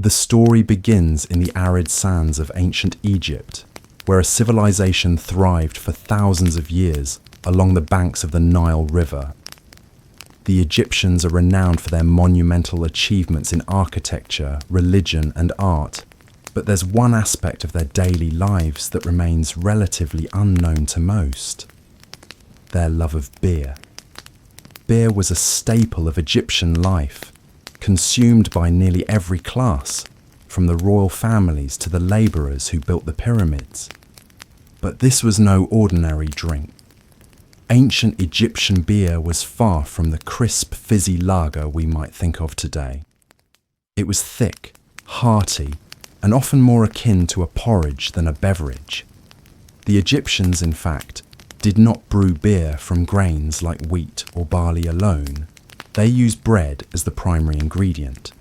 The story begins in the arid sands of ancient Egypt, where a civilization thrived for thousands of years along the banks of the Nile River. The Egyptians are renowned for their monumental achievements in architecture, religion, and art, but there's one aspect of their daily lives that remains relatively unknown to most: their love of beer. Beer was a staple of Egyptian life, consumed by nearly every class, from the royal families to the labourers who built the pyramids. But this was no ordinary drink. Ancient Egyptian beer was far from the crisp, fizzy lager we might think of today. It was thick, hearty, and often more akin to a porridge than a beverage. The Egyptians, in fact, did not brew beer from grains like wheat or barley alone. They used bread as the primary ingredient.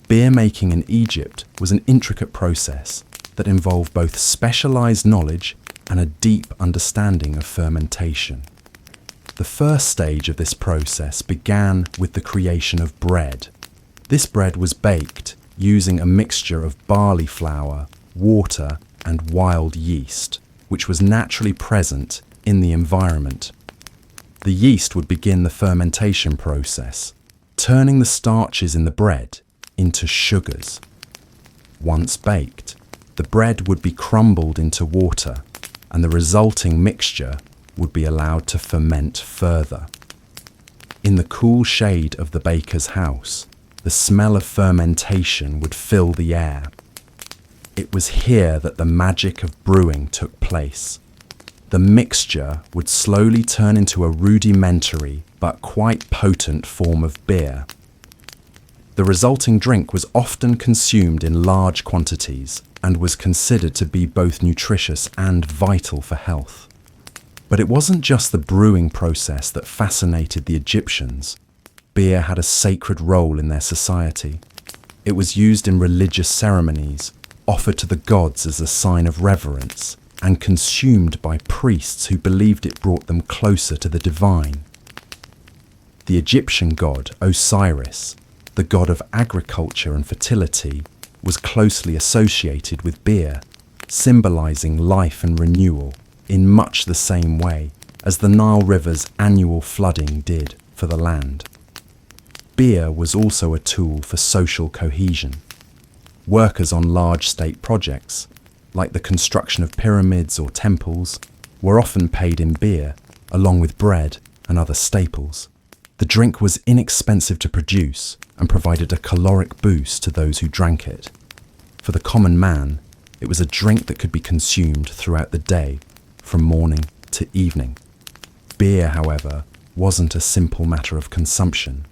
Beer making in Egypt was an intricate process that involved both specialized knowledge and a deep understanding of fermentation. The first stage of this process began with the creation of bread. This bread was baked using a mixture of barley flour, water, and wild yeast, which was naturally present in the environment. The yeast would begin the fermentation process, turning the starches in the bread into sugars. Once baked, the bread would be crumbled into water, and the resulting mixture would be allowed to ferment further. In the cool shade of the baker's house, the smell of fermentation would fill the air. It was here that the magic of brewing took place. The mixture would slowly turn into a rudimentary but quite potent form of beer. The resulting drink was often consumed in large quantities and was considered to be both nutritious and vital for health. But it wasn't just the brewing process that fascinated the Egyptians. Beer had a sacred role in their society. It was used in religious ceremonies, offered to the gods as a sign of reverence, and consumed by priests who believed it brought them closer to the divine. The Egyptian god Osiris, the god of agriculture and fertility, was closely associated with beer, symbolizing life and renewal in much the same way as the Nile River's annual flooding did for the land. Beer was also a tool for social cohesion. Workers on large state projects, like the construction of pyramids or temples, were often paid in beer, along with bread and other staples. The drink was inexpensive to produce and provided a caloric boost to those who drank it. For the common man, it was a drink that could be consumed throughout the day, from morning to evening. Beer, however, wasn't a simple matter of consumption.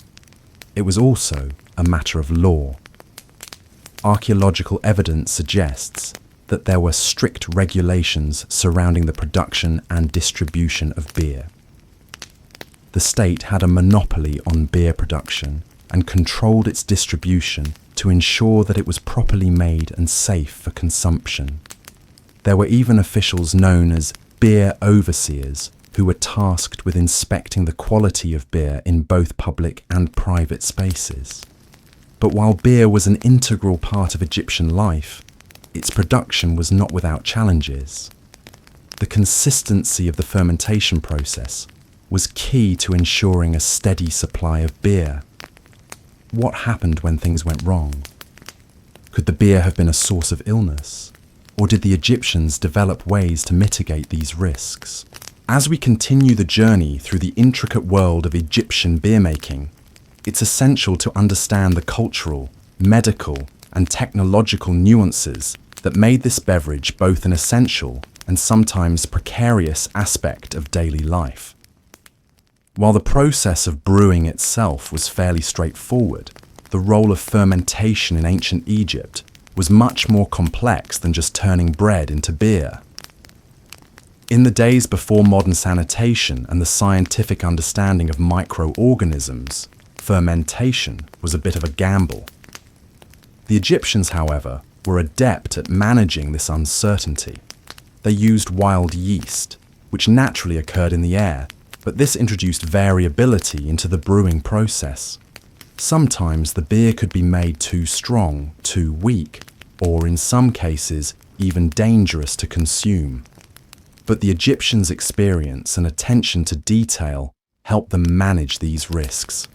It was also a matter of law. Archaeological evidence suggests that there were strict regulations surrounding the production and distribution of beer. The state had a monopoly on beer production and controlled its distribution to ensure that it was properly made and safe for consumption. There were even officials known as beer overseers who were tasked with inspecting the quality of beer in both public and private spaces. But while beer was an integral part of Egyptian life, its production was not without challenges. The consistency of the fermentation process was key to ensuring a steady supply of beer. What happened when things went wrong? Could the beer have been a source of illness? Or did the Egyptians develop ways to mitigate these risks? As we continue the journey through the intricate world of Egyptian beer making, it's essential to understand the cultural, medical, and technological nuances that made this beverage both an essential and sometimes precarious aspect of daily life. While the process of brewing itself was fairly straightforward, the role of fermentation in ancient Egypt was much more complex than just turning bread into beer. In the days before modern sanitation and the scientific understanding of microorganisms, fermentation was a bit of a gamble. The Egyptians, however, were adept at managing this uncertainty. They used wild yeast, which naturally occurred in the air, but this introduced variability into the brewing process. Sometimes the beer could be made too strong, too weak, or in some cases, even dangerous to consume. But the Egyptians' experience and attention to detail helped them manage these risks.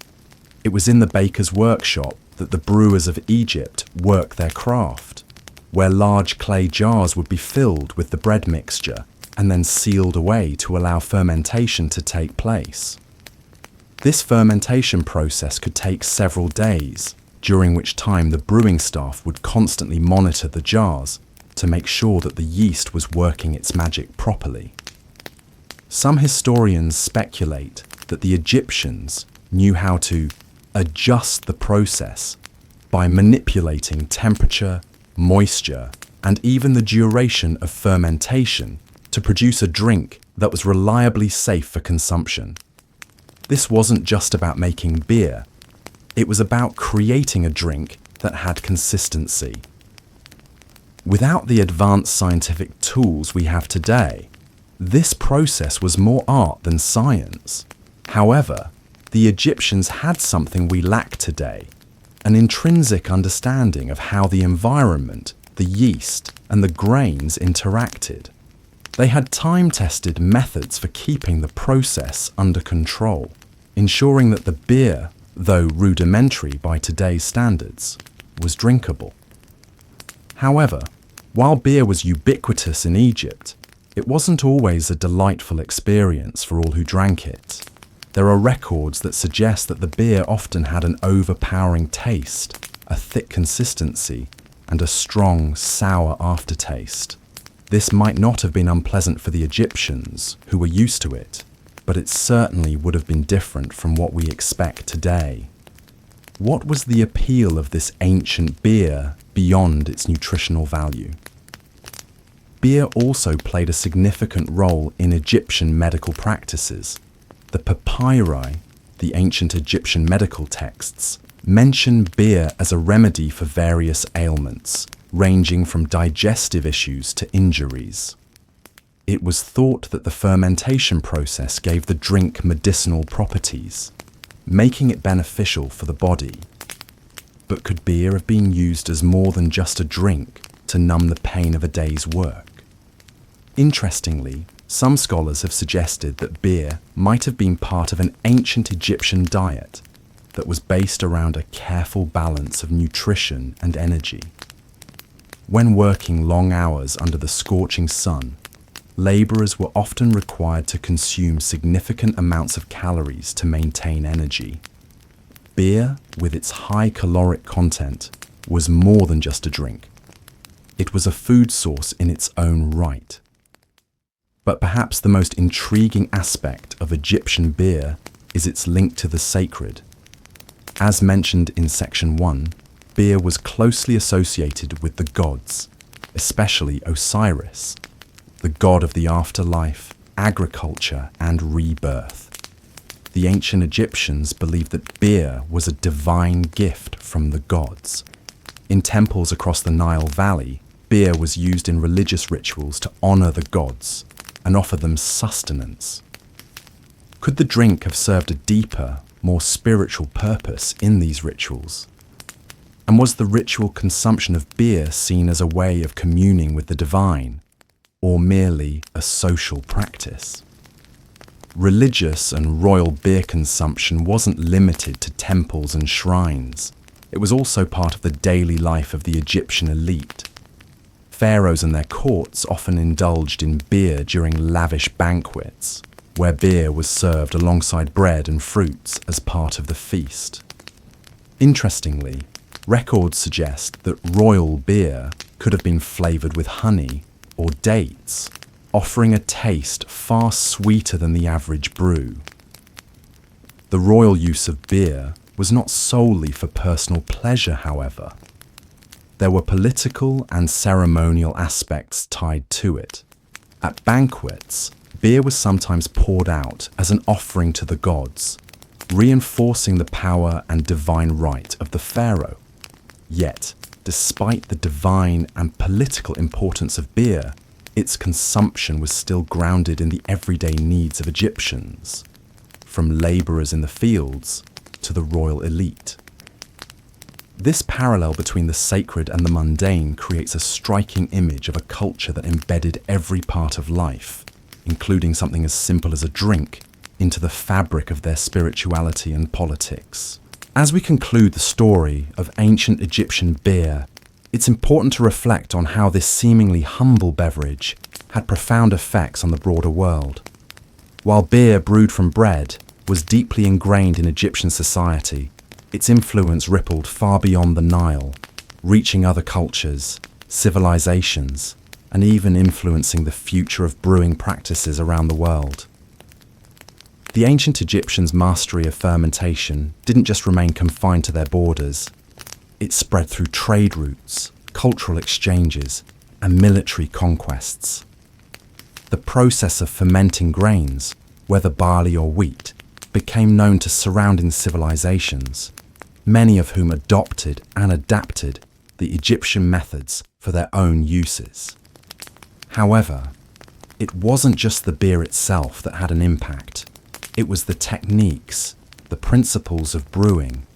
It was in the baker's workshop that the brewers of Egypt worked their craft, where large clay jars would be filled with the bread mixture and then sealed away to allow fermentation to take place. This fermentation process could take several days, during which time the brewing staff would constantly monitor the jars to make sure that the yeast was working its magic properly. Some historians speculate that the Egyptians knew how to adjust the process by manipulating temperature, moisture, and even the duration of fermentation to produce a drink that was reliably safe for consumption. This wasn't just about making beer, it was about creating a drink that had consistency. Without the advanced scientific tools we have today, this process was more art than science. However, the Egyptians had something we lack today, an intrinsic understanding of how the environment, the yeast, and the grains interacted. They had time-tested methods for keeping the process under control, ensuring that the beer, though rudimentary by today's standards, was drinkable. However, while beer was ubiquitous in Egypt, it wasn't always a delightful experience for all who drank it. There are records that suggest that the beer often had an overpowering taste, a thick consistency, and a strong, sour aftertaste. This might not have been unpleasant for the Egyptians, who were used to it, but it certainly would have been different from what we expect today. What was the appeal of this ancient beer beyond its nutritional value? Beer also played a significant role in Egyptian medical practices. The papyri, the ancient Egyptian medical texts, mention beer as a remedy for various ailments, ranging from digestive issues to injuries. It was thought that the fermentation process gave the drink medicinal properties, making it beneficial for the body. But could beer have been used as more than just a drink to numb the pain of a day's work? Interestingly, some scholars have suggested that beer might have been part of an ancient Egyptian diet that was based around a careful balance of nutrition and energy. When working long hours under the scorching sun, laborers were often required to consume significant amounts of calories to maintain energy. Beer, with its high caloric content, was more than just a drink. It was a food source in its own right. But perhaps the most intriguing aspect of Egyptian beer is its link to the sacred. As mentioned in section 1, beer was closely associated with the gods, especially Osiris, the god of the afterlife, agriculture, and rebirth. The ancient Egyptians believed that beer was a divine gift from the gods. In temples across the Nile Valley, beer was used in religious rituals to honor the gods and offer them sustenance. Could the drink have served a deeper, more spiritual purpose in these rituals? And was the ritual consumption of beer seen as a way of communing with the divine, or merely a social practice? Religious and royal beer consumption wasn't limited to temples and shrines. It was also part of the daily life of the Egyptian elite. Pharaohs and their courts often indulged in beer during lavish banquets, where beer was served alongside bread and fruits as part of the feast. Interestingly, records suggest that royal beer could have been flavoured with honey or dates, offering a taste far sweeter than the average brew. The royal use of beer was not solely for personal pleasure, however. There were political and ceremonial aspects tied to it. At banquets, beer was sometimes poured out as an offering to the gods, reinforcing the power and divine right of the pharaoh. Yet, despite the divine and political importance of beer, its consumption was still grounded in the everyday needs of Egyptians, from labourers in the fields to the royal elite. This parallel between the sacred and the mundane creates a striking image of a culture that embedded every part of life, including something as simple as a drink, into the fabric of their spirituality and politics. As we conclude the story of ancient Egyptian beer, it's important to reflect on how this seemingly humble beverage had profound effects on the broader world. While beer brewed from bread was deeply ingrained in Egyptian society, its influence rippled far beyond the Nile, reaching other cultures, civilizations, and even influencing the future of brewing practices around the world. The ancient Egyptians' mastery of fermentation didn't just remain confined to their borders. It spread through trade routes, cultural exchanges, and military conquests. The process of fermenting grains, whether barley or wheat, became known to surrounding civilizations, many of whom adopted and adapted the Egyptian methods for their own uses. However, it wasn't just the beer itself that had an impact. It was the techniques, the principles of brewing,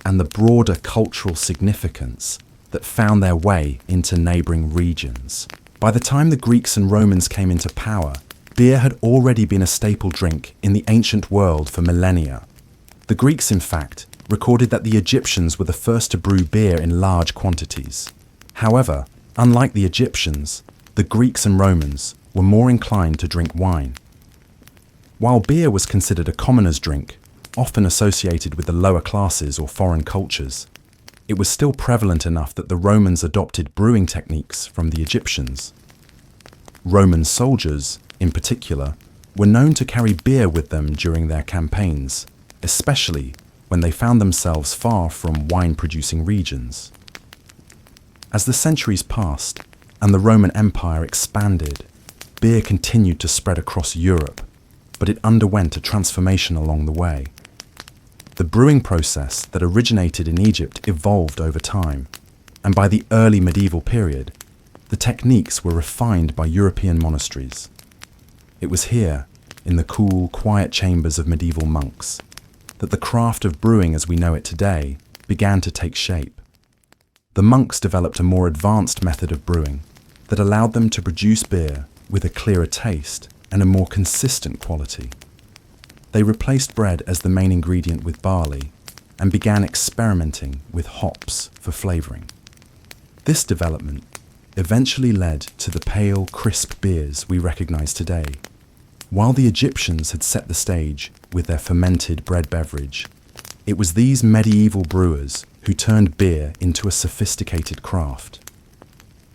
and the broader cultural significance that found their way into neighboring regions. By the time the Greeks and Romans came into power, beer had already been a staple drink in the ancient world for millennia. The Greeks, in fact, recorded that the Egyptians were the first to brew beer in large quantities. However, unlike the Egyptians, the Greeks and Romans were more inclined to drink wine. While beer was considered a commoner's drink, often associated with the lower classes or foreign cultures, it was still prevalent enough that the Romans adopted brewing techniques from the Egyptians. Roman soldiers, in particular, were known to carry beer with them during their campaigns, especially when they found themselves far from wine-producing regions. As the centuries passed and the Roman Empire expanded, beer continued to spread across Europe, but it underwent a transformation along the way. The brewing process that originated in Egypt evolved over time, and by the early medieval period, the techniques were refined by European monasteries. It was here, in the cool, quiet chambers of medieval monks, that the craft of brewing as we know it today began to take shape. The monks developed a more advanced method of brewing that allowed them to produce beer with a clearer taste and a more consistent quality. They replaced bread as the main ingredient with barley and began experimenting with hops for flavouring. This development eventually led to the pale, crisp beers we recognise today. While the Egyptians had set the stage with their fermented bread beverage, it was these medieval brewers who turned beer into a sophisticated craft.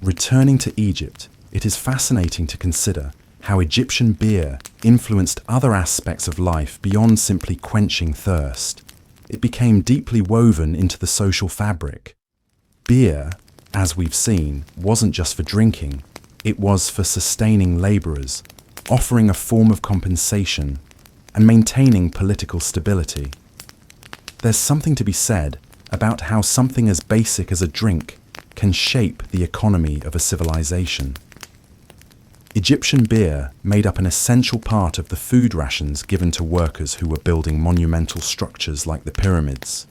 Returning to Egypt, it is fascinating to consider how Egyptian beer influenced other aspects of life beyond simply quenching thirst. It became deeply woven into the social fabric. Beer, as we've seen, wasn't just for drinking, it was for sustaining labourers, offering a form of compensation, and maintaining political stability. There's something to be said about how something as basic as a drink can shape the economy of a civilization. Egyptian beer made up an essential part of the food rations given to workers who were building monumental structures like the pyramids.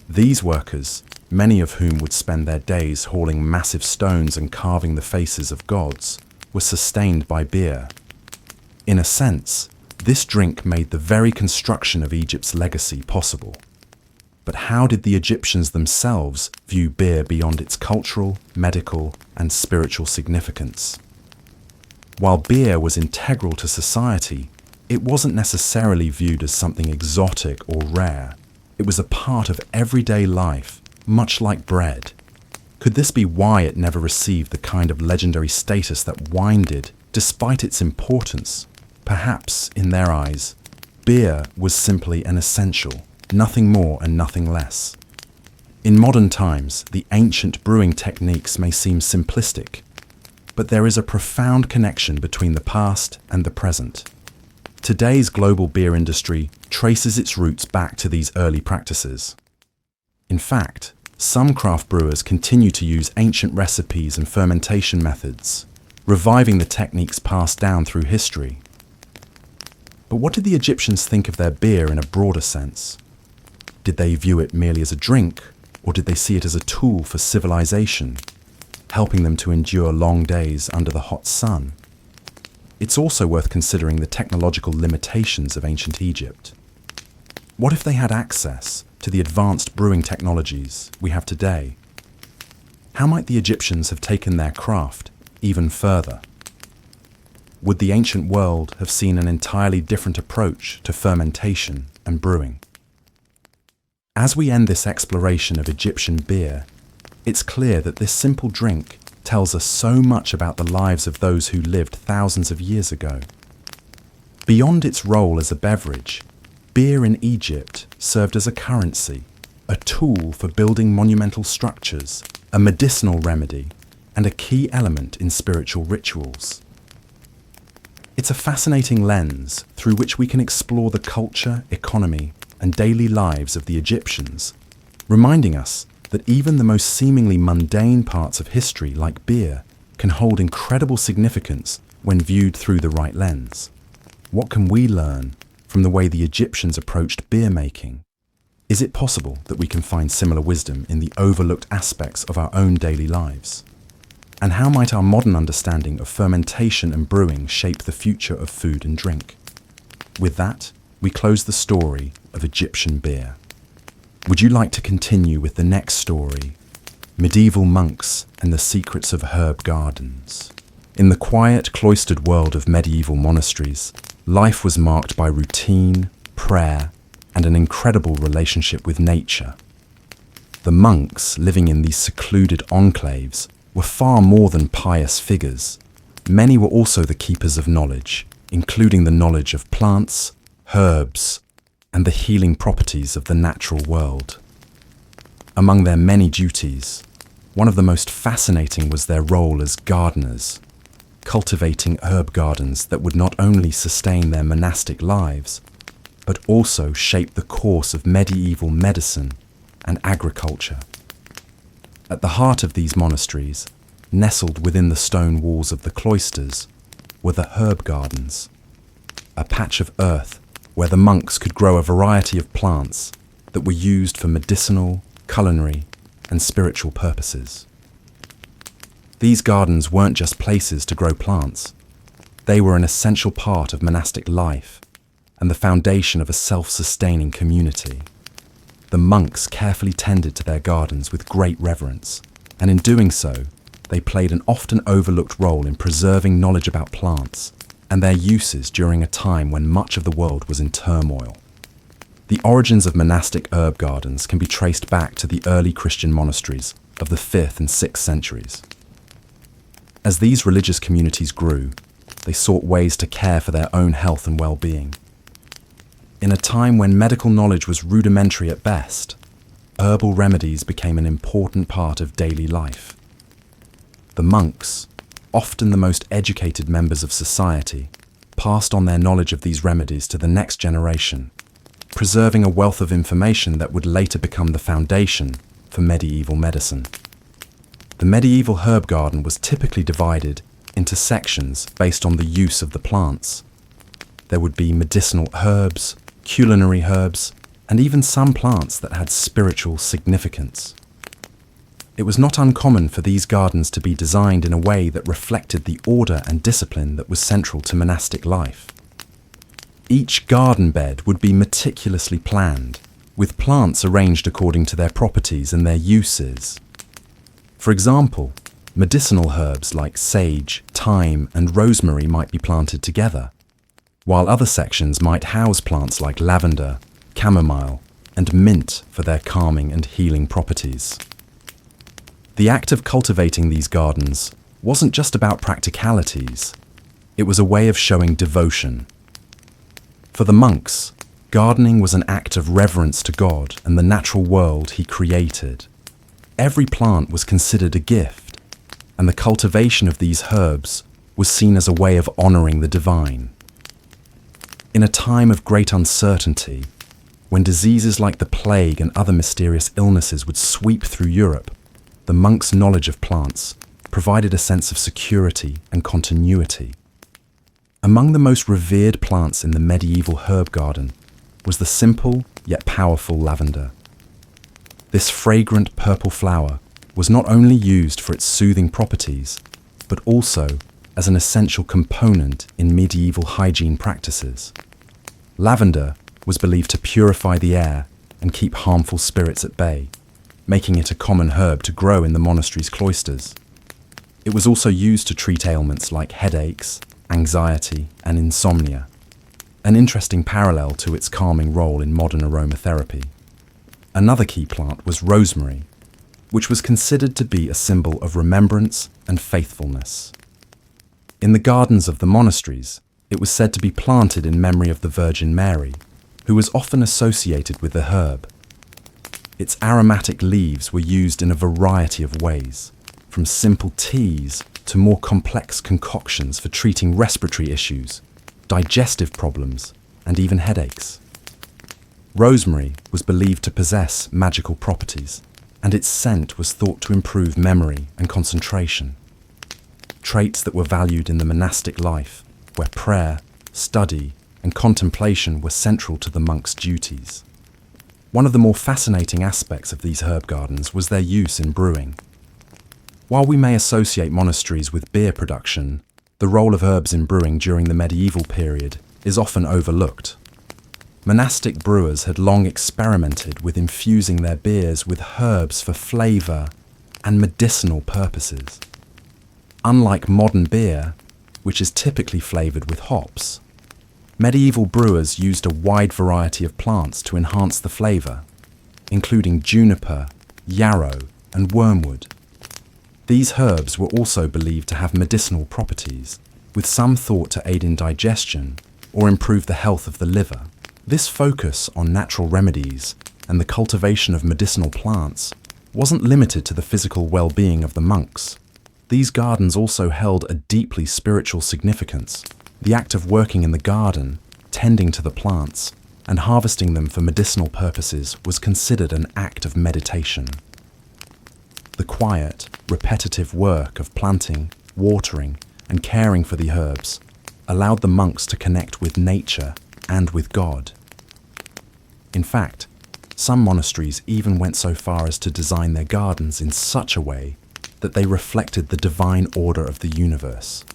These workers, many of whom would spend their days hauling massive stones and carving the faces of gods, were sustained by beer. In a sense, this drink made the very construction of Egypt's legacy possible. But how did the Egyptians themselves view beer beyond its cultural, medical, and spiritual significance? While beer was integral to society, it wasn't necessarily viewed as something exotic or rare. It was a part of everyday life, much like bread. Could this be why it never received the kind of legendary status that wine did, despite its importance? Perhaps, in their eyes, beer was simply an essential, nothing more and nothing less. In modern times, the ancient brewing techniques may seem simplistic, but there is a profound connection between the past and the present. Today's global beer industry traces its roots back to these early practices. In fact, some craft brewers continue to use ancient recipes and fermentation methods, reviving the techniques passed down through history. But what did the Egyptians think of their beer in a broader sense? Did they view it merely as a drink, Or did they see it as a tool for civilization, helping them to endure long days under the hot sun? It's also worth considering the technological limitations of ancient Egypt. What if they had access to the advanced brewing technologies we have today? How might the Egyptians have taken their craft even further? Would the ancient world have seen an entirely different approach to fermentation and brewing? As we end this exploration of Egyptian beer, it's clear that this simple drink tells us so much about the lives of those who lived thousands of years ago. Beyond its role as a beverage, beer in Egypt served as a currency, a tool for building monumental structures, a medicinal remedy, and a key element in spiritual rituals. It's a fascinating lens through which we can explore the culture, economy, and daily lives of the Egyptians, reminding us that even the most seemingly mundane parts of history, like beer, can hold incredible significance when viewed through the right lens. What can we learn from the way the Egyptians approached beer making? Is it possible that we can find similar wisdom in the overlooked aspects of our own daily lives? And how might our modern understanding of fermentation and brewing shape the future of food and drink? With that, we close the story of Egyptian beer. Would you like to continue with the next story, Medieval Monks and the Secrets of Herb Gardens? In the quiet, cloistered world of medieval monasteries, life was marked by routine, prayer, and an incredible relationship with nature. The monks living in these secluded enclaves were far more than pious figures. Many were also the keepers of knowledge, including the knowledge of plants, herbs, and the healing properties of the natural world. Among their many duties, one of the most fascinating was their role as gardeners, cultivating herb gardens that would not only sustain their monastic lives, but also shape the course of medieval medicine and agriculture. At the heart of these monasteries, nestled within the stone walls of the cloisters, were the herb gardens, a patch of earth where the monks could grow a variety of plants that were used for medicinal, culinary, and spiritual purposes. These gardens weren't just places to grow plants. They were an essential part of monastic life and the foundation of a self-sustaining community. The monks carefully tended to their gardens with great reverence, and in doing so, they played an often overlooked role in preserving knowledge about plants and their uses during a time when much of the world was in turmoil. The origins of monastic herb gardens can be traced back to the early Christian monasteries of the 5th and 6th centuries. As these religious communities grew, they sought ways to care for their own health and well-being. In a time when medical knowledge was rudimentary at best, herbal remedies became an important part of daily life. The monks, often the most educated members of society, passed on their knowledge of these remedies to the next generation, preserving a wealth of information that would later become the foundation for medieval medicine. The medieval herb garden was typically divided into sections based on the use of the plants. There would be medicinal herbs, culinary herbs, and even some plants that had spiritual significance. It was not uncommon for these gardens to be designed in a way that reflected the order and discipline that was central to monastic life. Each garden bed would be meticulously planned, with plants arranged according to their properties and their uses. For example, medicinal herbs like sage, thyme, and rosemary might be planted together, while other sections might house plants like lavender, chamomile, and mint for their calming and healing properties. The act of cultivating these gardens wasn't just about practicalities, it was a way of showing devotion. For the monks, gardening was an act of reverence to God and the natural world He created. Every plant was considered a gift, and the cultivation of these herbs was seen as a way of honoring the divine. In a time of great uncertainty, when diseases like the plague and other mysterious illnesses would sweep through Europe, the monks' knowledge of plants provided a sense of security and continuity. Among the most revered plants in the medieval herb garden was the simple yet powerful lavender. This fragrant purple flower was not only used for its soothing properties, but also as an essential component in medieval hygiene practices. Lavender was believed to purify the air and keep harmful spirits at bay, making it a common herb to grow in the monastery's cloisters. It was also used to treat ailments like headaches, anxiety, and insomnia, an interesting parallel to its calming role in modern aromatherapy. Another key plant was rosemary, which was considered to be a symbol of remembrance and faithfulness. In the gardens of the monasteries, it was said to be planted in memory of the Virgin Mary, who was often associated with the herb. Its aromatic leaves were used in a variety of ways, from simple teas to more complex concoctions for treating respiratory issues, digestive problems, and even headaches. Rosemary was believed to possess magical properties, and its scent was thought to improve memory and concentration, traits that were valued in the monastic life, where prayer, study, and contemplation were central to the monks' duties. One of the more fascinating aspects of these herb gardens was their use in brewing. While we may associate monasteries with beer production, the role of herbs in brewing during the medieval period is often overlooked. Monastic brewers had long experimented with infusing their beers with herbs for flavour and medicinal purposes. Unlike modern beer, which is typically flavoured with hops, medieval brewers used a wide variety of plants to enhance the flavour, including juniper, yarrow, and wormwood. These herbs were also believed to have medicinal properties, with some thought to aid in digestion or improve the health of the liver. This focus on natural remedies and the cultivation of medicinal plants wasn't limited to the physical well-being of the monks. These gardens also held a deeply spiritual significance. The act of working in the garden, tending to the plants, and harvesting them for medicinal purposes was considered an act of meditation. The quiet, repetitive work of planting, watering, and caring for the herbs allowed the monks to connect with nature and with God. In fact, some monasteries even went so far as to design their gardens in such a way that they reflected the divine order of the universe.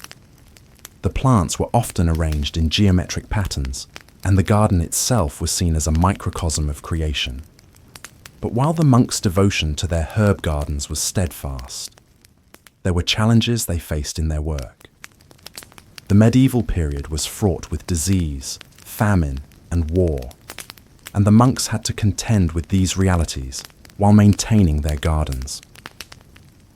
The plants were often arranged in geometric patterns, and the garden itself was seen as a microcosm of creation. But while the monks' devotion to their herb gardens was steadfast, there were challenges they faced in their work. The medieval period was fraught with disease, famine, and war, and the monks had to contend with these realities while maintaining their gardens.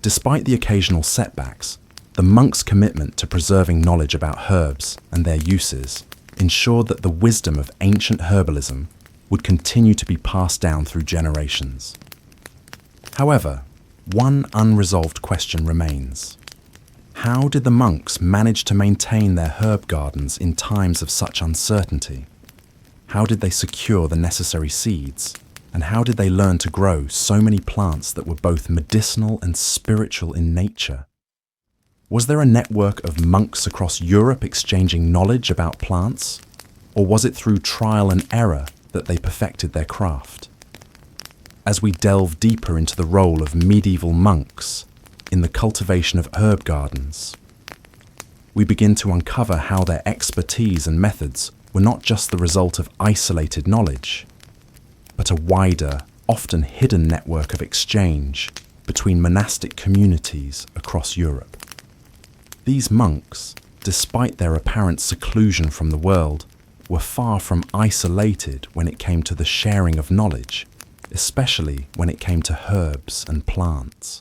Despite the occasional setbacks, the monks' commitment to preserving knowledge about herbs and their uses ensured that the wisdom of ancient herbalism would continue to be passed down through generations. However, one unresolved question remains. How did the monks manage to maintain their herb gardens in times of such uncertainty? How did they secure the necessary seeds? And how did they learn to grow so many plants that were both medicinal and spiritual in nature? Was there a network of monks across Europe exchanging knowledge about plants? Or was it through trial and error that they perfected their craft? As we delve deeper into the role of medieval monks in the cultivation of herb gardens, we begin to uncover how their expertise and methods were not just the result of isolated knowledge, but a wider, often hidden network of exchange between monastic communities across Europe. These monks, despite their apparent seclusion from the world, were far from isolated when it came to the sharing of knowledge, especially when it came to herbs and plants.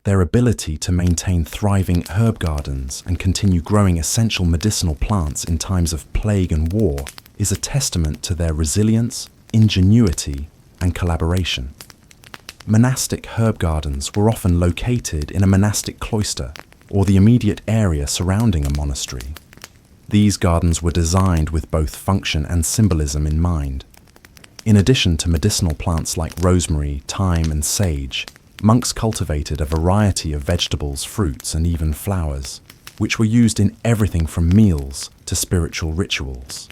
Their ability to maintain thriving herb gardens and continue growing essential medicinal plants in times of plague and war is a testament to their resilience, ingenuity, and collaboration. Monastic herb gardens were often located in a monastic cloister or the immediate area surrounding a monastery. These gardens were designed with both function and symbolism in mind. In addition to medicinal plants like rosemary, thyme, and sage, monks cultivated a variety of vegetables, fruits, and even flowers, which were used in everything from meals to spiritual rituals.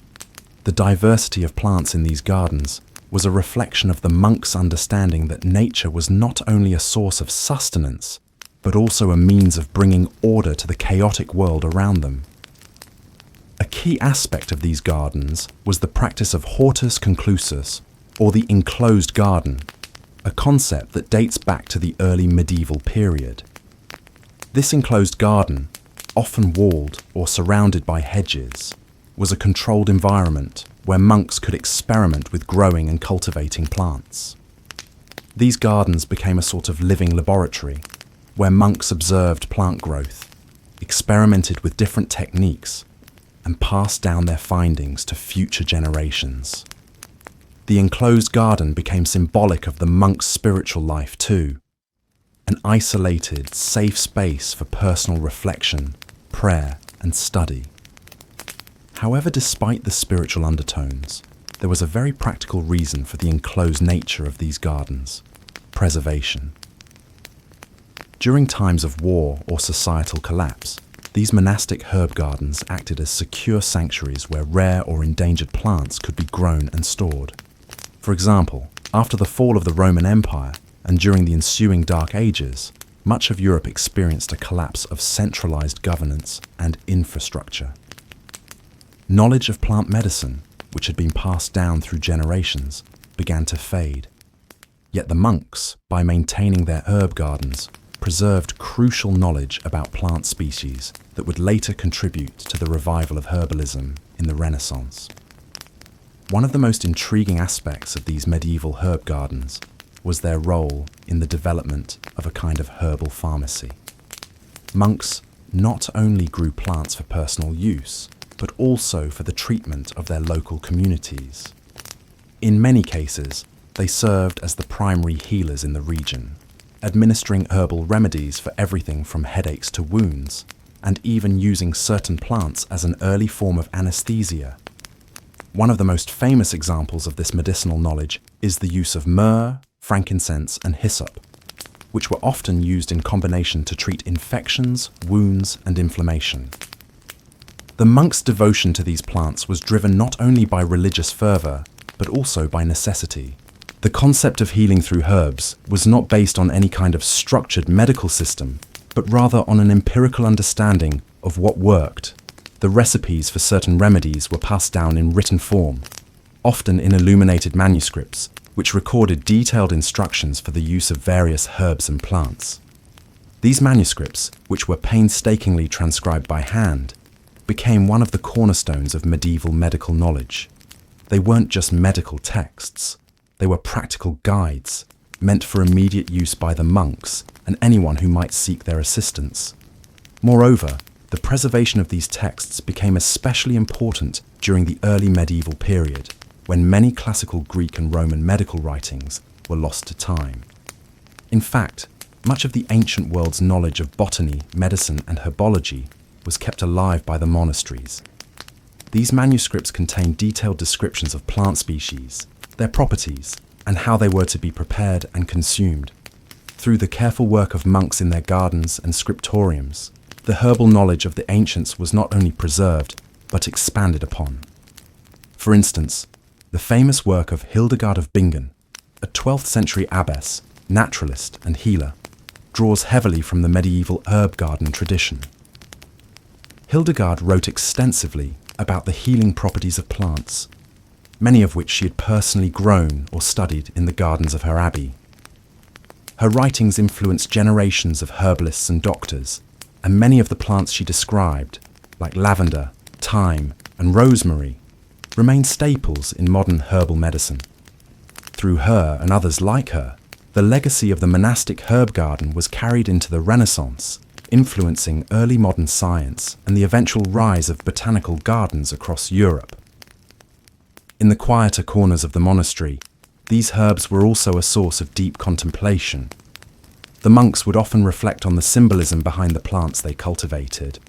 The diversity of plants in these gardens was a reflection of the monks' understanding that nature was not only a source of sustenance, but also a means of bringing order to the chaotic world around them. A key aspect of these gardens was the practice of hortus conclusus, or the enclosed garden, a concept that dates back to the early medieval period. This enclosed garden, often walled or surrounded by hedges, was a controlled environment where monks could experiment with growing and cultivating plants. These gardens became a sort of living laboratory where monks observed plant growth, experimented with different techniques, and passed down their findings to future generations. The enclosed garden became symbolic of the monk's spiritual life too, an isolated, safe space for personal reflection, prayer, and study. However, despite the spiritual undertones, there was a very practical reason for the enclosed nature of these gardens: preservation. During times of war or societal collapse, these monastic herb gardens acted as secure sanctuaries where rare or endangered plants could be grown and stored. For example, after the fall of the Roman Empire and during the ensuing Dark Ages, much of Europe experienced a collapse of centralized governance and infrastructure. Knowledge of plant medicine, which had been passed down through generations, began to fade. Yet the monks, by maintaining their herb gardens, preserved crucial knowledge about plant species that would later contribute to the revival of herbalism in the Renaissance. One of the most intriguing aspects of these medieval herb gardens was their role in the development of a kind of herbal pharmacy. Monks not only grew plants for personal use, but also for the treatment of their local communities. In many cases, they served as the primary healers in the region, administering herbal remedies for everything from headaches to wounds, and even using certain plants as an early form of anesthesia. One of the most famous examples of this medicinal knowledge is the use of myrrh, frankincense, and hyssop, which were often used in combination to treat infections, wounds, and inflammation. The monks' devotion to these plants was driven not only by religious fervor, but also by necessity. The concept of healing through herbs was not based on any kind of structured medical system, but rather on an empirical understanding of what worked. The recipes for certain remedies were passed down in written form, often in illuminated manuscripts, which recorded detailed instructions for the use of various herbs and plants. These manuscripts, which were painstakingly transcribed by hand, became one of the cornerstones of medieval medical knowledge. They weren't just medical texts, they were practical guides, meant for immediate use by the monks and anyone who might seek their assistance. Moreover, the preservation of these texts became especially important during the early medieval period, when many classical Greek and Roman medical writings were lost to time. In fact, much of the ancient world's knowledge of botany, medicine, and herbology was kept alive by the monasteries. These manuscripts contain detailed descriptions of plant species, their properties, and how they were to be prepared and consumed. Through the careful work of monks in their gardens and scriptoriums, the herbal knowledge of the ancients was not only preserved, but expanded upon. For instance, the famous work of Hildegard of Bingen, a 12th century abbess, naturalist, and healer, draws heavily from the medieval herb garden tradition. Hildegard wrote extensively about the healing properties of plants, many of which she had personally grown or studied in the gardens of her abbey. Her writings influenced generations of herbalists and doctors, and many of the plants she described, like lavender, thyme, and rosemary, remain staples in modern herbal medicine. Through her and others like her, the legacy of the monastic herb garden was carried into the Renaissance, influencing early modern science and the eventual rise of botanical gardens across Europe. In the quieter corners of the monastery, these herbs were also a source of deep contemplation. The monks would often reflect on the symbolism behind the plants they cultivated.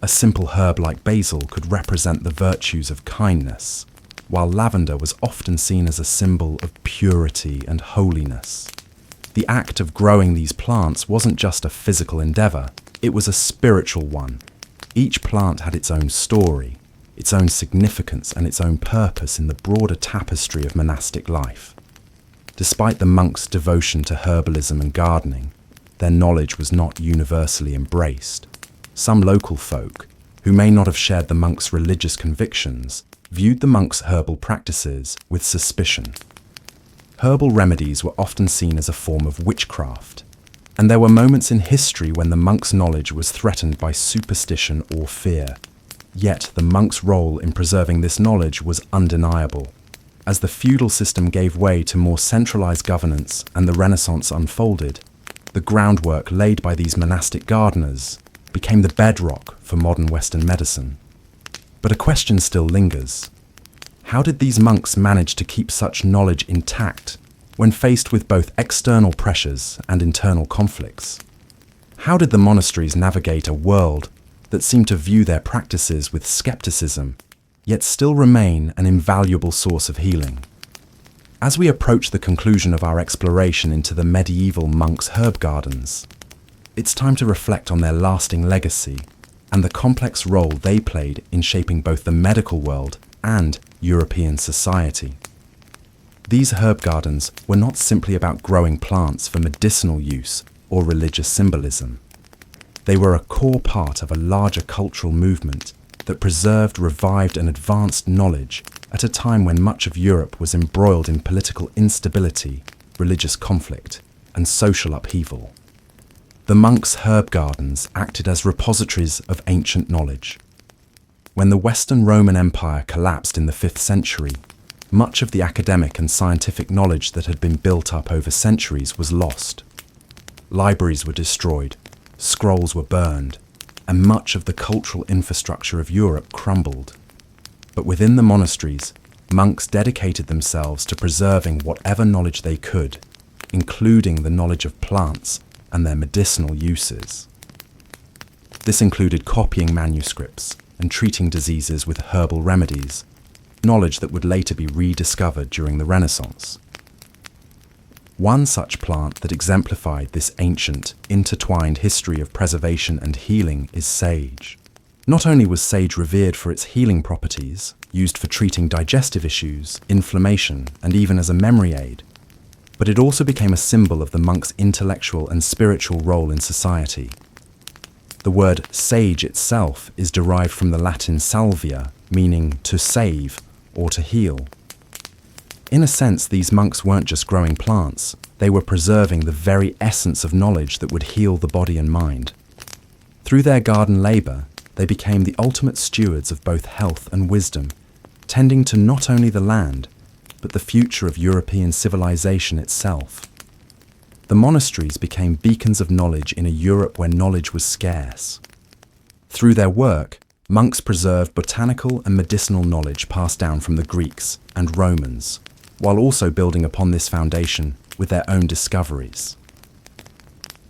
A simple herb like basil could represent the virtues of kindness, while lavender was often seen as a symbol of purity and holiness. The act of growing these plants wasn't just a physical endeavor, it was a spiritual one. Each plant had its own story, its own significance and its own purpose in the broader tapestry of monastic life. Despite the monks' devotion to herbalism and gardening, their knowledge was not universally embraced. Some local folk, who may not have shared the monks' religious convictions, viewed the monks' herbal practices with suspicion. Herbal remedies were often seen as a form of witchcraft, and there were moments in history when the monks' knowledge was threatened by superstition or fear. Yet the monks' role in preserving this knowledge was undeniable. As the feudal system gave way to more centralized governance and the Renaissance unfolded, the groundwork laid by these monastic gardeners became the bedrock for modern Western medicine. But a question still lingers. How did these monks manage to keep such knowledge intact when faced with both external pressures and internal conflicts? How did the monasteries navigate a world that seemed to view their practices with skepticism, yet still remain an invaluable source of healing? As we approach the conclusion of our exploration into the medieval monks' herb gardens, it's time to reflect on their lasting legacy and the complex role they played in shaping both the medical world and European society. These herb gardens were not simply about growing plants for medicinal use or religious symbolism. They were a core part of a larger cultural movement that preserved, revived, and advanced knowledge at a time when much of Europe was embroiled in political instability, religious conflict, and social upheaval. The monks' herb gardens acted as repositories of ancient knowledge. When the Western Roman Empire collapsed in the 5th century, much of the academic and scientific knowledge that had been built up over centuries was lost. Libraries were destroyed, scrolls were burned, and much of the cultural infrastructure of Europe crumbled. But within the monasteries, monks dedicated themselves to preserving whatever knowledge they could, including the knowledge of plants and their medicinal uses. This included copying manuscripts and treating diseases with herbal remedies, knowledge that would later be rediscovered during the Renaissance. One such plant that exemplified this ancient, intertwined history of preservation and healing is sage. Not only was sage revered for its healing properties, used for treating digestive issues, inflammation, and even as a memory aid, but it also became a symbol of the monk's intellectual and spiritual role in society. The word sage itself is derived from the Latin salvia, meaning to save or to heal. In a sense, these monks weren't just growing plants, they were preserving the very essence of knowledge that would heal the body and mind. Through their garden labor, they became the ultimate stewards of both health and wisdom, tending to not only the land, but the future of European civilization itself. The monasteries became beacons of knowledge in a Europe where knowledge was scarce. Through their work, monks preserved botanical and medicinal knowledge passed down from the Greeks and Romans, while also building upon this foundation with their own discoveries.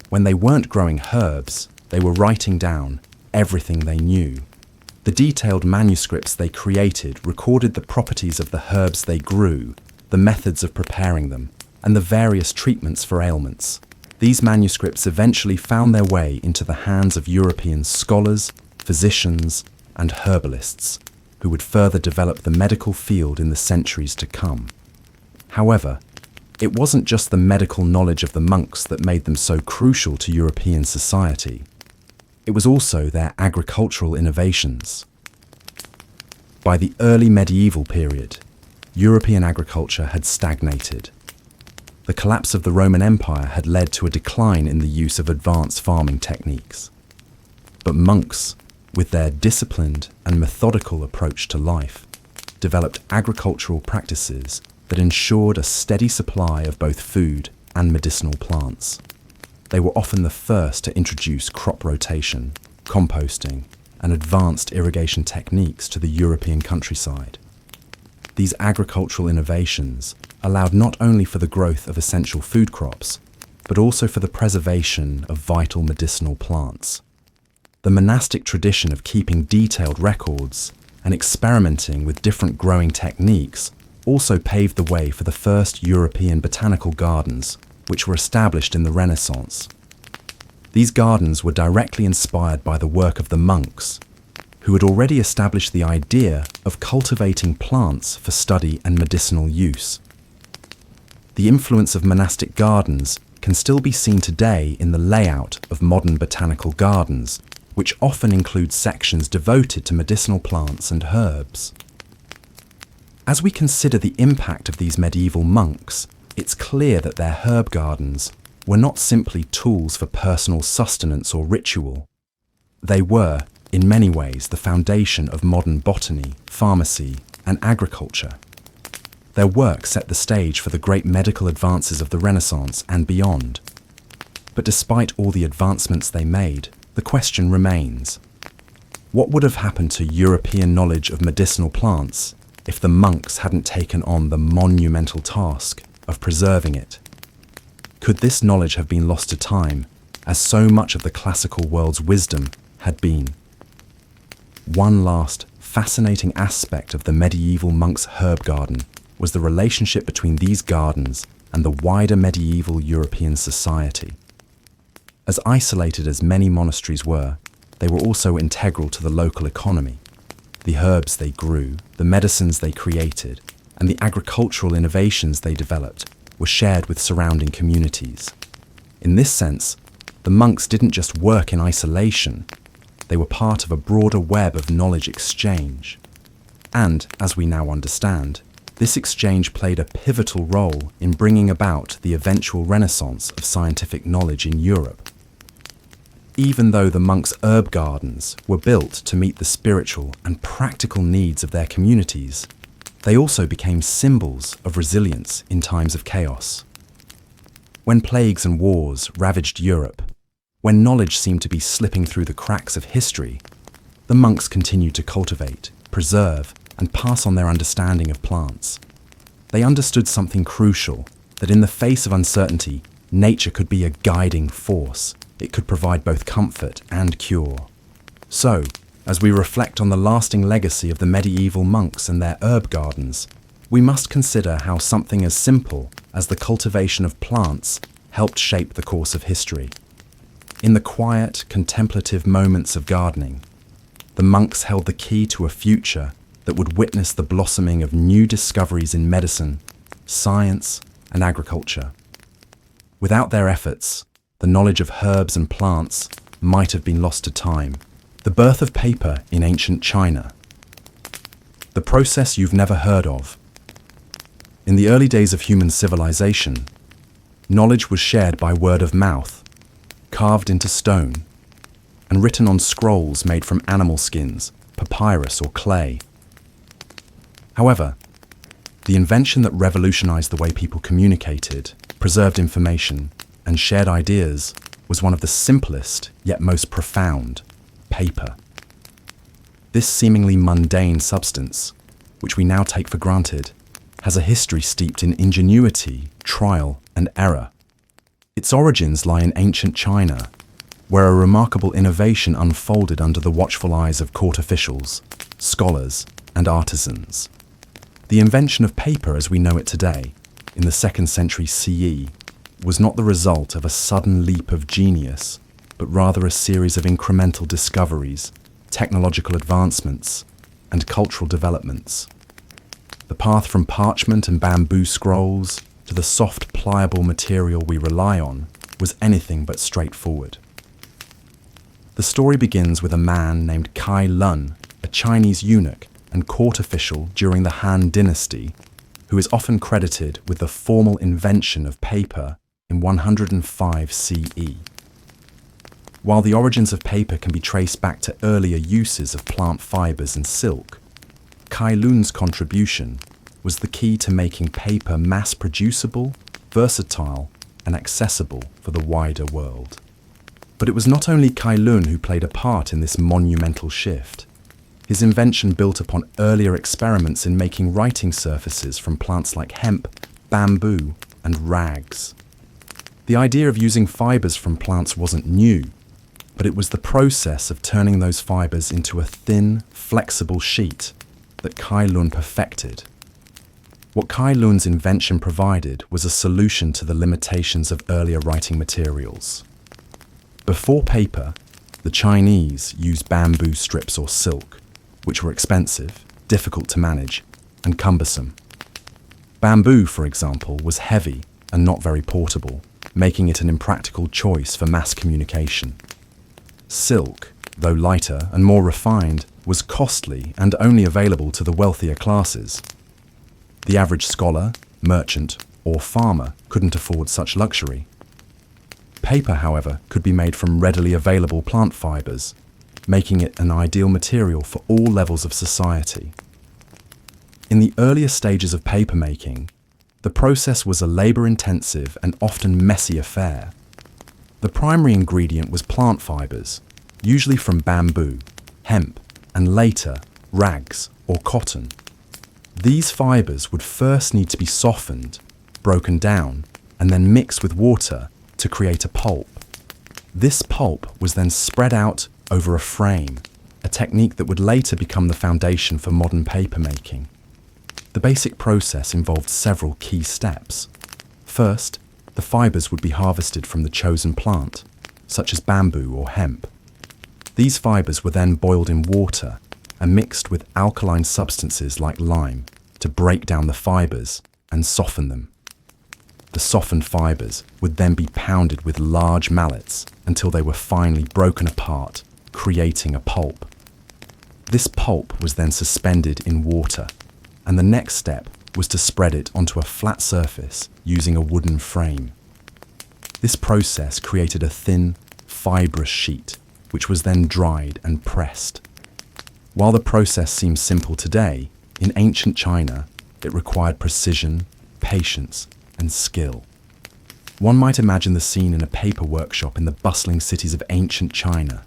When they weren't growing herbs, they were writing down everything they knew. The detailed manuscripts they created recorded the properties of the herbs they grew, the methods of preparing them, and the various treatments for ailments. These manuscripts eventually found their way into the hands of European scholars, physicians, and herbalists, who would further develop the medical field in the centuries to come. However, it wasn't just the medical knowledge of the monks that made them so crucial to European society. It was also their agricultural innovations. By the early medieval period, European agriculture had stagnated. The collapse of the Roman Empire had led to a decline in the use of advanced farming techniques. But monks, with their disciplined and methodical approach to life, developed agricultural practices that ensured a steady supply of both food and medicinal plants. They were often the first to introduce crop rotation, composting, and advanced irrigation techniques to the European countryside. These agricultural innovations allowed not only for the growth of essential food crops, but also for the preservation of vital medicinal plants. The monastic tradition of keeping detailed records and experimenting with different growing techniques also paved the way for the first European botanical gardens, which were established in the Renaissance. These gardens were directly inspired by the work of the monks, who had already established the idea of cultivating plants for study and medicinal use. The influence of monastic gardens can still be seen today in the layout of modern botanical gardens, which often include sections devoted to medicinal plants and herbs. As we consider the impact of these medieval monks, it's clear that their herb gardens were not simply tools for personal sustenance or ritual. They were, in many ways, the foundation of modern botany, pharmacy, and agriculture. Their work set the stage for the great medical advances of the Renaissance and beyond. But despite all the advancements they made, the question remains: what would have happened to European knowledge of medicinal plants if the monks hadn't taken on the monumental task of preserving it? Could this knowledge have been lost to time, as so much of the classical world's wisdom had been? One last fascinating aspect of the medieval monks' herb garden was the relationship between these gardens and the wider medieval European society. As isolated as many monasteries were, they were also integral to the local economy. The herbs they grew, the medicines they created, and the agricultural innovations they developed were shared with surrounding communities. In this sense, the monks didn't just work in isolation, they were part of a broader web of knowledge exchange. And, as we now understand, this exchange played a pivotal role in bringing about the eventual renaissance of scientific knowledge in Europe. Even though the monks' herb gardens were built to meet the spiritual and practical needs of their communities, they also became symbols of resilience in times of chaos. When plagues and wars ravaged Europe, when knowledge seemed to be slipping through the cracks of history, the monks continued to cultivate, preserve, and pass on their understanding of plants. They understood something crucial, that in the face of uncertainty, nature could be a guiding force. It could provide both comfort and cure. So, as we reflect on the lasting legacy of the medieval monks and their herb gardens, we must consider how something as simple as the cultivation of plants helped shape the course of history. In the quiet, contemplative moments of gardening, the monks held the key to a future that would witness the blossoming of new discoveries in medicine, science, and agriculture. Without their efforts, the knowledge of herbs and plants might have been lost to time. The birth of paper in ancient China. The process you've never heard of. In the early days of human civilization, knowledge was shared by word of mouth, carved into stone, and written on scrolls made from animal skins, papyrus, or clay. However, the invention that revolutionized the way people communicated, preserved information, and shared ideas was one of the simplest yet most profound: paper. This seemingly mundane substance, which we now take for granted, has a history steeped in ingenuity, trial, and error. Its origins lie in ancient China, where a remarkable innovation unfolded under the watchful eyes of court officials, scholars, and artisans. The invention of paper as we know it today, in the 2nd century CE, was not the result of a sudden leap of genius, but rather a series of incremental discoveries, technological advancements, and cultural developments. The path from parchment and bamboo scrolls to the soft, pliable material we rely on was anything but straightforward. The story begins with a man named Kai Lun, a Chinese eunuch and court official during the Han Dynasty, who is often credited with the formal invention of paper in 105 CE. While the origins of paper can be traced back to earlier uses of plant fibers and silk, Kai Lun's contribution was the key to making paper mass-producible, versatile, and accessible for the wider world. But it was not only Kai Lun who played a part in this monumental shift. His invention built upon earlier experiments in making writing surfaces from plants like hemp, bamboo, and rags. The idea of using fibers from plants wasn't new, but it was the process of turning those fibers into a thin, flexible sheet that Kai Lun perfected. What Kai Lun's invention provided was a solution to the limitations of earlier writing materials. Before paper, the Chinese used bamboo strips or silk, which were expensive, difficult to manage, and cumbersome. Bamboo, for example, was heavy and not very portable, making it an impractical choice for mass communication. Silk, though lighter and more refined, was costly and only available to the wealthier classes. The average scholar, merchant, or farmer couldn't afford such luxury. Paper, however, could be made from readily available plant fibers, making it an ideal material for all levels of society. In the earlier stages of papermaking, the process was a labor-intensive and often messy affair. The primary ingredient was plant fibers, usually from bamboo, hemp, and later, rags or cotton. These fibers would first need to be softened, broken down, and then mixed with water to create a pulp. This pulp was then spread out over a frame, a technique that would later become the foundation for modern papermaking. The basic process involved several key steps. First, the fibers would be harvested from the chosen plant, such as bamboo or hemp. These fibers were then boiled in water and mixed with alkaline substances like lime to break down the fibers and soften them. The softened fibers would then be pounded with large mallets until they were finally broken apart, creating a pulp. This pulp was then suspended in water, and the next step was to spread it onto a flat surface using a wooden frame. This process created a thin, fibrous sheet, which was then dried and pressed. While the process seems simple today, in ancient China, it required precision, patience, and skill. One might imagine the scene in a paper workshop in the bustling cities of ancient China.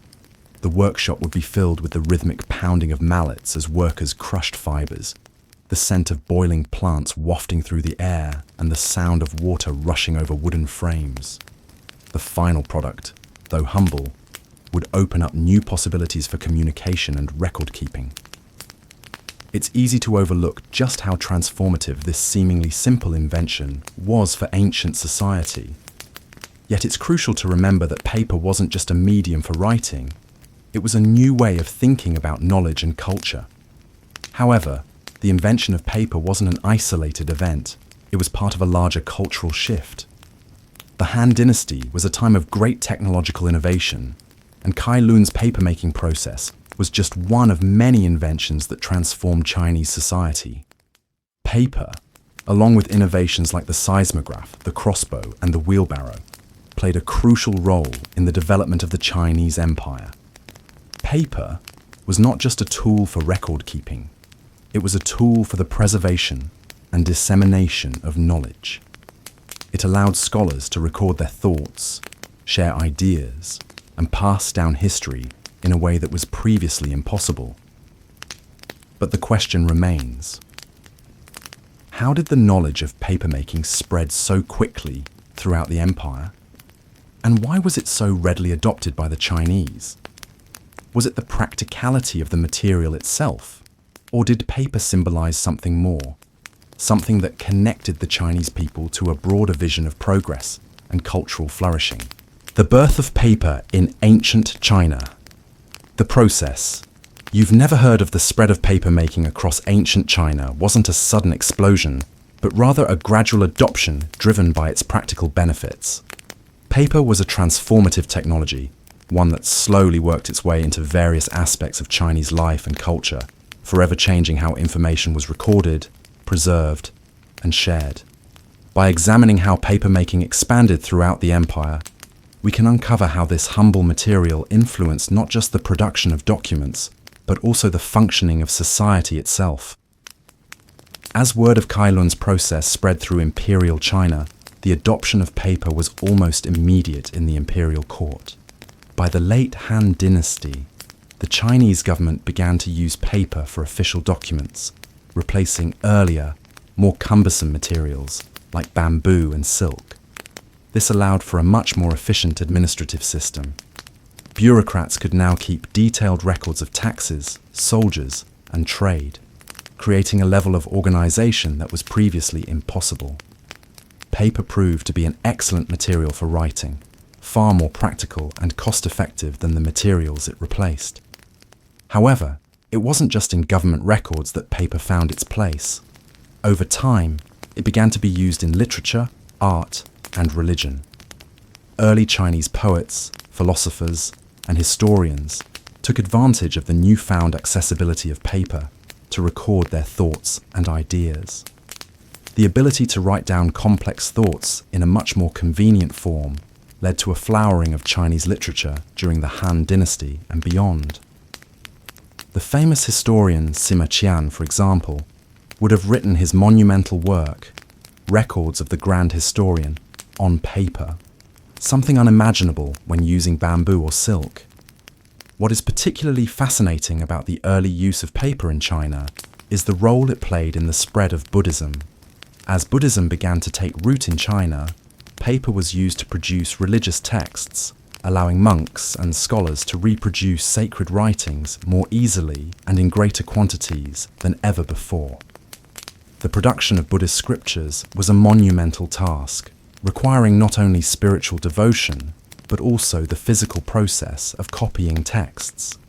The workshop would be filled with the rhythmic pounding of mallets as workers crushed fibers, the scent of boiling plants wafting through the air, and the sound of water rushing over wooden frames. The final product, though humble, would open up new possibilities for communication and record keeping. It's easy to overlook just how transformative this seemingly simple invention was for ancient society. Yet it's crucial to remember that paper wasn't just a medium for writing, it was a new way of thinking about knowledge and culture. However, the invention of paper wasn't an isolated event, it was part of a larger cultural shift. The Han Dynasty was a time of great technological innovation, and Kai Lun's papermaking process was just one of many inventions that transformed Chinese society. Paper, along with innovations like the seismograph, the crossbow, and the wheelbarrow, played a crucial role in the development of the Chinese Empire. Paper was not just a tool for record keeping, it was a tool for the preservation and dissemination of knowledge. It allowed scholars to record their thoughts, share ideas, and pass down history in a way that was previously impossible. But the question remains: how did the knowledge of papermaking spread so quickly throughout the empire? And why was it so readily adopted by the Chinese? Was it the practicality of the material itself? Or did paper symbolize something more? Something that connected the Chinese people to a broader vision of progress and cultural flourishing? The birth of paper in ancient China. The process. You've never heard of the spread of paper making across ancient China wasn't a sudden explosion, but rather a gradual adoption driven by its practical benefits. Paper was a transformative technology, one that slowly worked its way into various aspects of Chinese life and culture, forever changing how information was recorded, preserved, and shared. By examining how papermaking expanded throughout the empire, we can uncover how this humble material influenced not just the production of documents, but also the functioning of society itself. As word of Kai Lun's process spread through imperial China, the adoption of paper was almost immediate in the imperial court. By the late Han Dynasty, the Chinese government began to use paper for official documents, replacing earlier, more cumbersome materials like bamboo and silk. This allowed for a much more efficient administrative system. Bureaucrats could now keep detailed records of taxes, soldiers, and trade, creating a level of organization that was previously impossible. Paper proved to be an excellent material for writing, far more practical and cost-effective than the materials it replaced. However, it wasn't just in government records that paper found its place. Over time, it began to be used in literature, art, and religion. Early Chinese poets, philosophers, and historians took advantage of the newfound accessibility of paper to record their thoughts and ideas. The ability to write down complex thoughts in a much more convenient form led to a flowering of Chinese literature during the Han Dynasty and beyond. The famous historian Sima Qian, for example, would have written his monumental work, Records of the Grand Historian, on paper, something unimaginable when using bamboo or silk. What is particularly fascinating about the early use of paper in China is the role it played in the spread of Buddhism. As Buddhism began to take root in China, paper was used to produce religious texts, allowing monks and scholars to reproduce sacred writings more easily and in greater quantities than ever before. The production of Buddhist scriptures was a monumental task, requiring not only spiritual devotion, but also the physical process of copying texts.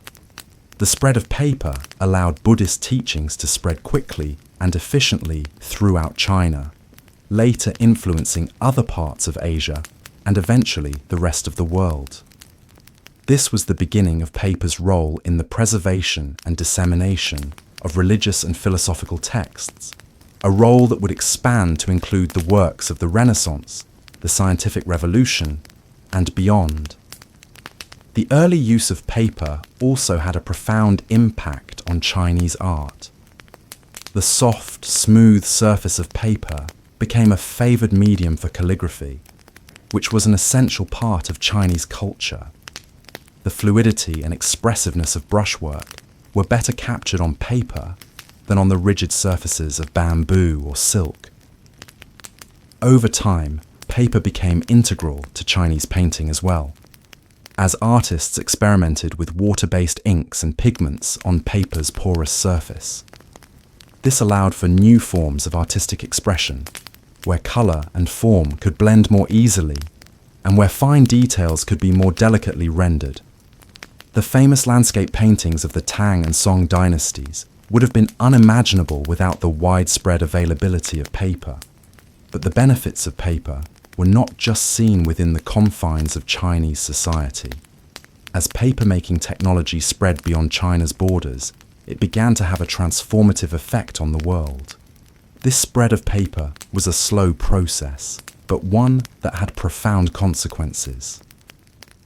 The spread of paper allowed Buddhist teachings to spread quickly and efficiently throughout China, later influencing other parts of Asia and eventually the rest of the world. This was the beginning of paper's role in the preservation and dissemination of religious and philosophical texts, a role that would expand to include the works of the Renaissance, the scientific revolution, and beyond. The early use of paper also had a profound impact on Chinese art. The soft, smooth surface of paper became a favored medium for calligraphy, which was an essential part of Chinese culture. The fluidity and expressiveness of brushwork were better captured on paper than on the rigid surfaces of bamboo or silk. Over time, paper became integral to Chinese painting as well, as artists experimented with water-based inks and pigments on paper's porous surface. This allowed for new forms of artistic expression, where colour and form could blend more easily, and where fine details could be more delicately rendered. The famous landscape paintings of the Tang and Song dynasties would have been unimaginable without the widespread availability of paper. But the benefits of paper were not just seen within the confines of Chinese society. As paper-making technology spread beyond China's borders, it began to have a transformative effect on the world. This spread of paper was a slow process, but one that had profound consequences.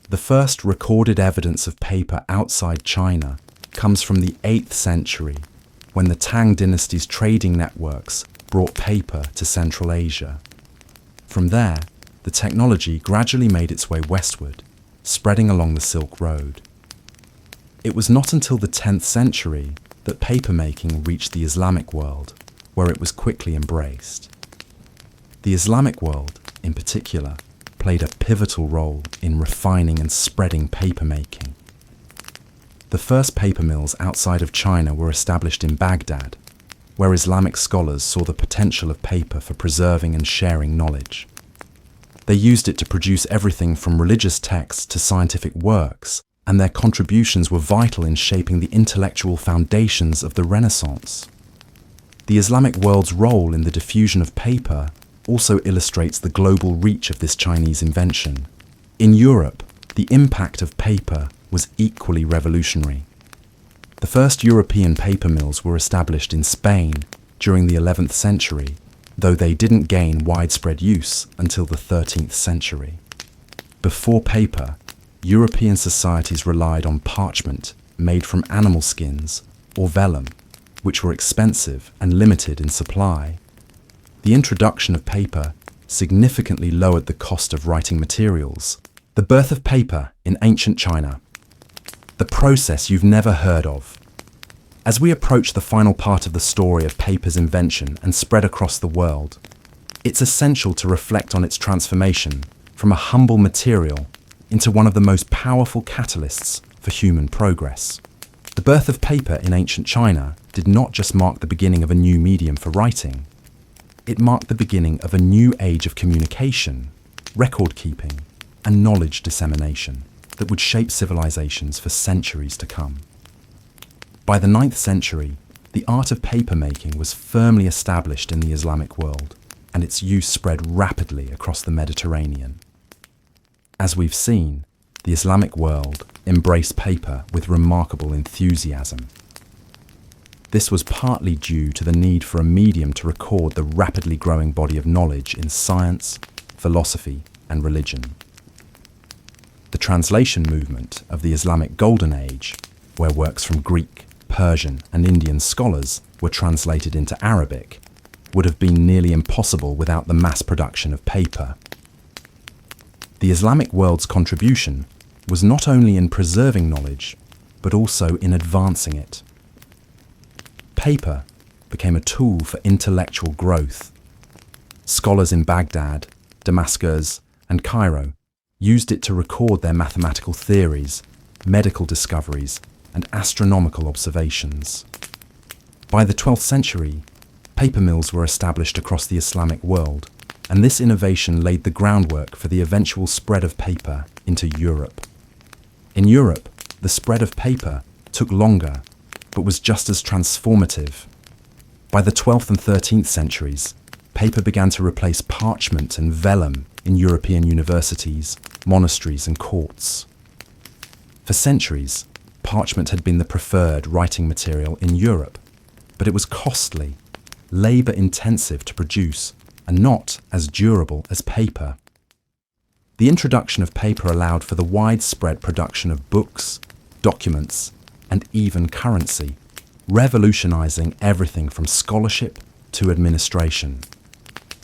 The first recorded evidence of paper outside China comes from the 8th century, when the Tang dynasty's trading networks brought paper to Central Asia. From there, the technology gradually made its way westward, spreading along the Silk Road. It was not until the 10th century that papermaking reached the Islamic world, where it was quickly embraced. The Islamic world, in particular, played a pivotal role in refining and spreading papermaking. The first paper mills outside of China were established in Baghdad, where Islamic scholars saw the potential of paper for preserving and sharing knowledge. They used it to produce everything from religious texts to scientific works, and their contributions were vital in shaping the intellectual foundations of the Renaissance. The Islamic world's role in the diffusion of paper also illustrates the global reach of this Chinese invention. In Europe, the impact of paper was equally revolutionary. The first European paper mills were established in Spain during the 11th century, though they didn't gain widespread use until the 13th century. Before paper, European societies relied on parchment made from animal skins or vellum, which were expensive and limited in supply. The introduction of paper significantly lowered the cost of writing materials. The birth of paper in ancient China. The process you've never heard of. As we approach the final part of the story of paper's invention and spread across the world, it's essential to reflect on its transformation from a humble material into one of the most powerful catalysts for human progress. The birth of paper in ancient China did not just mark the beginning of a new medium for writing. It marked the beginning of a new age of communication, record keeping, and knowledge dissemination that would shape civilizations for centuries to come. By the 9th century, the art of papermaking was firmly established in the Islamic world, and its use spread rapidly across the Mediterranean. As we've seen, the Islamic world embraced paper with remarkable enthusiasm. This was partly due to the need for a medium to record the rapidly growing body of knowledge in science, philosophy, and religion. The translation movement of the Islamic Golden Age, where works from Greek, Persian, and Indian scholars were translated into Arabic, would have been nearly impossible without the mass production of paper. The Islamic world's contribution was not only in preserving knowledge, but also in advancing it. Paper became a tool for intellectual growth. Scholars in Baghdad, Damascus, and Cairo used it to record their mathematical theories, medical discoveries, and astronomical observations. By the 12th century, paper mills were established across the Islamic world, and this innovation laid the groundwork for the eventual spread of paper into Europe. In Europe, the spread of paper took longer, but was just as transformative. By the 12th and 13th centuries, paper began to replace parchment and vellum in European universities, monasteries, and courts. For centuries, parchment had been the preferred writing material in Europe, but it was costly, labor-intensive to produce, and not as durable as paper. The introduction of paper allowed for the widespread production of books, documents, and even currency, revolutionizing everything from scholarship to administration.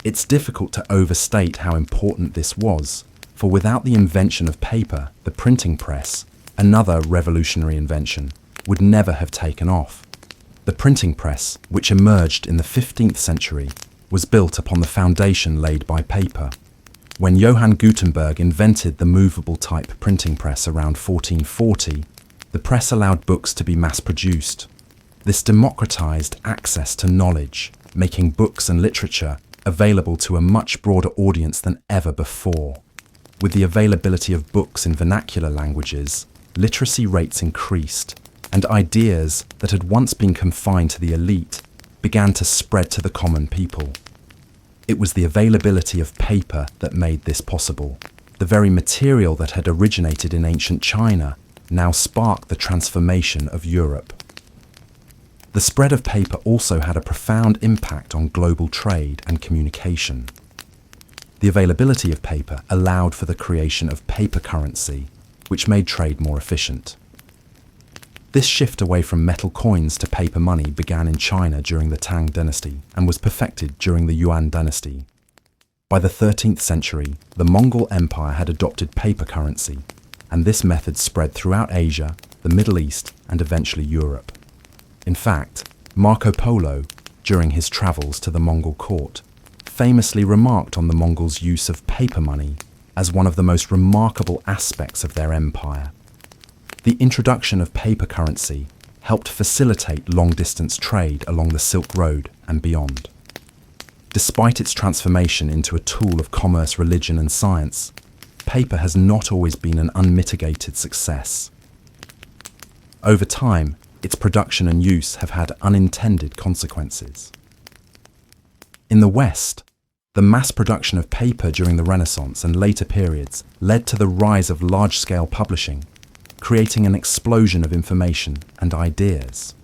It's difficult to overstate how important this was, for without the invention of paper, the printing press, another revolutionary invention, would never have taken off. The printing press, which emerged in the 15th century, was built upon the foundation laid by paper. When Johann Gutenberg invented the movable type printing press around 1440, the press allowed books to be mass-produced. This democratized access to knowledge, making books and literature available to a much broader audience than ever before. With the availability of books in vernacular languages, literacy rates increased, and ideas that had once been confined to the elite began to spread to the common people. It was the availability of paper that made this possible. The very material that had originated in ancient China now sparked the transformation of Europe. The spread of paper also had a profound impact on global trade and communication. The availability of paper allowed for the creation of paper currency, which made trade more efficient. This shift away from metal coins to paper money began in China during the Tang dynasty and was perfected during the Yuan dynasty. By the 13th century, the Mongol Empire had adopted paper currency, and this method spread throughout Asia, the Middle East, and eventually Europe. In fact, Marco Polo, during his travels to the Mongol court, famously remarked on the Mongols' use of paper money as one of the most remarkable aspects of their empire. The introduction of paper currency helped facilitate long-distance trade along the Silk Road and beyond. Despite its transformation into a tool of commerce, religion, and science, paper has not always been an unmitigated success. Over time, its production and use have had unintended consequences. In the West, the mass production of paper during the Renaissance and later periods led to the rise of large-scale publishing, creating an explosion of information and ideas.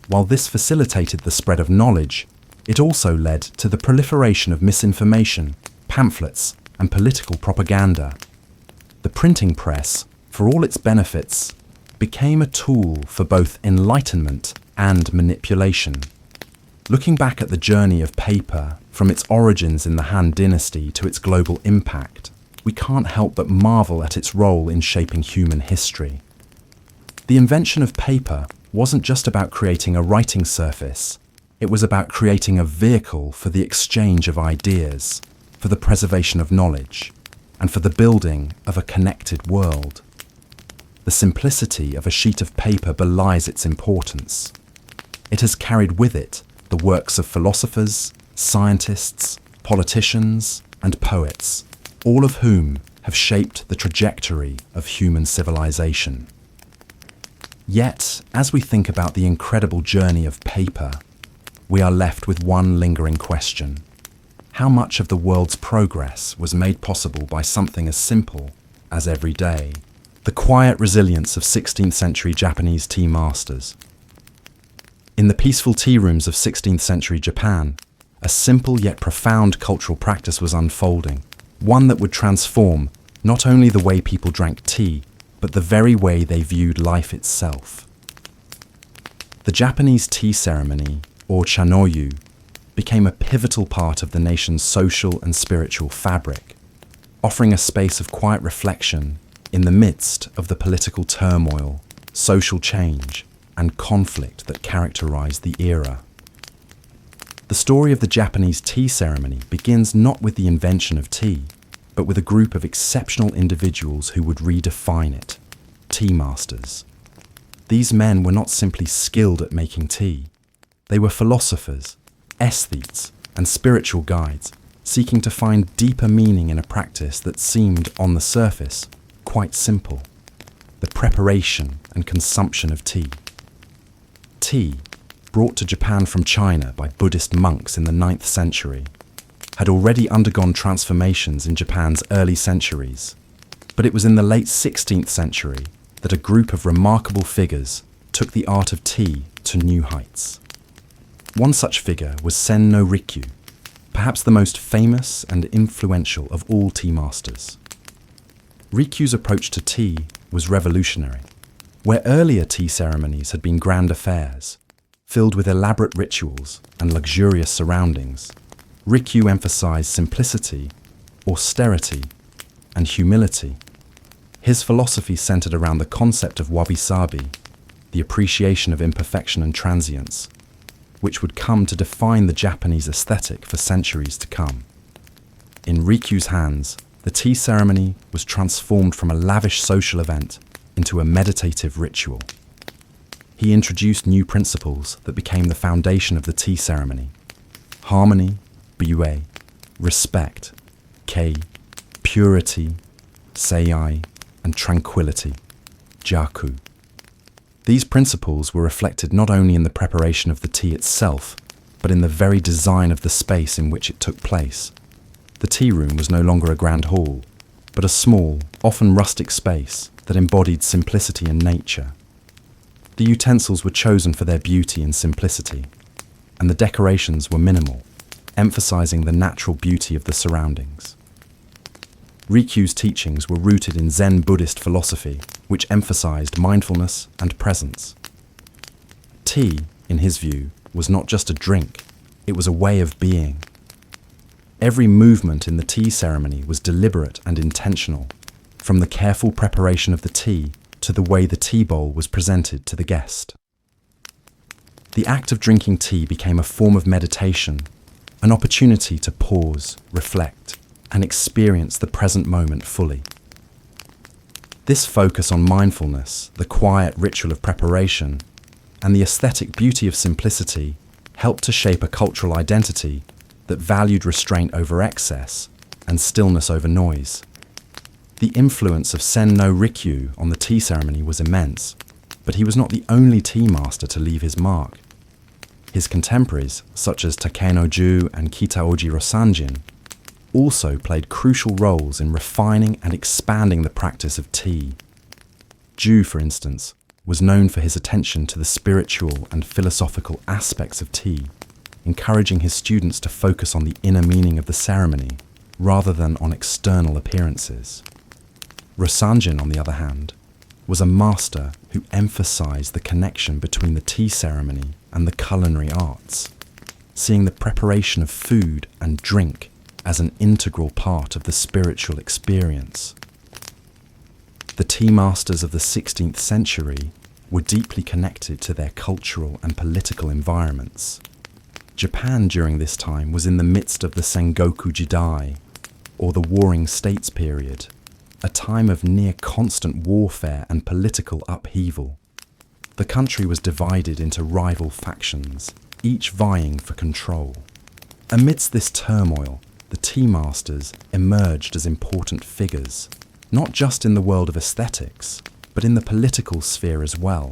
While this facilitated the spread of knowledge, it also led to the proliferation of misinformation, pamphlets, and political propaganda. The printing press, for all its benefits, became a tool for both enlightenment and manipulation. Looking back at the journey of paper, from its origins in the Han Dynasty to its global impact, we can't help but marvel at its role in shaping human history. The invention of paper wasn't just about creating a writing surface, it was about creating a vehicle for the exchange of ideas, for the preservation of knowledge, and for the building of a connected world. The simplicity of a sheet of paper belies its importance. It has carried with it the works of philosophers, scientists, politicians, and poets, all of whom have shaped the trajectory of human civilization. Yet, as we think about the incredible journey of paper, we are left with one lingering question. How much of the world's progress was made possible by something as simple as every day? The quiet resilience of 16th century Japanese tea masters. In the peaceful tea rooms of 16th century Japan, a simple yet profound cultural practice was unfolding, one that would transform not only the way people drank tea, but the very way they viewed life itself. The Japanese tea ceremony, or chanoyu, became a pivotal part of the nation's social and spiritual fabric, offering a space of quiet reflection in the midst of the political turmoil, social change, and conflict that characterized the era. The story of the Japanese tea ceremony begins not with the invention of tea, but with a group of exceptional individuals who would redefine it, tea masters. These men were not simply skilled at making tea. They were philosophers, aesthetes, and spiritual guides, seeking to find deeper meaning in a practice that seemed, on the surface, quite simple: the preparation and consumption of tea. Tea, brought to Japan from China by Buddhist monks in the 9th century, had already undergone transformations in Japan's early centuries, but it was in the late 16th century that a group of remarkable figures took the art of tea to new heights. One such figure was Sen no Rikyu, perhaps the most famous and influential of all tea masters. Rikyu's approach to tea was revolutionary. Where earlier tea ceremonies had been grand affairs, filled with elaborate rituals and luxurious surroundings, Rikyu emphasized simplicity, austerity, and humility. His philosophy centered around the concept of wabi-sabi, the appreciation of imperfection and transience, which would come to define the Japanese aesthetic for centuries to come. In Rikyu's hands, the tea ceremony was transformed from a lavish social event into a meditative ritual. He introduced new principles that became the foundation of the tea ceremony: harmony, biue, respect, kei, purity, sei, and tranquility, jaku. These principles were reflected not only in the preparation of the tea itself, but in the very design of the space in which it took place. The tea room was no longer a grand hall, but a small, often rustic space that embodied simplicity and nature. The utensils were chosen for their beauty and simplicity, and the decorations were minimal, emphasizing the natural beauty of the surroundings. Rikyu's teachings were rooted in Zen Buddhist philosophy, which emphasized mindfulness and presence. Tea, in his view, was not just a drink, it was a way of being. Every movement in the tea ceremony was deliberate and intentional, from the careful preparation of the tea to the way the tea bowl was presented to the guest. The act of drinking tea became a form of meditation, an opportunity to pause, reflect, and experience the present moment fully. This focus on mindfulness, the quiet ritual of preparation, and the aesthetic beauty of simplicity helped to shape a cultural identity that valued restraint over excess and stillness over noise. The influence of Sen no Rikyu on the tea ceremony was immense, but he was not the only tea master to leave his mark. His contemporaries, such as Takeno-ju and Kitaoji Rosanjin, also played crucial roles in refining and expanding the practice of tea. Ju, for instance, was known for his attention to the spiritual and philosophical aspects of tea, encouraging his students to focus on the inner meaning of the ceremony rather than on external appearances. Rosanjin, on the other hand, was a master who emphasized the connection between the tea ceremony and the culinary arts, seeing the preparation of food and drink as an integral part of the spiritual experience. The tea masters of the 16th century were deeply connected to their cultural and political environments. Japan during this time was in the midst of the Sengoku Jidai, or the Warring States period, a time of near constant warfare and political upheaval. The country was divided into rival factions, each vying for control. Amidst this turmoil, the tea masters emerged as important figures, not just in the world of aesthetics, but in the political sphere as well.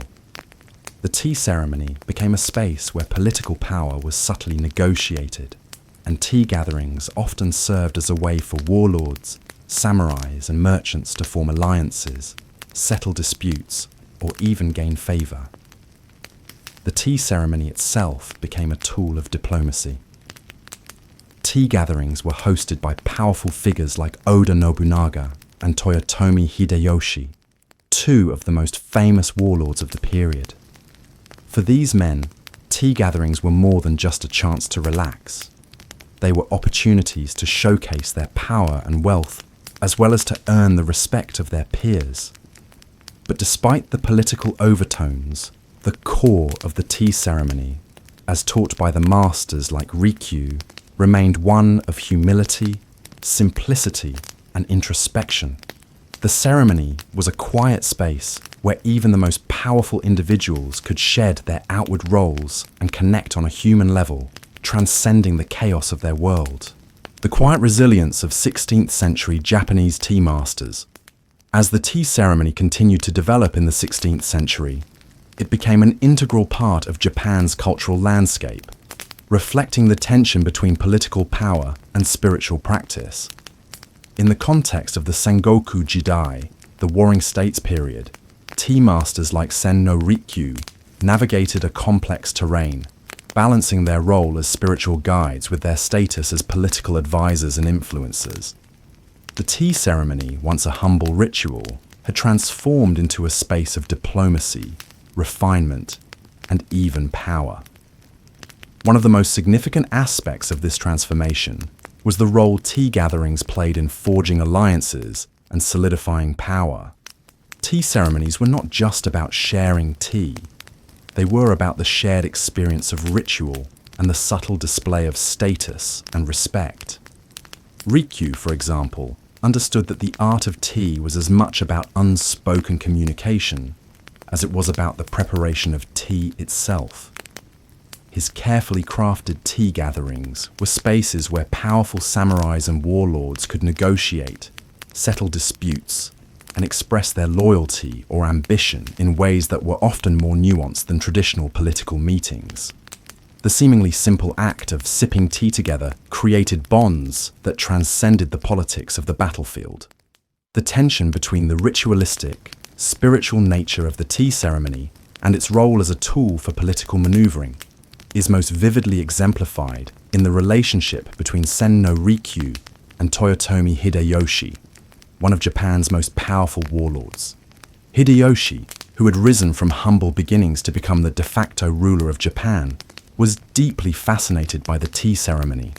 The tea ceremony became a space where political power was subtly negotiated, and tea gatherings often served as a way for warlords, samurais, and merchants to form alliances, settle disputes, or even gain favour. The tea ceremony itself became a tool of diplomacy. Tea gatherings were hosted by powerful figures like Oda Nobunaga and Toyotomi Hideyoshi, two of the most famous warlords of the period. For these men, tea gatherings were more than just a chance to relax. They were opportunities to showcase their power and wealth, as well as to earn the respect of their peers. But despite the political overtones, the core of the tea ceremony, as taught by the masters like Rikyū, remained one of humility, simplicity, and introspection. The ceremony was a quiet space where even the most powerful individuals could shed their outward roles and connect on a human level, transcending the chaos of their world. The quiet resilience of 16th century Japanese tea masters. As the tea ceremony continued to develop in the 16th century, it became an integral part of Japan's cultural landscape, reflecting the tension between political power and spiritual practice. In the context of the Sengoku Jidai, the Warring States period, tea masters like Sen-no Rikyū navigated a complex terrain, balancing their role as spiritual guides with their status as political advisors and influencers. The tea ceremony, once a humble ritual, had transformed into a space of diplomacy, refinement, and even power. One of the most significant aspects of this transformation was the role tea gatherings played in forging alliances and solidifying power. Tea ceremonies were not just about sharing tea. They were about the shared experience of ritual and the subtle display of status and respect. Rikyū, for example, understood that the art of tea was as much about unspoken communication as it was about the preparation of tea itself. His carefully crafted tea gatherings were spaces where powerful samurais and warlords could negotiate, settle disputes, and express their loyalty or ambition in ways that were often more nuanced than traditional political meetings. The seemingly simple act of sipping tea together created bonds that transcended the politics of the battlefield. The tension between the ritualistic, spiritual nature of the tea ceremony and its role as a tool for political maneuvering is most vividly exemplified in the relationship between Sen-no Rikyū and Toyotomi Hideyoshi, one of Japan's most powerful warlords. Hideyoshi, who had risen from humble beginnings to become the de facto ruler of Japan, was deeply fascinated by the tea ceremony.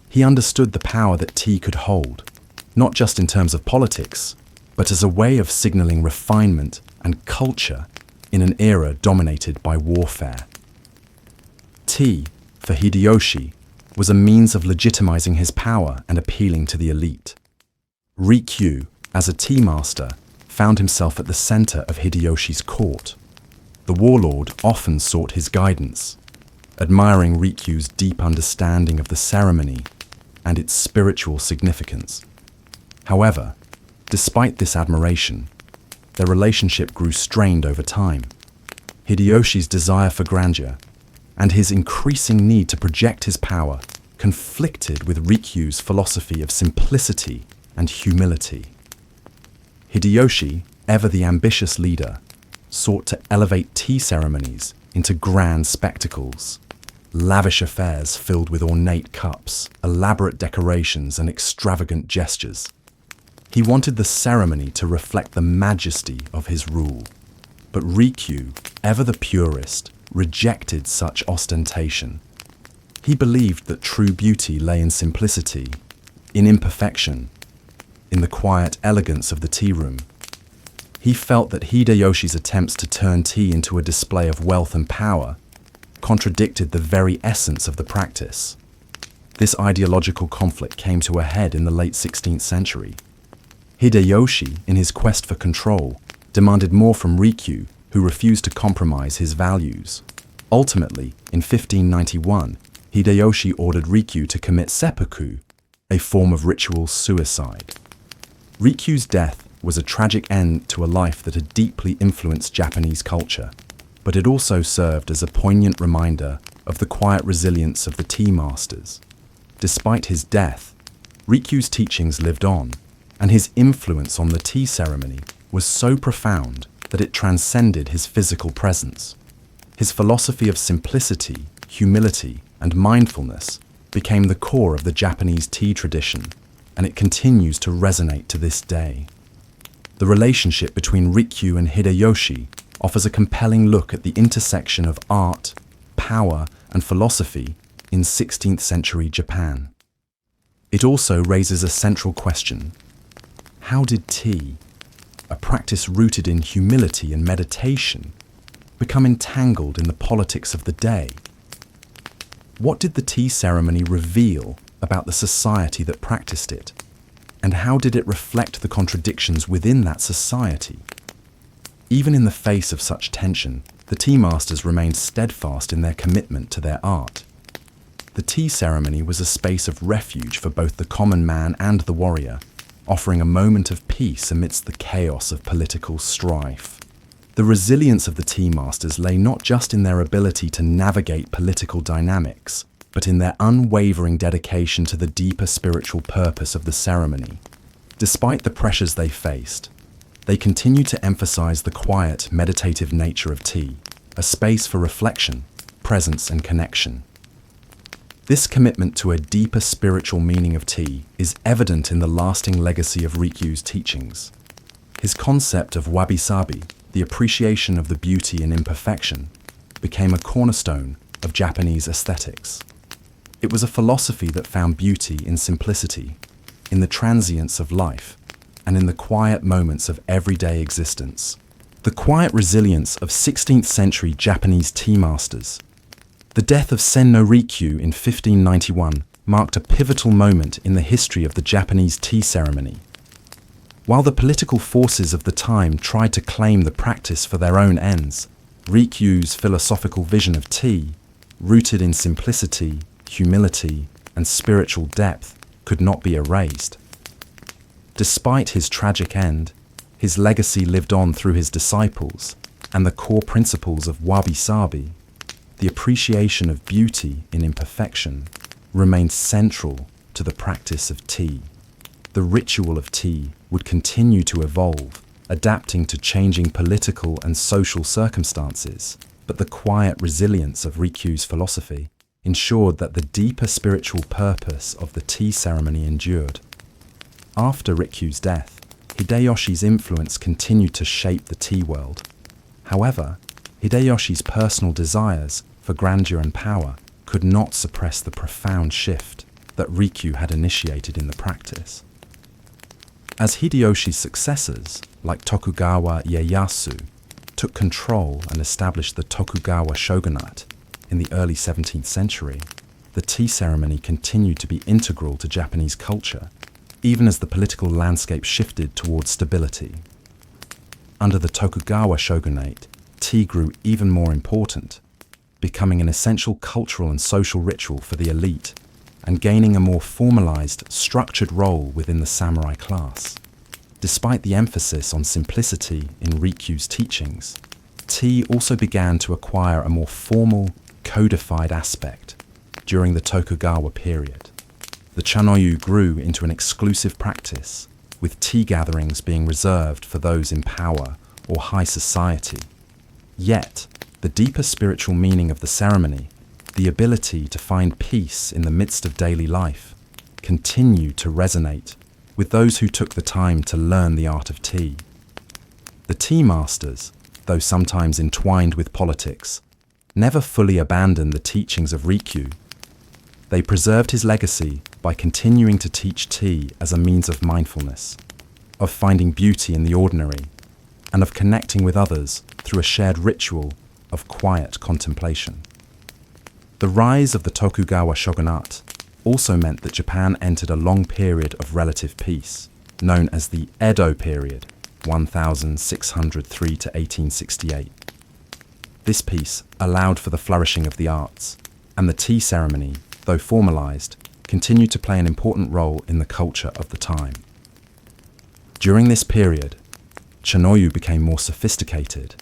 He understood the power that tea could hold, not just in terms of politics, but as a way of signaling refinement and culture in an era dominated by warfare. Tea, for Hideyoshi, was a means of legitimizing his power and appealing to the elite. Rikyū, as a tea master, found himself at the center of Hideyoshi's court. The warlord often sought his guidance, admiring Rikyū's deep understanding of the ceremony and its spiritual significance. However, despite this admiration, their relationship grew strained over time. Hideyoshi's desire for grandeur and his increasing need to project his power conflicted with Rikyū's philosophy of simplicity and humility. Hideyoshi, ever the ambitious leader, sought to elevate tea ceremonies into grand spectacles, lavish affairs filled with ornate cups, elaborate decorations, and extravagant gestures. He wanted the ceremony to reflect the majesty of his rule. But Rikyū, ever the purist, rejected such ostentation. He believed that true beauty lay in simplicity, in imperfection, in the quiet elegance of the tea room. He felt that Hideyoshi's attempts to turn tea into a display of wealth and power contradicted the very essence of the practice. This ideological conflict came to a head in the late 16th century. Hideyoshi, in his quest for control, demanded more from Rikyū, who refused to compromise his values. Ultimately, in 1591, Hideyoshi ordered Rikyū to commit seppuku, a form of ritual suicide. Rikyu's death was a tragic end to a life that had deeply influenced Japanese culture, but it also served as a poignant reminder of the quiet resilience of the tea masters. Despite his death, Rikyu's teachings lived on, and his influence on the tea ceremony was so profound that it transcended his physical presence. His philosophy of simplicity, humility, and mindfulness became the core of the Japanese tea tradition, and it continues to resonate to this day. The relationship between Rikyu and Hideyoshi offers a compelling look at the intersection of art, power, and philosophy in 16th century Japan. It also raises a central question. How did tea, a practice rooted in humility and meditation, become entangled in the politics of the day? What did the tea ceremony reveal about the society that practiced it? And how did it reflect the contradictions within that society? Even in the face of such tension, the tea masters remained steadfast in their commitment to their art. The tea ceremony was a space of refuge for both the common man and the warrior, offering a moment of peace amidst the chaos of political strife. The resilience of the tea masters lay not just in their ability to navigate political dynamics, but in their unwavering dedication to the deeper spiritual purpose of the ceremony. Despite the pressures they faced, they continued to emphasize the quiet, meditative nature of tea, a space for reflection, presence, and connection. This commitment to a deeper spiritual meaning of tea is evident in the lasting legacy of Rikyu's teachings. His concept of wabi-sabi, the appreciation of the beauty in imperfection, became a cornerstone of Japanese aesthetics. It was a philosophy that found beauty in simplicity, in the transience of life, and in the quiet moments of everyday existence. The quiet resilience of 16th century Japanese tea masters. The death of Senno Rikyu in 1591 marked a pivotal moment in the history of the Japanese tea ceremony. While the political forces of the time tried to claim the practice for their own ends, Rikyu's philosophical vision of tea, rooted in simplicity, humility, and spiritual depth, could not be erased. Despite his tragic end, his legacy lived on through his disciples, and the core principles of wabi-sabi, the appreciation of beauty in imperfection, remained central to the practice of tea. The ritual of tea would continue to evolve, adapting to changing political and social circumstances, but the quiet resilience of Rikyu's philosophy ensured that the deeper spiritual purpose of the tea ceremony endured. After Rikyu's death, Hideyoshi's influence continued to shape the tea world. However, Hideyoshi's personal desires for grandeur and power could not suppress the profound shift that Rikyu had initiated in the practice. As Hideyoshi's successors, like Tokugawa Ieyasu, took control and established the Tokugawa shogunate in the early 17th century, the tea ceremony continued to be integral to Japanese culture, even as the political landscape shifted towards stability. Under the Tokugawa shogunate, tea grew even more important, becoming an essential cultural and social ritual for the elite, and gaining a more formalized, structured role within the samurai class. Despite the emphasis on simplicity in Rikyu's teachings, tea also began to acquire a more formal, codified aspect during the Tokugawa period. The chanoyu grew into an exclusive practice, with tea gatherings being reserved for those in power or high society. Yet, the deeper spiritual meaning of the ceremony, the ability to find peace in the midst of daily life, continued to resonate with those who took the time to learn the art of tea. The tea masters, though sometimes entwined with politics, never fully abandoned the teachings of Rikyu. They preserved his legacy by continuing to teach tea as a means of mindfulness, of finding beauty in the ordinary, and of connecting with others through a shared ritual of quiet contemplation. The rise of the Tokugawa shogunate also meant that Japan entered a long period of relative peace, known as the Edo period, 1603 to 1868. This peace allowed for the flourishing of the arts, and the tea ceremony, though formalized, continued to play an important role in the culture of the time. During this period, Chanoyu became more sophisticated,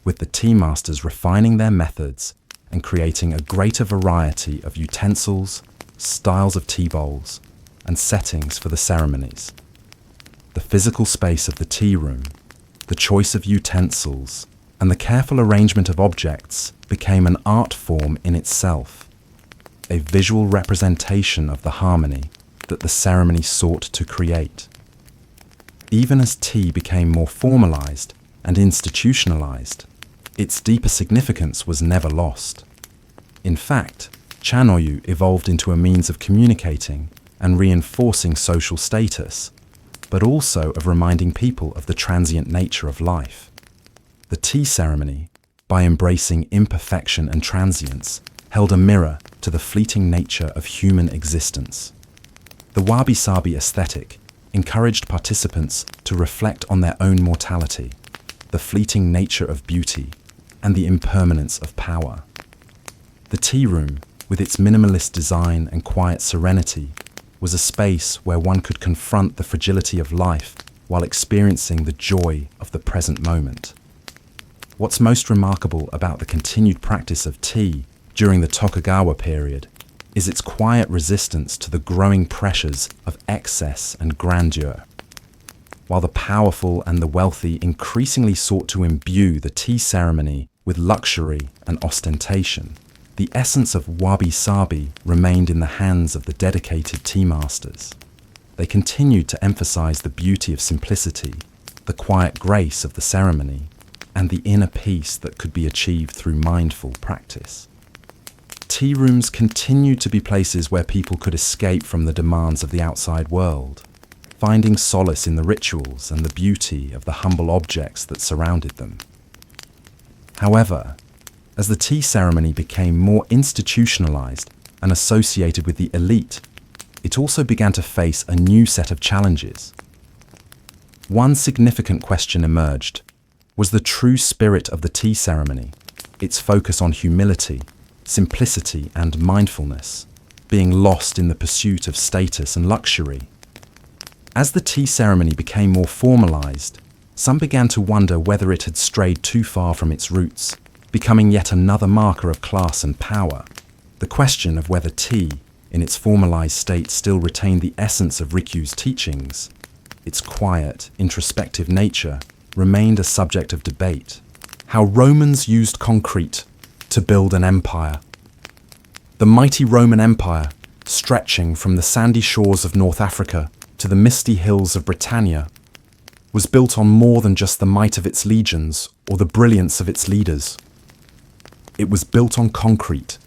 with the tea masters refining their methods and creating a greater variety of utensils, styles of tea bowls, and settings for the ceremonies. The physical space of the tea room, the choice of utensils, and the careful arrangement of objects became an art form in itself, a visual representation of the harmony that the ceremony sought to create. Even as tea became more formalized and institutionalized, its deeper significance was never lost. In fact, Chanoyu evolved into a means of communicating and reinforcing social status, but also of reminding people of the transient nature of life. The tea ceremony, by embracing imperfection and transience, held a mirror to the fleeting nature of human existence. The wabi-sabi aesthetic encouraged participants to reflect on their own mortality, the fleeting nature of beauty, and the impermanence of power. The tea room, with its minimalist design and quiet serenity, was a space where one could confront the fragility of life while experiencing the joy of the present moment. What's most remarkable about the continued practice of tea during the Tokugawa period is its quiet resistance to the growing pressures of excess and grandeur. While the powerful and the wealthy increasingly sought to imbue the tea ceremony with luxury and ostentation, the essence of wabi-sabi remained in the hands of the dedicated tea masters. They continued to emphasize the beauty of simplicity, the quiet grace of the ceremony, and the inner peace that could be achieved through mindful practice. Tea rooms continued to be places where people could escape from the demands of the outside world, finding solace in the rituals and the beauty of the humble objects that surrounded them. However, as the tea ceremony became more institutionalized and associated with the elite, it also began to face a new set of challenges. One significant question emerged: was the true spirit of the tea ceremony, its focus on humility, simplicity, and mindfulness, being lost in the pursuit of status and luxury? As the tea ceremony became more formalized, some began to wonder whether it had strayed too far from its roots, becoming yet another marker of class and power. The question of whether tea, in its formalized state, still retained the essence of Rikyu's teachings, its quiet, introspective nature, remained a subject of debate. How Romans used concrete to build an empire. The mighty Roman Empire, stretching from the sandy shores of North Africa to the misty hills of Britannia, was built on more than just the might of its legions or the brilliance of its leaders. It was built on concrete,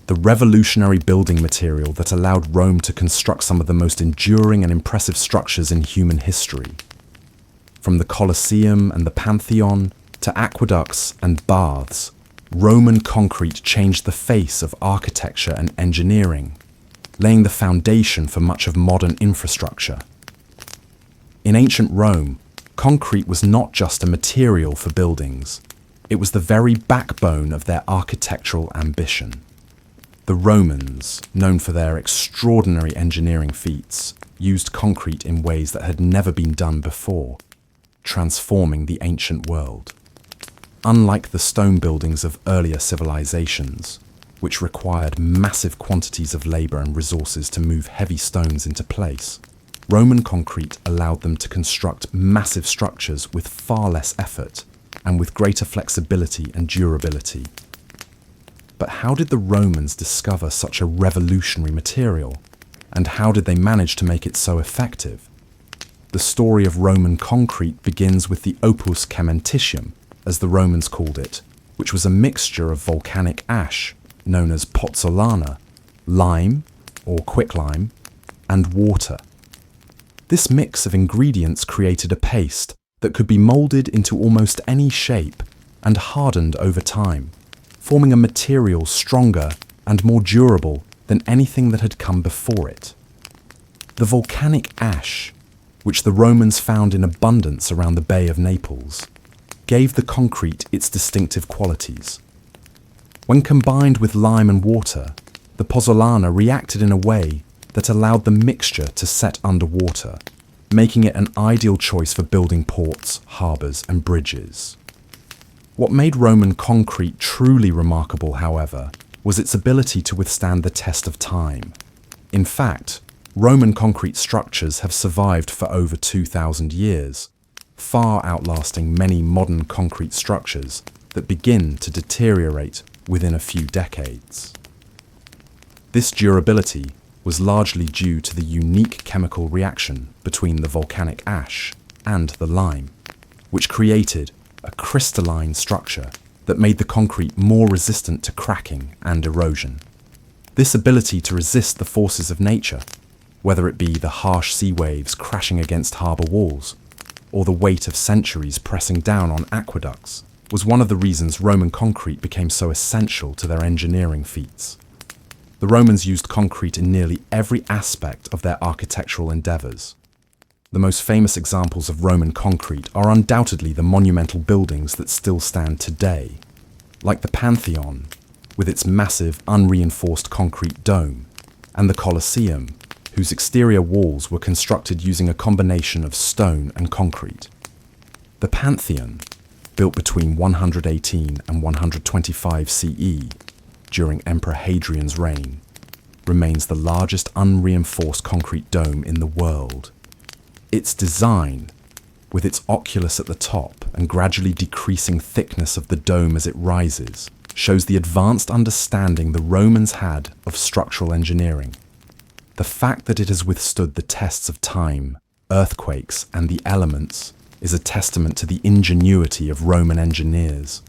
the revolutionary building material that allowed Rome to construct some of the most enduring and impressive structures in human history. From the Colosseum and the Pantheon to aqueducts and baths, Roman concrete changed the face of architecture and engineering, laying the foundation for much of modern infrastructure. In ancient Rome, concrete was not just a material for buildings, it was the very backbone of their architectural ambition. The Romans, known for their extraordinary engineering feats, used concrete in ways that had never been done before, transforming the ancient world. Unlike the stone buildings of earlier civilizations, which required massive quantities of labor and resources to move heavy stones into place, Roman concrete allowed them to construct massive structures with far less effort and with greater flexibility and durability. But how did the Romans discover such a revolutionary material? And how did they manage to make it so effective? The story of Roman concrete begins with the opus caementitium, as the Romans called it, which was a mixture of volcanic ash, known as pozzolana, lime, or quicklime, and water. This mix of ingredients created a paste that could be molded into almost any shape and hardened over time, forming a material stronger and more durable than anything that had come before it. The volcanic ash, which the Romans found in abundance around the Bay of Naples, gave the concrete its distinctive qualities. When combined with lime and water, the pozzolana reacted in a way that allowed the mixture to set underwater, making it an ideal choice for building ports, harbours and bridges. What made Roman concrete truly remarkable, however, was its ability to withstand the test of time. In fact, Roman concrete structures have survived for over 2,000 years, far outlasting many modern concrete structures that begin to deteriorate within a few decades. This durability was largely due to the unique chemical reaction between the volcanic ash and the lime, which created a crystalline structure that made the concrete more resistant to cracking and erosion. This ability to resist the forces of nature, whether it be the harsh sea waves crashing against harbour walls or the weight of centuries pressing down on aqueducts, was one of the reasons Roman concrete became so essential to their engineering feats. The Romans used concrete in nearly every aspect of their architectural endeavours. The most famous examples of Roman concrete are undoubtedly the monumental buildings that still stand today, like the Pantheon, with its massive unreinforced concrete dome, and the Colosseum, whose exterior walls were constructed using a combination of stone and concrete. The Pantheon, built between 118 and 125 CE during Emperor Hadrian's reign, remains the largest unreinforced concrete dome in the world. Its design, with its oculus at the top and gradually decreasing thickness of the dome as it rises, shows the advanced understanding the Romans had of structural engineering. The fact that it has withstood the tests of time, earthquakes, and the elements is a testament to the ingenuity of Roman engineers.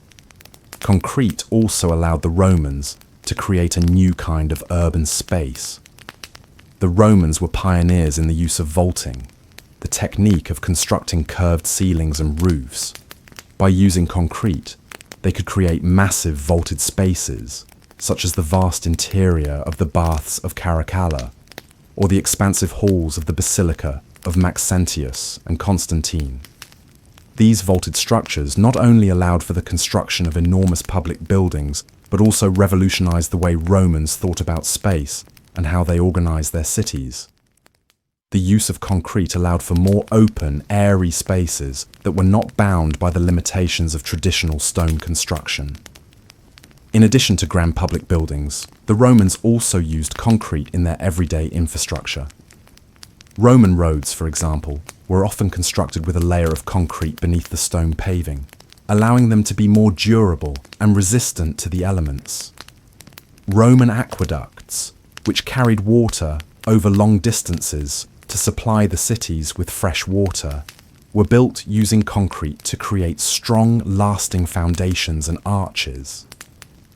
Concrete also allowed the Romans to create a new kind of urban space. The Romans were pioneers in the use of vaulting, the technique of constructing curved ceilings and roofs. By using concrete, they could create massive vaulted spaces, such as the vast interior of the baths of Caracalla, or the expansive halls of the Basilica of Maxentius and Constantine. These vaulted structures not only allowed for the construction of enormous public buildings, but also revolutionized the way Romans thought about space and how they organized their cities. The use of concrete allowed for more open, airy spaces that were not bound by the limitations of traditional stone construction. In addition to grand public buildings, the Romans also used concrete in their everyday infrastructure. Roman roads, for example, were often constructed with a layer of concrete beneath the stone paving, allowing them to be more durable and resistant to the elements. Roman aqueducts, which carried water over long distances to supply the cities with fresh water, were built using concrete to create strong, lasting foundations and arches.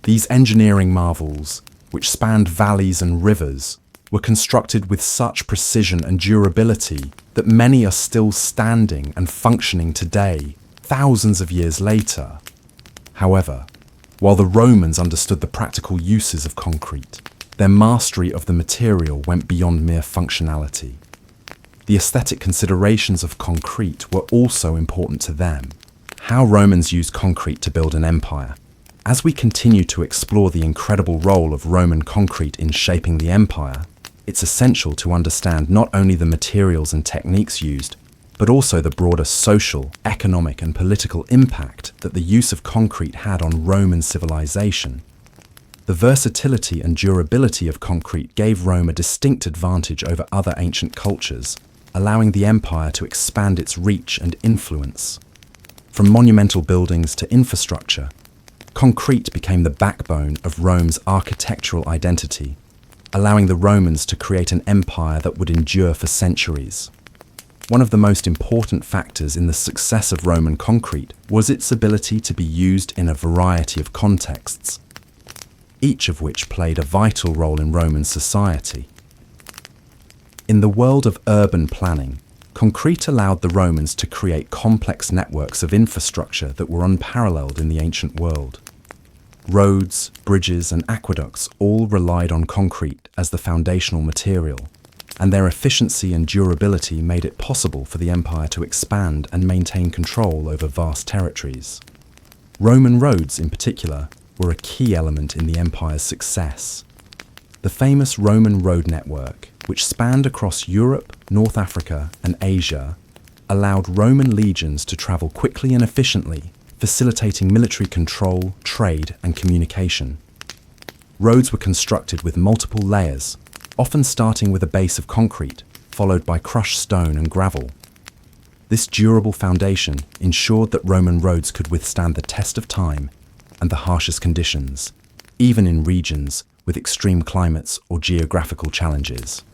These engineering marvels, which spanned valleys and rivers, were constructed with such precision and durability that many are still standing and functioning today, thousands of years later. However, while the Romans understood the practical uses of concrete, their mastery of the material went beyond mere functionality. The aesthetic considerations of concrete were also important to them. How Romans used concrete to build an empire. As we continue to explore the incredible role of Roman concrete in shaping the empire, it's essential to understand not only the materials and techniques used, but also the broader social, economic, and political impact that the use of concrete had on Roman civilization. The versatility and durability of concrete gave Rome a distinct advantage over other ancient cultures, allowing the empire to expand its reach and influence. From monumental buildings to infrastructure, concrete became the backbone of Rome's architectural identity, allowing the Romans to create an empire that would endure for centuries. One of the most important factors in the success of Roman concrete was its ability to be used in a variety of contexts, each of which played a vital role in Roman society. In the world of urban planning, concrete allowed the Romans to create complex networks of infrastructure that were unparalleled in the ancient world. Roads, bridges, and aqueducts all relied on concrete as the foundational material, and their efficiency and durability made it possible for the empire to expand and maintain control over vast territories. Roman roads, in particular, were a key element in the empire's success. The famous Roman road network, which spanned across Europe, North Africa, and Asia, allowed Roman legions to travel quickly and efficiently, facilitating military control, trade, and communication. Roads were constructed with multiple layers, often starting with a base of concrete, followed by crushed stone and gravel. This durable foundation ensured that Roman roads could withstand the test of time and the harshest conditions, even in regions with extreme climates or geographical challenges.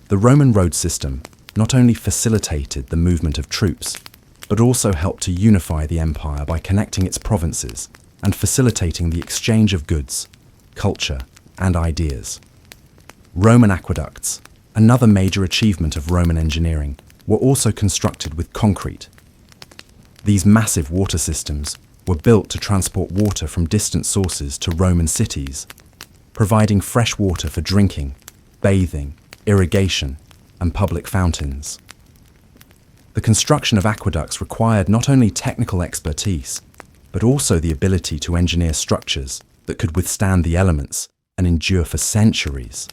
The Roman road system not only facilitated the movement of troops, but also helped to unify the empire by connecting its provinces and facilitating the exchange of goods, culture, and ideas. Roman aqueducts, another major achievement of Roman engineering, were also constructed with concrete. These massive water systems were built to transport water from distant sources to Roman cities, providing fresh water for drinking, bathing, irrigation, and public fountains. The construction of aqueducts required not only technical expertise, but also the ability to engineer structures that could withstand the elements and endure for centuries.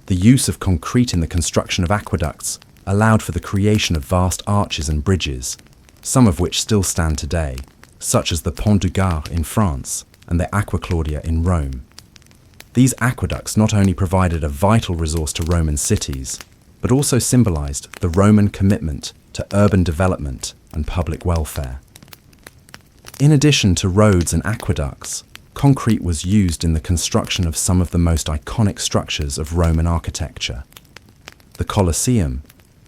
The use of concrete in the construction of aqueducts allowed for the creation of vast arches and bridges, some of which still stand today, such as the Pont du Gard in France and the Aqua Claudia in Rome. These aqueducts not only provided a vital resource to Roman cities, but also symbolized the Roman commitment to urban development and public welfare. In addition to roads and aqueducts, concrete was used in the construction of some of the most iconic structures of Roman architecture. The Colosseum,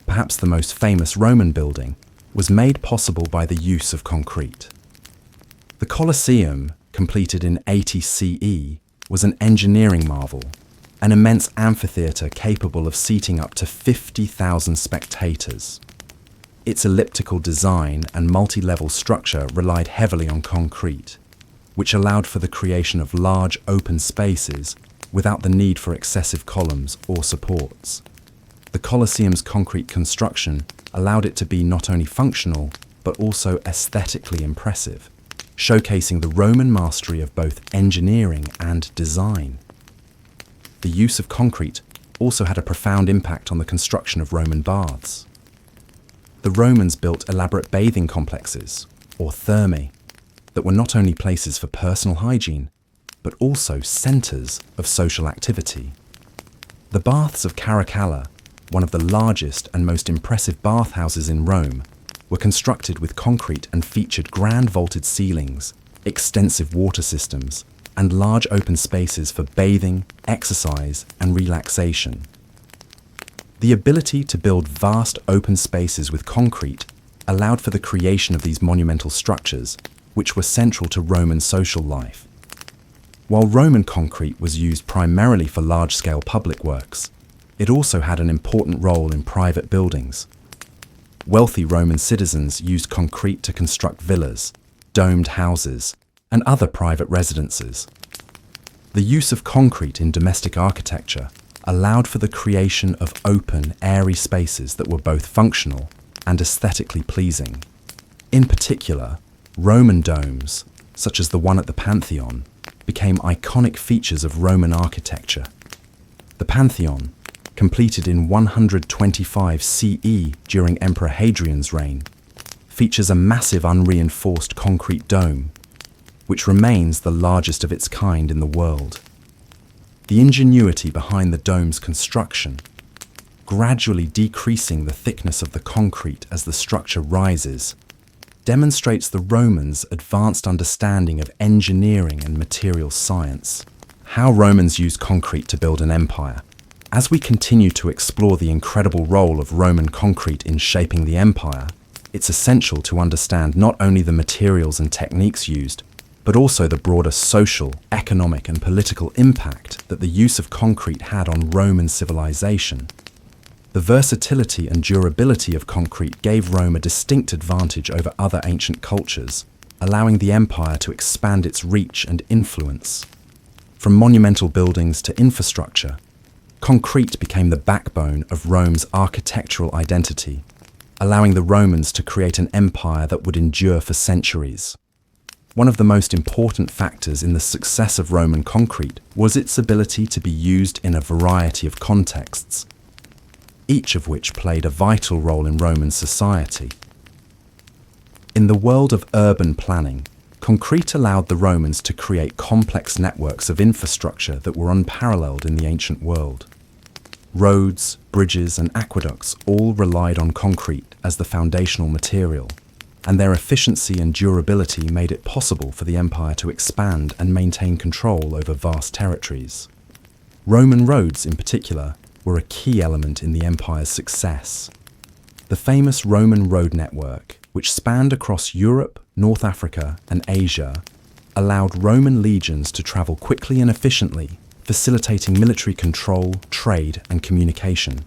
perhaps the most famous Roman building, was made possible by the use of concrete. The Colosseum, completed in 80 CE, was an engineering marvel, an immense amphitheatre capable of seating up to 50,000 spectators. Its elliptical design and multi-level structure relied heavily on concrete, which allowed for the creation of large open spaces without the need for excessive columns or supports. The Colosseum's concrete construction allowed it to be not only functional, but also aesthetically impressive, showcasing the Roman mastery of both engineering and design. The use of concrete also had a profound impact on the construction of Roman baths. The Romans built elaborate bathing complexes, or thermae, that were not only places for personal hygiene, but also centres of social activity. The baths of Caracalla, one of the largest and most impressive bathhouses in Rome, were constructed with concrete and featured grand vaulted ceilings, extensive water systems, and large open spaces for bathing, exercise, and relaxation. The ability to build vast open spaces with concrete allowed for the creation of these monumental structures, which were central to Roman social life. While Roman concrete was used primarily for large-scale public works, it also had an important role in private buildings. Wealthy Roman citizens used concrete to construct villas, domed houses, and other private residences. The use of concrete in domestic architecture allowed for the creation of open, airy spaces that were both functional and aesthetically pleasing. In particular, Roman domes, such as the one at the Pantheon, became iconic features of Roman architecture. The Pantheon, completed in 125 CE during Emperor Hadrian's reign, features a massive unreinforced concrete dome, which remains the largest of its kind in the world. The ingenuity behind the dome's construction, gradually decreasing the thickness of the concrete as the structure rises, demonstrates the Romans' advanced understanding of engineering and material science. How Romans used concrete to build an empire. As we continue to explore the incredible role of Roman concrete in shaping the empire, it's essential to understand not only the materials and techniques used, but also the broader social, economic, and political impact that the use of concrete had on Roman civilization. The versatility and durability of concrete gave Rome a distinct advantage over other ancient cultures, allowing the empire to expand its reach and influence. From monumental buildings to infrastructure, concrete became the backbone of Rome's architectural identity, allowing the Romans to create an empire that would endure for centuries. One of the most important factors in the success of Roman concrete was its ability to be used in a variety of contexts, each of which played a vital role in Roman society. In the world of urban planning, concrete allowed the Romans to create complex networks of infrastructure that were unparalleled in the ancient world. Roads, bridges, and aqueducts all relied on concrete as the foundational material, and their efficiency and durability made it possible for the empire to expand and maintain control over vast territories. Roman roads, in particular, were a key element in the empire's success. The famous Roman road network, which spanned across Europe, North Africa, and Asia, allowed Roman legions to travel quickly and efficiently, facilitating military control, trade, and communication.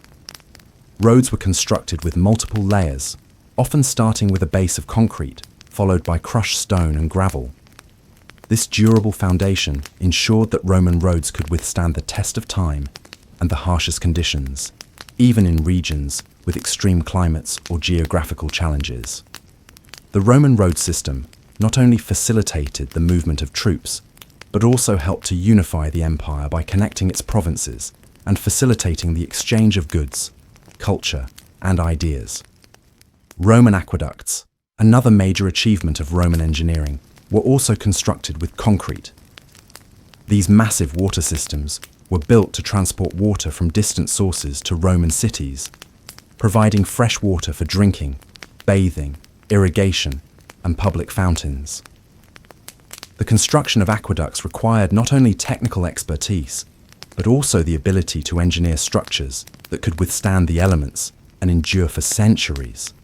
Roads were constructed with multiple layers, often starting with a base of concrete, followed by crushed stone and gravel. This durable foundation ensured that Roman roads could withstand the test of time and the harshest conditions, even in regions with extreme climates or geographical challenges. The Roman road system not only facilitated the movement of troops, but also helped to unify the empire by connecting its provinces and facilitating the exchange of goods, culture, and ideas. Roman aqueducts, another major achievement of Roman engineering, were also constructed with concrete. These massive water systems were built to transport water from distant sources to Roman cities, providing fresh water for drinking, bathing, irrigation, and public fountains. The construction of aqueducts required not only technical expertise, but also the ability to engineer structures that could withstand the elements and endure for centuries.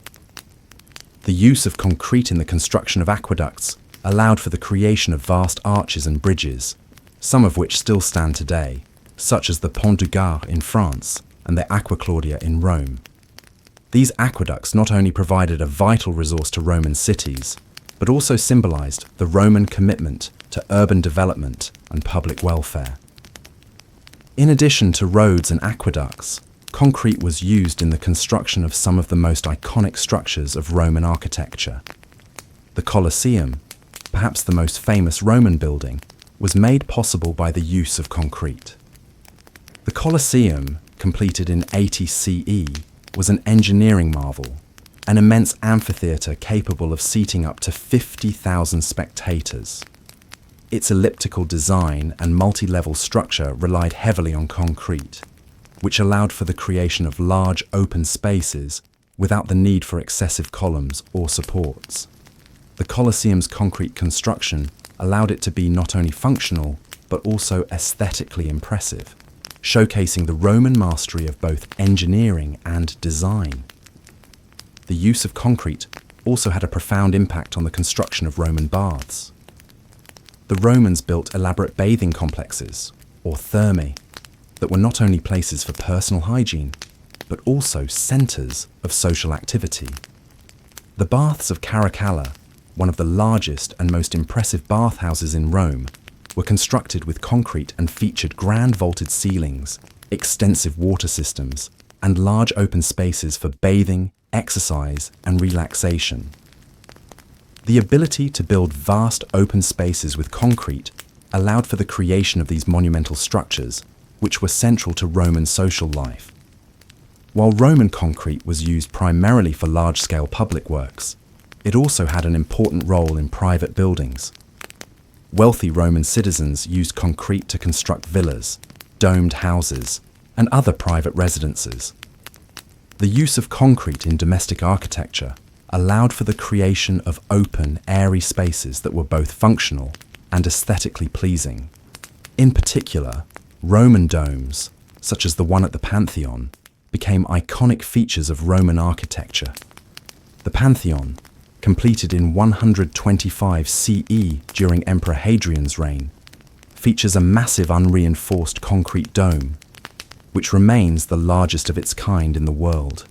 The use of concrete in the construction of aqueducts allowed for the creation of vast arches and bridges, some of which still stand today, such as the Pont du Gard in France and the Aqua Claudia in Rome. These aqueducts not only provided a vital resource to Roman cities, but also symbolized the Roman commitment to urban development and public welfare. In addition to roads and aqueducts, concrete was used in the construction of some of the most iconic structures of Roman architecture. The Colosseum, perhaps the most famous Roman building, was made possible by the use of concrete. The Colosseum, completed in 80 CE, was an engineering marvel, an immense amphitheatre capable of seating up to 50,000 spectators. Its elliptical design and multi-level structure relied heavily on concrete, which allowed for the creation of large open spaces without the need for excessive columns or supports. The Colosseum's concrete construction allowed it to be not only functional, but also aesthetically impressive, showcasing the Roman mastery of both engineering and design. The use of concrete also had a profound impact on the construction of Roman baths. The Romans built elaborate bathing complexes, or thermae, that were not only places for personal hygiene, but also centres of social activity. The baths of Caracalla, one of the largest and most impressive bathhouses in Rome, were constructed with concrete and featured grand vaulted ceilings, extensive water systems, and large open spaces for bathing, exercise, and relaxation. The ability to build vast open spaces with concrete allowed for the creation of these monumental structures, which were central to Roman social life. While Roman concrete was used primarily for large-scale public works, it also had an important role in private buildings. Wealthy Roman citizens used concrete to construct villas, domed houses, and other private residences. The use of concrete in domestic architecture allowed for the creation of open, airy spaces that were both functional and aesthetically pleasing. In particular, Roman domes, such as the one at the Pantheon, became iconic features of Roman architecture. The Pantheon, completed in 125 CE during Emperor Hadrian's reign, features a massive unreinforced concrete dome, which remains the largest of its kind in the world.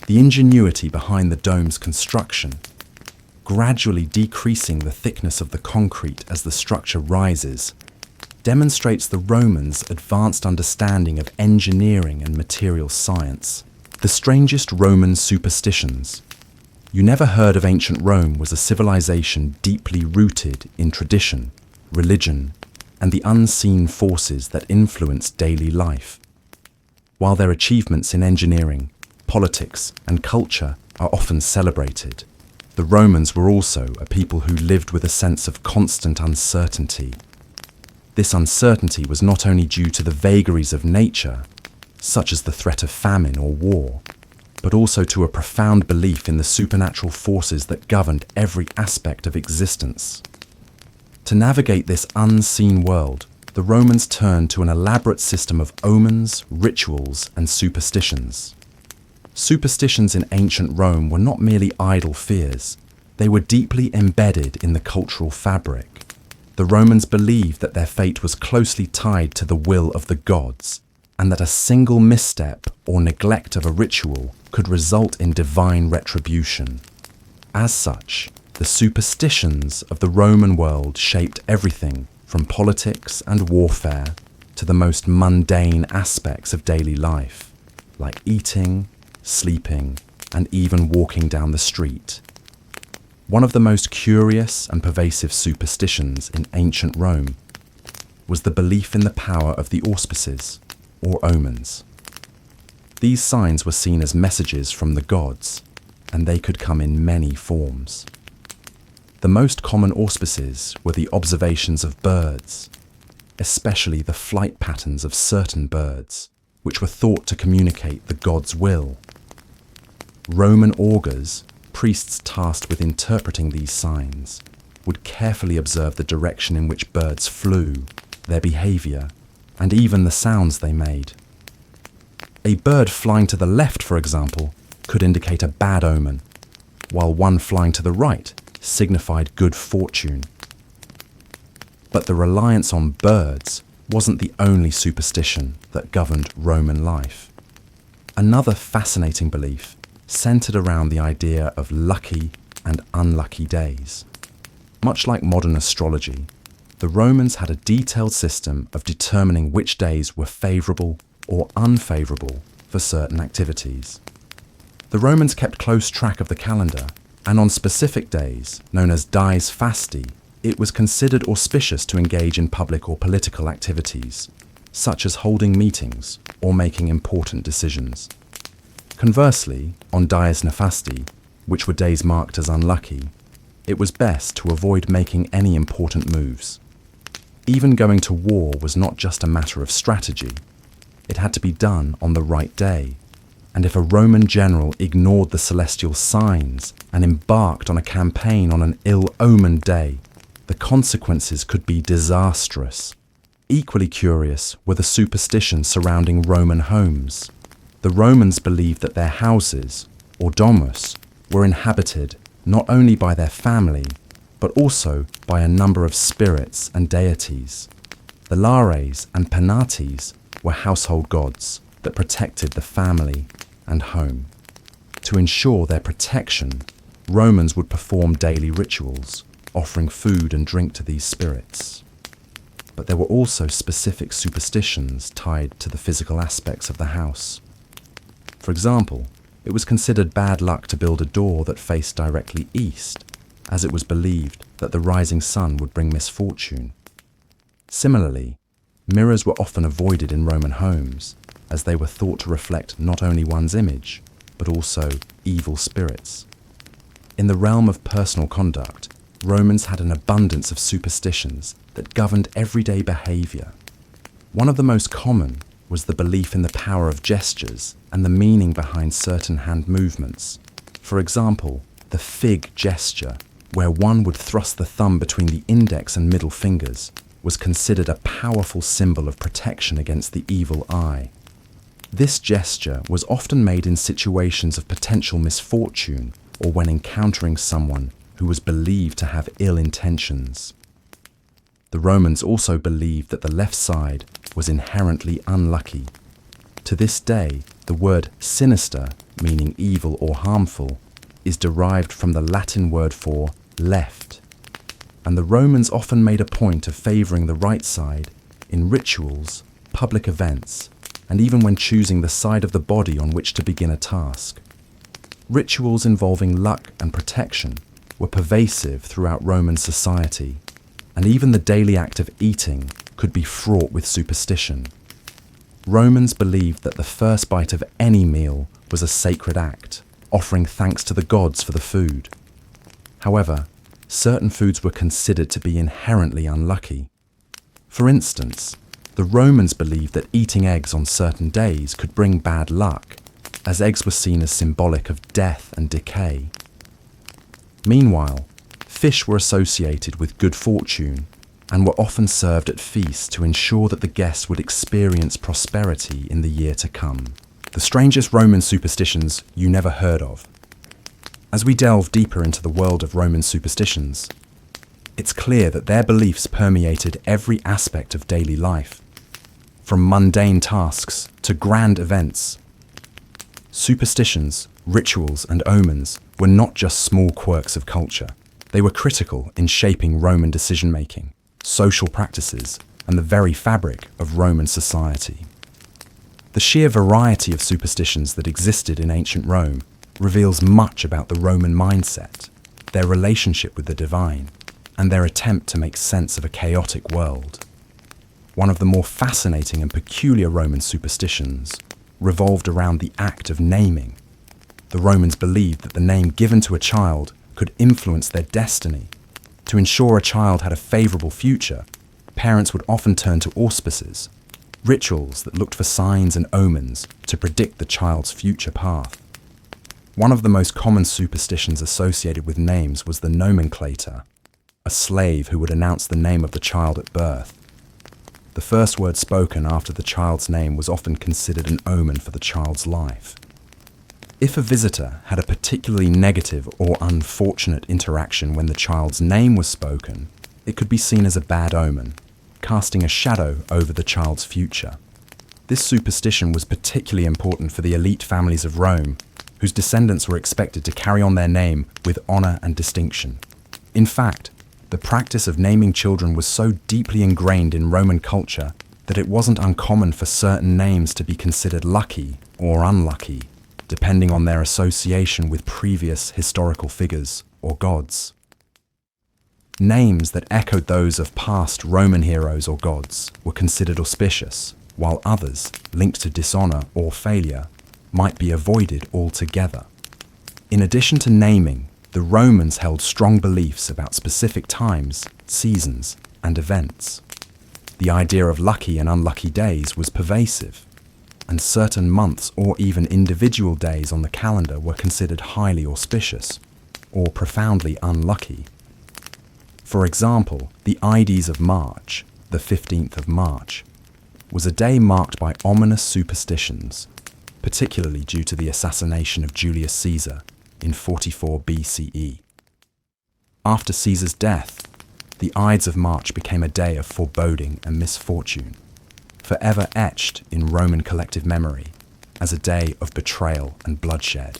The ingenuity behind the dome's construction, gradually decreasing the thickness of the concrete as the structure rises, demonstrates the Romans' advanced understanding of engineering and material science. The strangest Roman superstitions. You never heard of ancient Rome was a civilization deeply rooted in tradition, religion, and the unseen forces that influence daily life. While their achievements in engineering, politics, and culture are often celebrated, the Romans were also a people who lived with a sense of constant uncertainty. This uncertainty was not only due to the vagaries of nature, such as the threat of famine or war, but also to a profound belief in the supernatural forces that governed every aspect of existence. To navigate this unseen world, the Romans turned to an elaborate system of omens, rituals, and superstitions. Superstitions in ancient Rome were not merely idle fears, they were deeply embedded in the cultural fabric. The Romans believed that their fate was closely tied to the will of the gods, and that a single misstep or neglect of a ritual could result in divine retribution. As such, the superstitions of the Roman world shaped everything from politics and warfare to the most mundane aspects of daily life, like eating, sleeping, and even walking down the street. One of the most curious and pervasive superstitions in ancient Rome was the belief in the power of the auspices, or omens. These signs were seen as messages from the gods, and they could come in many forms. The most common auspices were the observations of birds, especially the flight patterns of certain birds, which were thought to communicate the god's will. Roman augurs, priests tasked with interpreting these signs, would carefully observe the direction in which birds flew, their behavior, and even the sounds they made. A bird flying to the left, for example, could indicate a bad omen, while one flying to the right signified good fortune. But the reliance on birds wasn't the only superstition that governed Roman life. Another fascinating belief centered around the idea of lucky and unlucky days. Much like modern astrology, the Romans had a detailed system of determining which days were favorable or unfavorable for certain activities. The Romans kept close track of the calendar, and on specific days, known as dies fasti, it was considered auspicious to engage in public or political activities, such as holding meetings or making important decisions. Conversely, on dies nefasti, which were days marked as unlucky, it was best to avoid making any important moves. Even going to war was not just a matter of strategy. It had to be done on the right day, and if a Roman general ignored the celestial signs and embarked on a campaign on an ill-omened day, the consequences could be disastrous. Equally curious were the superstitions surrounding Roman homes. The Romans believed that their houses, or domus, were inhabited not only by their family, but also by a number of spirits and deities. The lares and penates were household gods that protected the family and home. To ensure their protection, Romans would perform daily rituals, offering food and drink to these spirits. But there were also specific superstitions tied to the physical aspects of the house. For example, it was considered bad luck to build a door that faced directly east, as it was believed that the rising sun would bring misfortune. Similarly, mirrors were often avoided in Roman homes, as they were thought to reflect not only one's image, but also evil spirits. In the realm of personal conduct, Romans had an abundance of superstitions that governed everyday behavior. One of the most common was the belief in the power of gestures and the meaning behind certain hand movements. For example, the fig gesture, where one would thrust the thumb between the index and middle fingers, was considered a powerful symbol of protection against the evil eye. This gesture was often made in situations of potential misfortune or when encountering someone who was believed to have ill intentions. The Romans also believed that the left side was inherently unlucky. To this day, the word sinister, meaning evil or harmful, is derived from the Latin word for left, and the Romans often made a point of favouring the right side in rituals, public events, and even when choosing the side of the body on which to begin a task. Rituals involving luck and protection were pervasive throughout Roman society, and even the daily act of eating could be fraught with superstition. Romans believed that the first bite of any meal was a sacred act, offering thanks to the gods for the food. However, certain foods were considered to be inherently unlucky. For instance, the Romans believed that eating eggs on certain days could bring bad luck, as eggs were seen as symbolic of death and decay. Meanwhile, fish were associated with good fortune and were often served at feasts to ensure that the guests would experience prosperity in the year to come. The strangest Roman superstitions you never heard of. As we delve deeper into the world of Roman superstitions, it's clear that their beliefs permeated every aspect of daily life, from mundane tasks to grand events. Superstitions, rituals, and omens were not just small quirks of culture. They were critical in shaping Roman decision-making, social practices, and the very fabric of Roman society. The sheer variety of superstitions that existed in ancient Rome reveals much about the Roman mindset, their relationship with the divine, and their attempt to make sense of a chaotic world. One of the more fascinating and peculiar Roman superstitions revolved around the act of naming. The Romans believed that the name given to a child could influence their destiny. To ensure a child had a favorable future, parents would often turn to auspices, rituals that looked for signs and omens to predict the child's future path. One of the most common superstitions associated with names was the nomenclator, a slave who would announce the name of the child at birth. The first word spoken after the child's name was often considered an omen for the child's life. If a visitor had a particularly negative or unfortunate interaction when the child's name was spoken, it could be seen as a bad omen, casting a shadow over the child's future. This superstition was particularly important for the elite families of Rome, whose descendants were expected to carry on their name with honor and distinction. In fact, the practice of naming children was so deeply ingrained in Roman culture that it wasn't uncommon for certain names to be considered lucky or unlucky, depending on their association with previous historical figures or gods. Names that echoed those of past Roman heroes or gods were considered auspicious, while others, linked to dishonor or failure, might be avoided altogether. In addition to naming, the Romans held strong beliefs about specific times, seasons, and events. The idea of lucky and unlucky days was pervasive, and certain months or even individual days on the calendar were considered highly auspicious or profoundly unlucky. For example, the Ides of March, the 15th of March, was a day marked by ominous superstitions, particularly due to the assassination of Julius Caesar in 44 BCE. After Caesar's death, the Ides of March became a day of foreboding and misfortune, forever etched in Roman collective memory as a day of betrayal and bloodshed.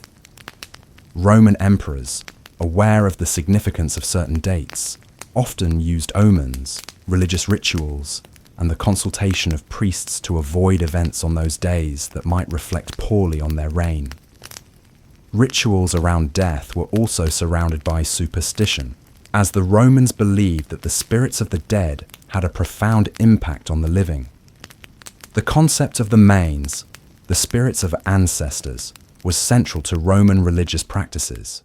Roman emperors, aware of the significance of certain dates, often used omens, religious rituals, and the consultation of priests to avoid events on those days that might reflect poorly on their reign. Rituals around death were also surrounded by superstition, as the Romans believed that the spirits of the dead had a profound impact on the living. The concept of the manes, the spirits of ancestors, was central to Roman religious practices.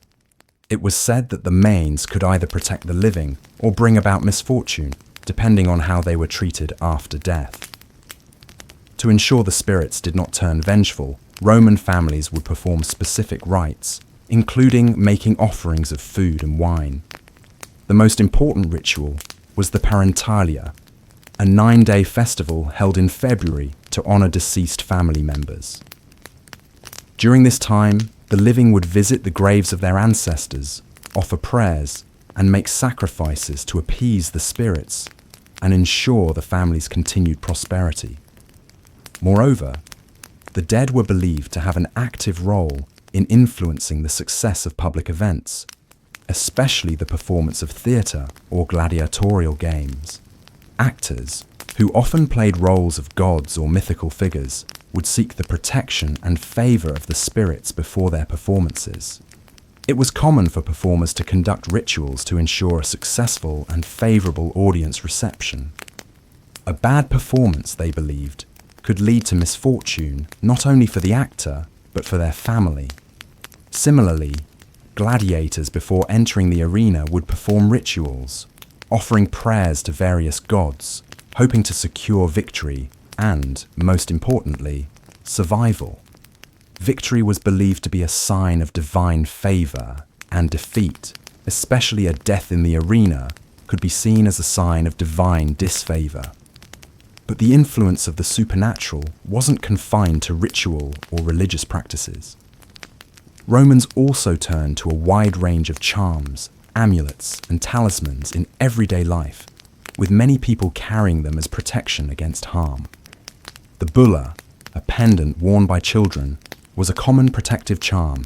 It was said that the manes could either protect the living or bring about misfortune, depending on how they were treated after death. To ensure the spirits did not turn vengeful, Roman families would perform specific rites, including making offerings of food and wine. The most important ritual was the Parentalia, a 9-day festival held in February to honor deceased family members. During this time, the living would visit the graves of their ancestors, offer prayers, and make sacrifices to appease the spirits and ensure the family's continued prosperity. Moreover, the dead were believed to have an active role in influencing the success of public events, especially the performance of theatre or gladiatorial games. Actors, who often played roles of gods or mythical figures, would seek the protection and favour of the spirits before their performances. It was common for performers to conduct rituals to ensure a successful and favourable audience reception. A bad performance, they believed, could lead to misfortune not only for the actor, but for their family. Similarly, gladiators before entering the arena would perform rituals, offering prayers to various gods, hoping to secure victory and, most importantly, survival. Victory was believed to be a sign of divine favour, and defeat, especially a death in the arena, could be seen as a sign of divine disfavour. But the influence of the supernatural wasn't confined to ritual or religious practices. Romans also turned to a wide range of charms, amulets, and talismans in everyday life, with many people carrying them as protection against harm. The bulla, a pendant worn by children, was a common protective charm.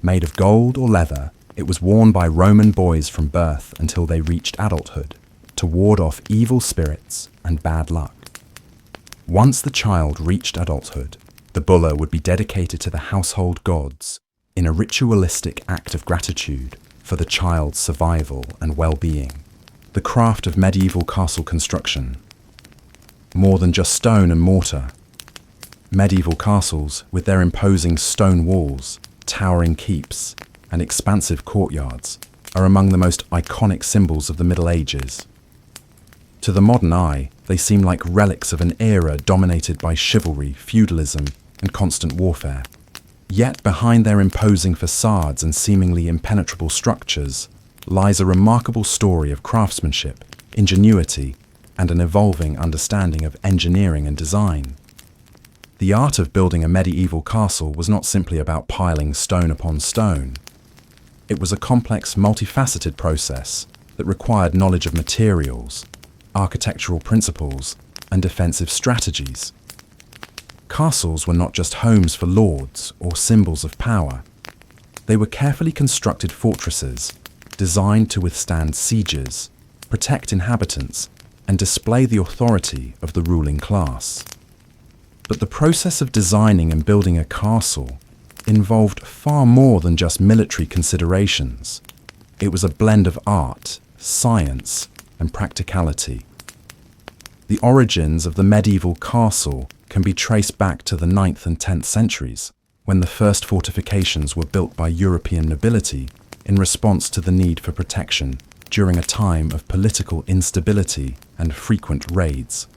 Made of gold or leather, it was worn by Roman boys from birth until they reached adulthood, to ward off evil spirits and bad luck. Once the child reached adulthood, the bulla would be dedicated to the household gods in a ritualistic act of gratitude for the child's survival and well-being. The craft of medieval castle construction. More than just stone and mortar, medieval castles, with their imposing stone walls, towering keeps, and expansive courtyards, are among the most iconic symbols of the Middle Ages. To the modern eye, they seem like relics of an era dominated by chivalry, feudalism, and constant warfare. Yet behind their imposing facades and seemingly impenetrable structures lies a remarkable story of craftsmanship, ingenuity, and an evolving understanding of engineering and design. The art of building a medieval castle was not simply about piling stone upon stone. It was a complex, multifaceted process that required knowledge of materials, architectural principles, and defensive strategies. Castles were not just homes for lords or symbols of power. They were carefully constructed fortresses designed to withstand sieges, protect inhabitants, and display the authority of the ruling class. But the process of designing and building a castle involved far more than just military considerations. It was a blend of art, science, and practicality. The origins of the medieval castle can be traced back to the 9th and 10th centuries, when the first fortifications were built by European nobility in response to the need for protection during a time of political instability and frequent raids.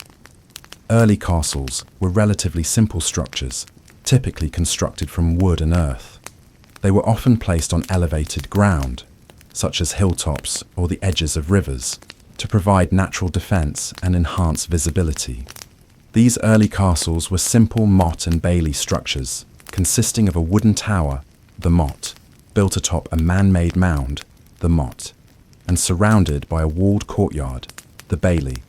Early castles were relatively simple structures, typically constructed from wood and earth. They were often placed on elevated ground, such as hilltops or the edges of rivers, to provide natural defense and enhance visibility. These early castles were simple motte and bailey structures, consisting of a wooden tower, the motte, built atop a man-made mound, the motte, and surrounded by a walled courtyard, the bailey.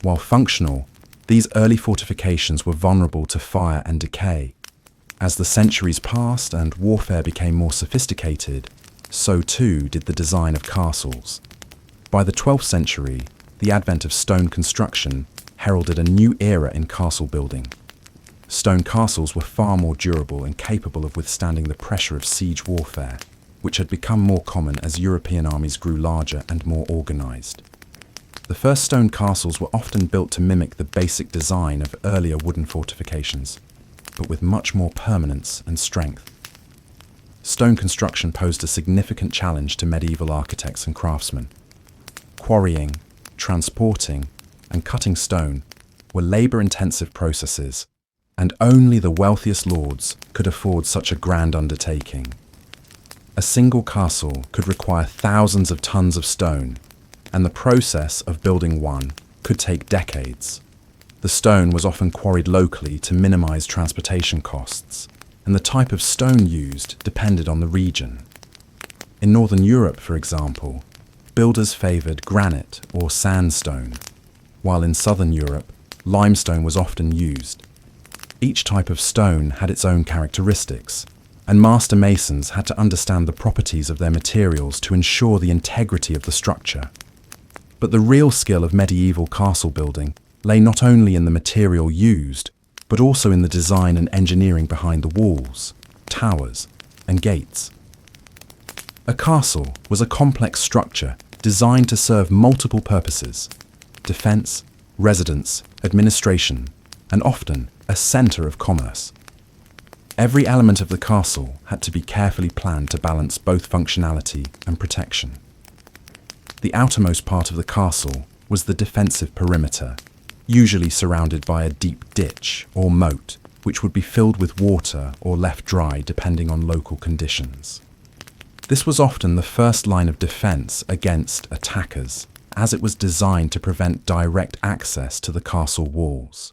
While functional, these early fortifications were vulnerable to fire and decay. As the centuries passed and warfare became more sophisticated, so too did the design of castles. By the 12th century, the advent of stone construction heralded a new era in castle building. Stone castles were far more durable and capable of withstanding the pressure of siege warfare, which had become more common as European armies grew larger and more organized. The first stone castles were often built to mimic the basic design of earlier wooden fortifications, but with much more permanence and strength. Stone construction posed a significant challenge to medieval architects and craftsmen. Quarrying, transporting, and cutting stone were labour-intensive processes, and only the wealthiest lords could afford such a grand undertaking. A single castle could require thousands of tons of stone, and the process of building one could take decades. The stone was often quarried locally to minimise transportation costs, and the type of stone used depended on the region. In Northern Europe, for example, builders favoured granite or sandstone, while in Southern Europe, limestone was often used. Each type of stone had its own characteristics, and master masons had to understand the properties of their materials to ensure the integrity of the structure. But the real skill of medieval castle building lay not only in the material used, but also in the design and engineering behind the walls, towers, and gates. A castle was a complex structure designed to serve multiple purposes: defense, residence, administration, and often a center of commerce. Every element of the castle had to be carefully planned to balance both functionality and protection. The outermost part of the castle was the defensive perimeter, usually surrounded by a deep ditch or moat, which would be filled with water or left dry depending on local conditions. This was often the first line of defense against attackers, as it was designed to prevent direct access to the castle walls.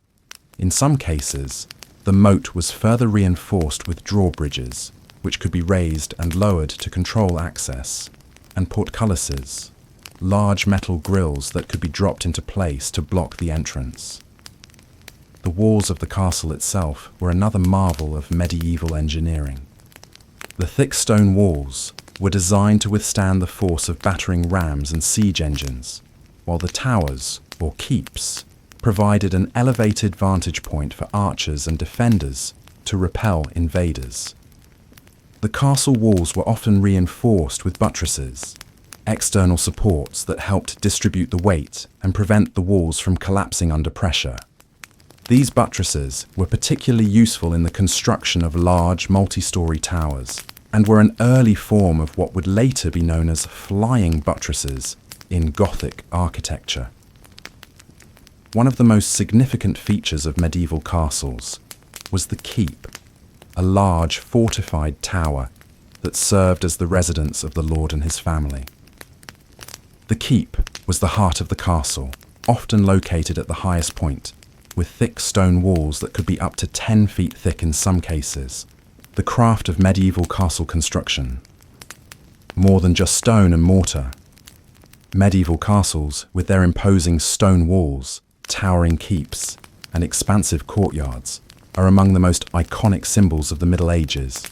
In some cases, the moat was further reinforced with drawbridges, which could be raised and lowered to control access, and portcullises, large metal grills that could be dropped into place to block the entrance. The walls of the castle itself were another marvel of medieval engineering. The thick stone walls were designed to withstand the force of battering rams and siege engines, while the towers, or keeps, provided an elevated vantage point for archers and defenders to repel invaders. The castle walls were often reinforced with buttresses, external supports that helped distribute the weight and prevent the walls from collapsing under pressure. These buttresses were particularly useful in the construction of large multi-story towers, and were an early form of what would later be known as flying buttresses in Gothic architecture. One of the most significant features of medieval castles was the keep, a large fortified tower that served as the residence of the lord and his family. The keep was the heart of the castle, often located at the highest point, with thick stone walls that could be up to 10 feet thick in some cases. The craft of medieval castle construction. More than just stone and mortar. Medieval castles, with their imposing stone walls, towering keeps, and expansive courtyards, are among the most iconic symbols of the Middle Ages.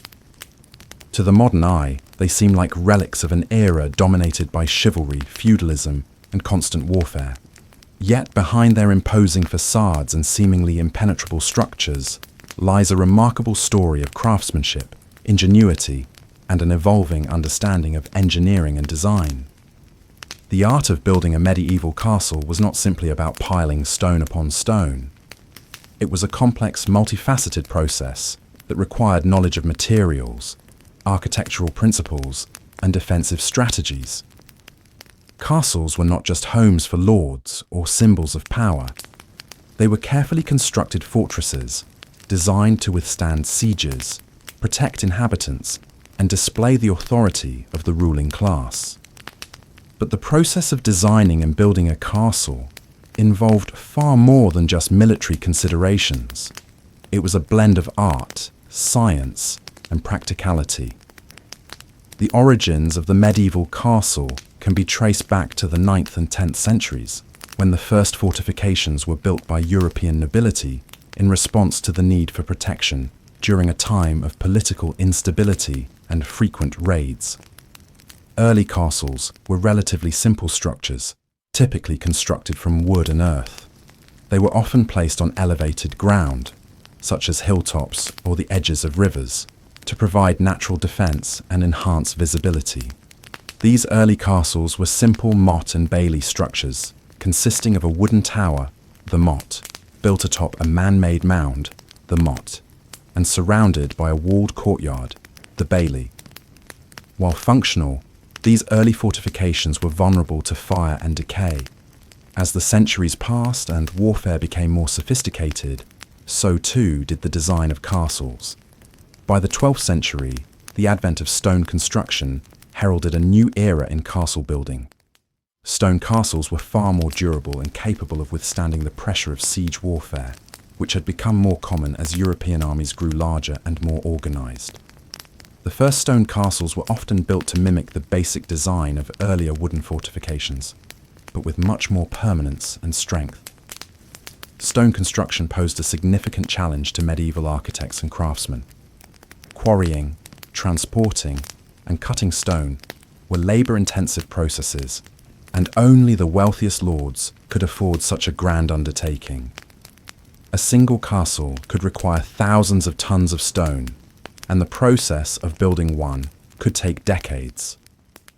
To the modern eye, they seem like relics of an era dominated by chivalry, feudalism, and constant warfare. Yet behind their imposing facades and seemingly impenetrable structures lies a remarkable story of craftsmanship, ingenuity, and an evolving understanding of engineering and design. The art of building a medieval castle was not simply about piling stone upon stone. It was a complex, multifaceted process that required knowledge of materials, architectural principles, and defensive strategies. Castles were not just homes for lords or symbols of power. They were carefully constructed fortresses designed to withstand sieges, protect inhabitants, and display the authority of the ruling class. But the process of designing and building a castle involved far more than just military considerations. It was a blend of art, science, and practicality. The origins of the medieval castle can be traced back to the 9th and 10th centuries, when the first fortifications were built by European nobility in response to the need for protection during a time of political instability and frequent raids. Early castles were relatively simple structures, typically constructed from wood and earth. They were often placed on elevated ground, such as hilltops or the edges of rivers, to provide natural defense and enhance visibility. These early castles were simple motte and bailey structures, consisting of a wooden tower, the motte, built atop a man-made mound, the motte, and surrounded by a walled courtyard, the bailey. While functional, these early fortifications were vulnerable to fire and decay. As the centuries passed and warfare became more sophisticated, so too did the design of castles. By the 12th century, the advent of stone construction heralded a new era in castle building. Stone castles were far more durable and capable of withstanding the pressure of siege warfare, which had become more common as European armies grew larger and more organized. The first stone castles were often built to mimic the basic design of earlier wooden fortifications, but with much more permanence and strength. Stone construction posed a significant challenge to medieval architects and craftsmen. Quarrying, transporting, and cutting stone were labor-intensive processes, and only the wealthiest lords could afford such a grand undertaking. A single castle could require thousands of tons of stone, and the process of building one could take decades.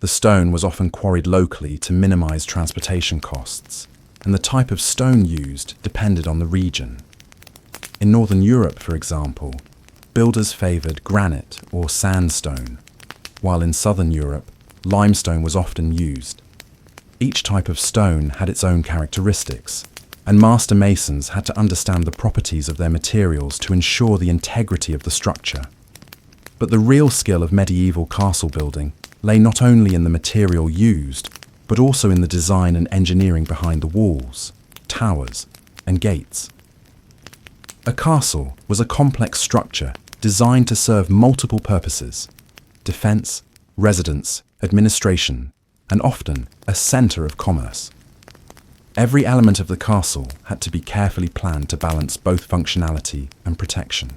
The stone was often quarried locally to minimize transportation costs, and the type of stone used depended on the region. In Northern Europe, for example, builders favored granite or sandstone, while in Southern Europe, limestone was often used. Each type of stone had its own characteristics, and master masons had to understand the properties of their materials to ensure the integrity of the structure. But the real skill of medieval castle building lay not only in the material used, but also in the design and engineering behind the walls, towers, and gates. A castle was a complex structure designed to serve multiple purposes: defense, residence, administration, and often a center of commerce. Every element of the castle had to be carefully planned to balance both functionality and protection.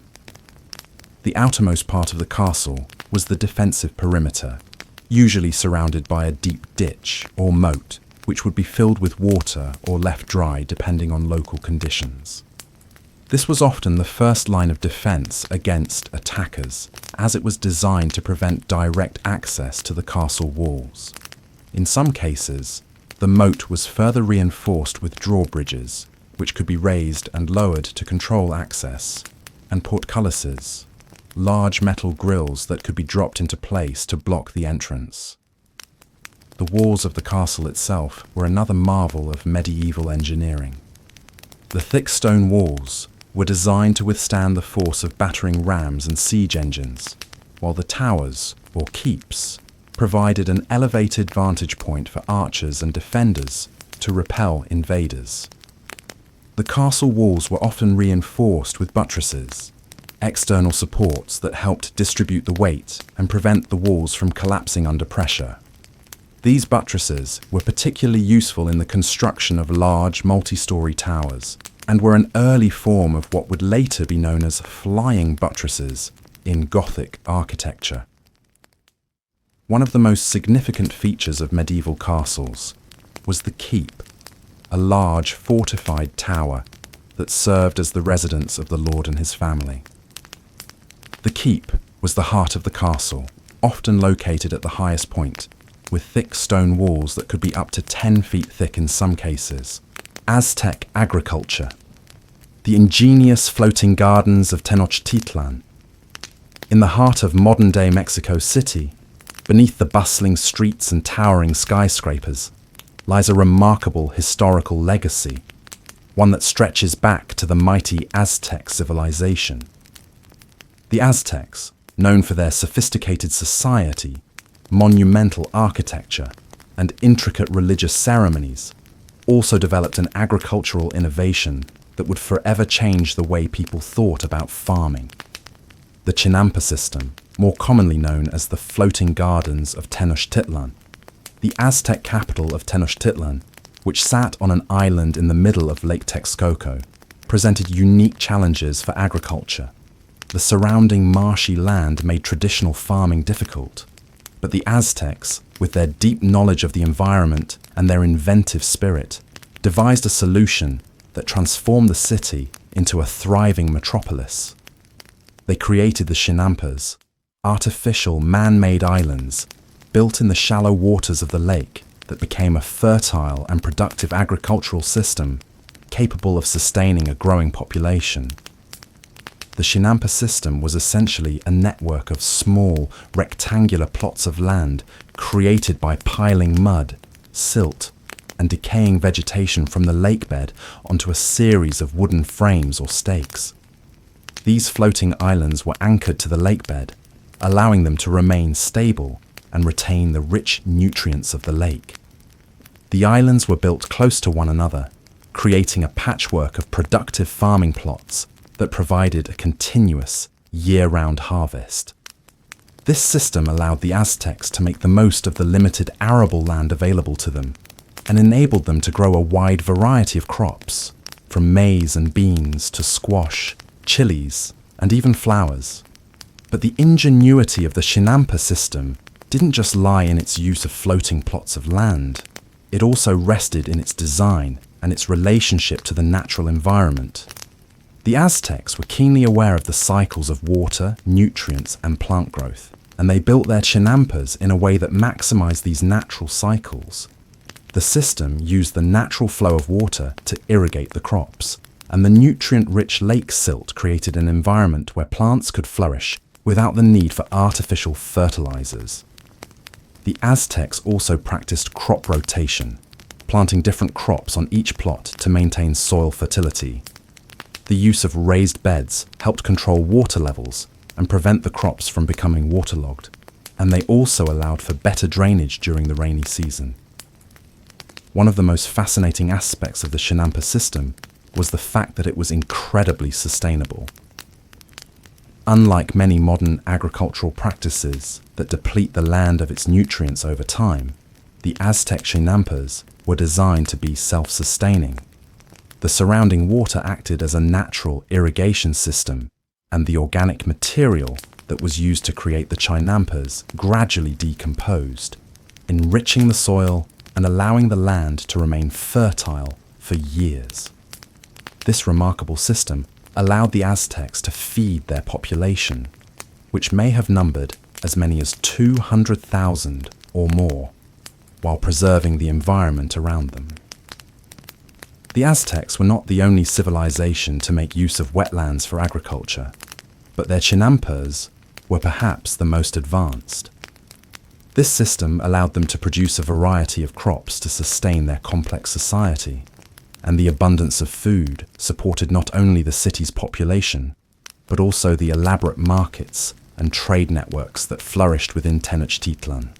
The outermost part of the castle was the defensive perimeter, usually surrounded by a deep ditch or moat, which would be filled with water or left dry depending on local conditions. This was often the first line of defense against attackers, as it was designed to prevent direct access to the castle walls. In some cases, the moat was further reinforced with drawbridges, which could be raised and lowered to control access, and portcullises, large metal grills that could be dropped into place to block the entrance. The walls of the castle itself were another marvel of medieval engineering. The thick stone walls were designed to withstand the force of battering rams and siege engines, while the towers, or keeps, provided an elevated vantage point for archers and defenders to repel invaders. The castle walls were often reinforced with buttresses, external supports that helped distribute the weight and prevent the walls from collapsing under pressure. These buttresses were particularly useful in the construction of large multi-story towers and were an early form of what would later be known as flying buttresses in Gothic architecture. One of the most significant features of medieval castles was the keep, a large fortified tower that served as the residence of the lord and his family. The keep was the heart of the castle, often located at the highest point, with thick stone walls that could be up to 10 feet thick in some cases. Aztec agriculture. The ingenious floating gardens of Tenochtitlan. In the heart of modern-day Mexico City, beneath the bustling streets and towering skyscrapers, lies a remarkable historical legacy, one that stretches back to the mighty Aztec civilization. The Aztecs, known for their sophisticated society, monumental architecture, and intricate religious ceremonies, also developed an agricultural innovation that would forever change the way people thought about farming. The Chinampa system, more commonly known as the floating gardens of Tenochtitlan. The Aztec capital of Tenochtitlan, which sat on an island in the middle of Lake Texcoco, presented unique challenges for agriculture. The surrounding marshy land made traditional farming difficult, but the Aztecs, with their deep knowledge of the environment and their inventive spirit, devised a solution that transformed the city into a thriving metropolis. They created the Chinampas, artificial man-made islands built in the shallow waters of the lake that became a fertile and productive agricultural system capable of sustaining a growing population. The Chinampa system was essentially a network of small, rectangular plots of land created by piling mud, silt, and decaying vegetation from the lakebed onto a series of wooden frames or stakes. These floating islands were anchored to the lakebed, allowing them to remain stable and retain the rich nutrients of the lake. The islands were built close to one another, creating a patchwork of productive farming plots that provided a continuous, year-round harvest. This system allowed the Aztecs to make the most of the limited arable land available to them, and enabled them to grow a wide variety of crops, from maize and beans to squash, chilies, and even flowers. But the ingenuity of the Chinampa system didn't just lie in its use of floating plots of land. It also rested in its design and its relationship to the natural environment. The Aztecs were keenly aware of the cycles of water, nutrients, and plant growth, and they built their chinampas in a way that maximized these natural cycles. The system used the natural flow of water to irrigate the crops, and the nutrient-rich lake silt created an environment where plants could flourish without the need for artificial fertilizers. The Aztecs also practiced crop rotation, planting different crops on each plot to maintain soil fertility. The use of raised beds helped control water levels and prevent the crops from becoming waterlogged, and they also allowed for better drainage during the rainy season. One of the most fascinating aspects of the chinampa system was the fact that it was incredibly sustainable. Unlike many modern agricultural practices that deplete the land of its nutrients over time, the Aztec chinampas were designed to be self-sustaining. The surrounding water acted as a natural irrigation system, and the organic material that was used to create the chinampas gradually decomposed, enriching the soil and allowing the land to remain fertile for years. This remarkable system allowed the Aztecs to feed their population, which may have numbered as many as 200,000 or more, while preserving the environment around them. The Aztecs were not the only civilization to make use of wetlands for agriculture, but their chinampas were perhaps the most advanced. This system allowed them to produce a variety of crops to sustain their complex society, and the abundance of food supported not only the city's population, but also the elaborate markets and trade networks that flourished within Tenochtitlan.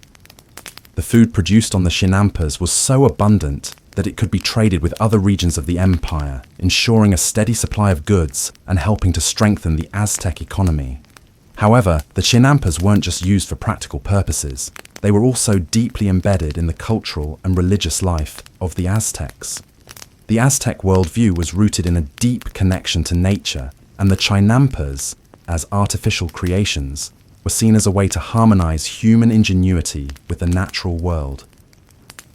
The food produced on the chinampas was so abundant that it could be traded with other regions of the empire, ensuring a steady supply of goods and helping to strengthen the Aztec economy. However, the chinampas weren't just used for practical purposes. They were also deeply embedded in the cultural and religious life of the Aztecs. The Aztec worldview was rooted in a deep connection to nature, and the chinampas, as artificial creations, were seen as a way to harmonize human ingenuity with the natural world.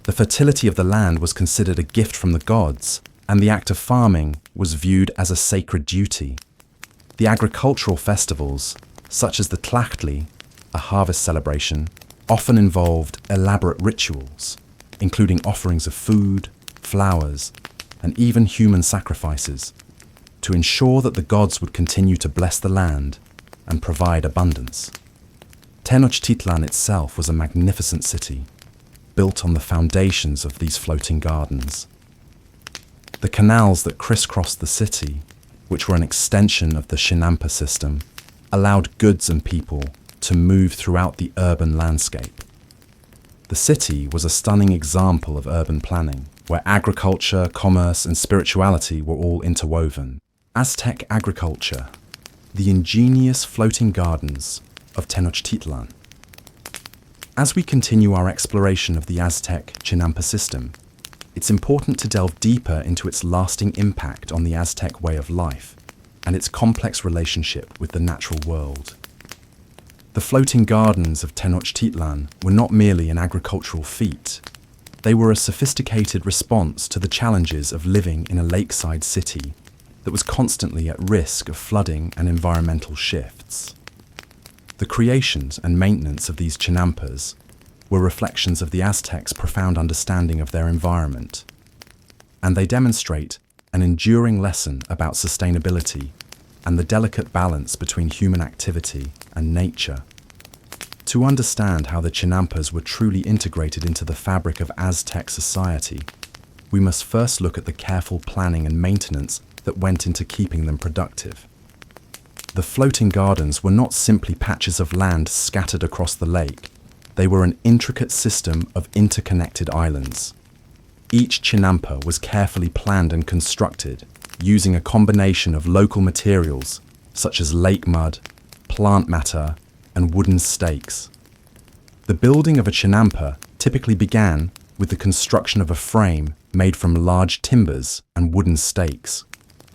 The fertility of the land was considered a gift from the gods, and the act of farming was viewed as a sacred duty. The agricultural festivals, such as the Tlachtli, a harvest celebration, often involved elaborate rituals, including offerings of food, flowers, and even human sacrifices, to ensure that the gods would continue to bless the land and provide abundance. Tenochtitlan itself was a magnificent city, built on the foundations of these floating gardens. The canals that crisscrossed the city, which were an extension of the chinampa system, allowed goods and people to move throughout the urban landscape. The city was a stunning example of urban planning, where agriculture, commerce, and spirituality were all interwoven. Aztec agriculture, the ingenious floating gardens of Tenochtitlan. As we continue our exploration of the Aztec chinampa system, it's important to delve deeper into its lasting impact on the Aztec way of life and its complex relationship with the natural world. The floating gardens of Tenochtitlan were not merely an agricultural feat. They were a sophisticated response to the challenges of living in a lakeside city that was constantly at risk of flooding and environmental shifts. The creations and maintenance of these chinampas were reflections of the Aztecs' profound understanding of their environment, and they demonstrate an enduring lesson about sustainability and the delicate balance between human activity and nature. To understand how the chinampas were truly integrated into the fabric of Aztec society, we must first look at the careful planning and maintenance that went into keeping them productive. The floating gardens were not simply patches of land scattered across the lake. They were an intricate system of interconnected islands. Each chinampa was carefully planned and constructed, using a combination of local materials such as lake mud, plant matter, and wooden stakes. The building of a chinampa typically began with the construction of a frame made from large timbers and wooden stakes,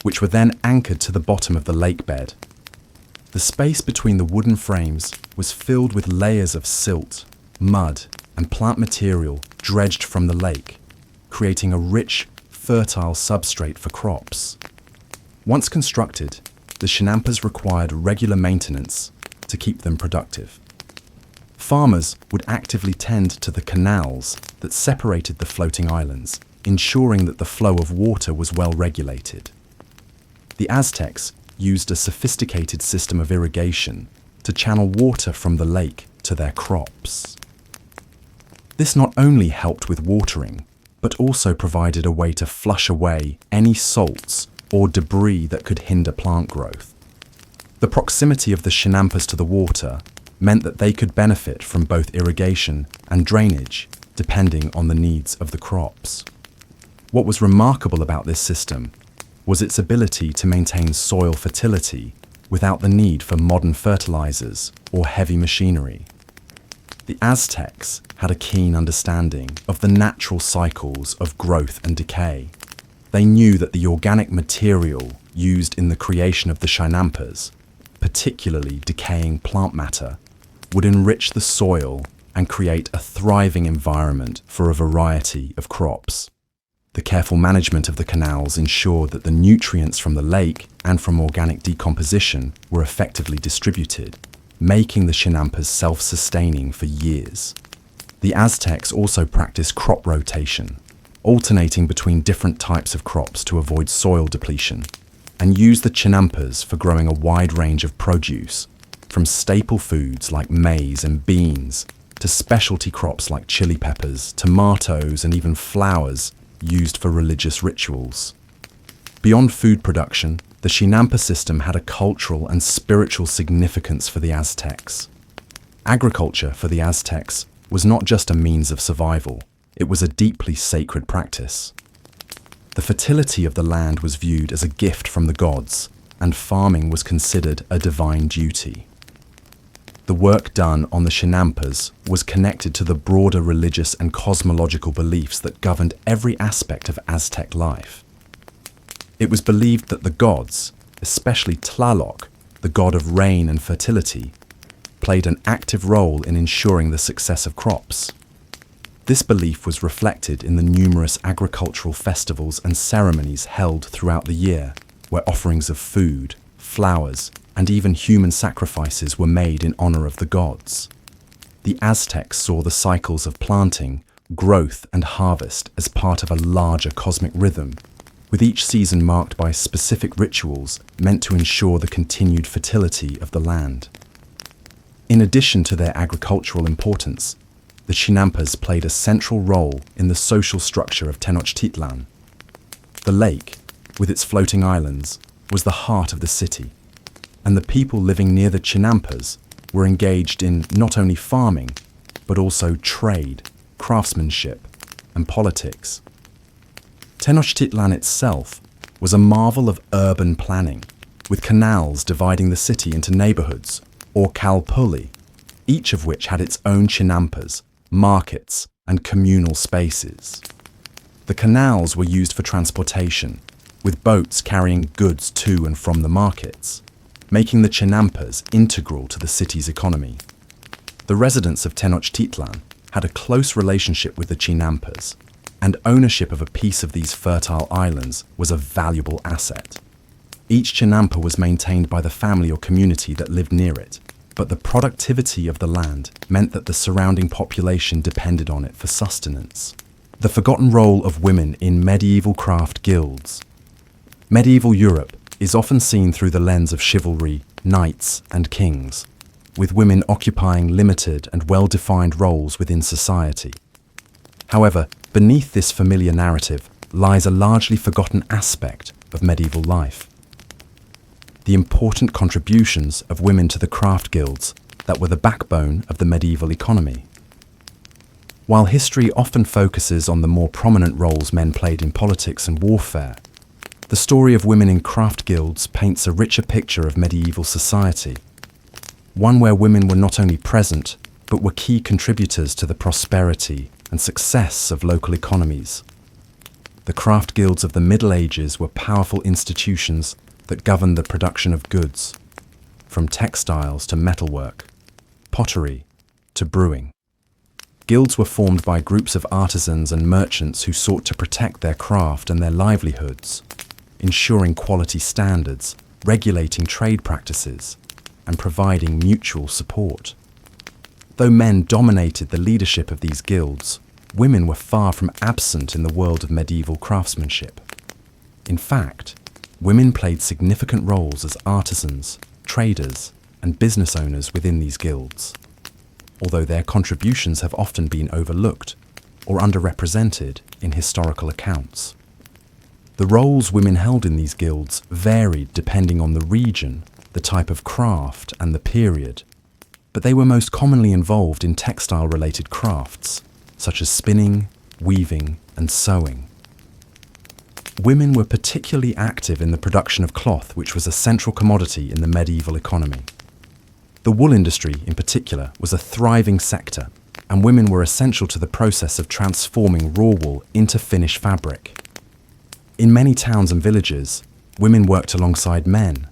which were then anchored to the bottom of the lake bed. The space between the wooden frames was filled with layers of silt, mud, and plant material dredged from the lake, creating a rich, fertile substrate for crops. Once constructed, the chinampas required regular maintenance to keep them productive. Farmers would actively tend to the canals that separated the floating islands, ensuring that the flow of water was well regulated. The Aztecs used a sophisticated system of irrigation to channel water from the lake to their crops. This not only helped with watering, but also provided a way to flush away any salts or debris that could hinder plant growth. The proximity of the chinampas to the water meant that they could benefit from both irrigation and drainage, depending on the needs of the crops. What was remarkable about this system was its ability to maintain soil fertility without the need for modern fertilizers or heavy machinery. The Aztecs had a keen understanding of the natural cycles of growth and decay. They knew that the organic material used in the creation of the chinampas, particularly decaying plant matter, would enrich the soil and create a thriving environment for a variety of crops. The careful management of the canals ensured that the nutrients from the lake and from organic decomposition were effectively distributed, making the chinampas self-sustaining for years. The Aztecs also practiced crop rotation, alternating between different types of crops to avoid soil depletion, and used the chinampas for growing a wide range of produce, from staple foods like maize and beans to specialty crops like chili peppers, tomatoes, and even flowers used for religious rituals. Beyond food production, the chinampa system had a cultural and spiritual significance for the Aztecs. Agriculture for the Aztecs was not just a means of survival, it was a deeply sacred practice. The fertility of the land was viewed as a gift from the gods, and farming was considered a divine duty. The work done on the chinampas was connected to the broader religious and cosmological beliefs that governed every aspect of Aztec life. It was believed that the gods, especially Tlaloc, the god of rain and fertility, played an active role in ensuring the success of crops. This belief was reflected in the numerous agricultural festivals and ceremonies held throughout the year, where offerings of food, flowers, and even human sacrifices were made in honor of the gods. The Aztecs saw the cycles of planting, growth, and harvest as part of a larger cosmic rhythm, with each season marked by specific rituals meant to ensure the continued fertility of the land. In addition to their agricultural importance, the chinampas played a central role in the social structure of Tenochtitlan. The lake, with its floating islands, was the heart of the city, and the people living near the chinampas were engaged in not only farming, but also trade, craftsmanship, and politics. Tenochtitlan itself was a marvel of urban planning, with canals dividing the city into neighborhoods, or calpulli, each of which had its own chinampas, markets, and communal spaces. The canals were used for transportation, with boats carrying goods to and from the markets, making the chinampas integral to the city's economy. The residents of Tenochtitlan had a close relationship with the chinampas, and ownership of a piece of these fertile islands was a valuable asset. Each chinampa was maintained by the family or community that lived near it, but the productivity of the land meant that the surrounding population depended on it for sustenance. The forgotten role of women in medieval craft guilds. Medieval Europe is often seen through the lens of chivalry, knights, and kings, with women occupying limited and well-defined roles within society. However, beneath this familiar narrative lies a largely forgotten aspect of medieval life: the important contributions of women to the craft guilds that were the backbone of the medieval economy. While history often focuses on the more prominent roles men played in politics and warfare, the story of women in craft guilds paints a richer picture of medieval society, one where women were not only present, but were key contributors to the prosperity and success of local economies. The craft guilds of the Middle Ages were powerful institutions that governed the production of goods, from textiles to metalwork, pottery to brewing. Guilds were formed by groups of artisans and merchants who sought to protect their craft and their livelihoods, ensuring quality standards, regulating trade practices, and providing mutual support. Though men dominated the leadership of these guilds, women were far from absent in the world of medieval craftsmanship. In fact, women played significant roles as artisans, traders, and business owners within these guilds, although their contributions have often been overlooked or underrepresented in historical accounts. The roles women held in these guilds varied depending on the region, the type of craft, and the period, but they were most commonly involved in textile-related crafts, such as spinning, weaving, and sewing. Women were particularly active in the production of cloth, which was a central commodity in the medieval economy. The wool industry, in particular, was a thriving sector, and women were essential to the process of transforming raw wool into finished fabric. In many towns and villages, women worked alongside men,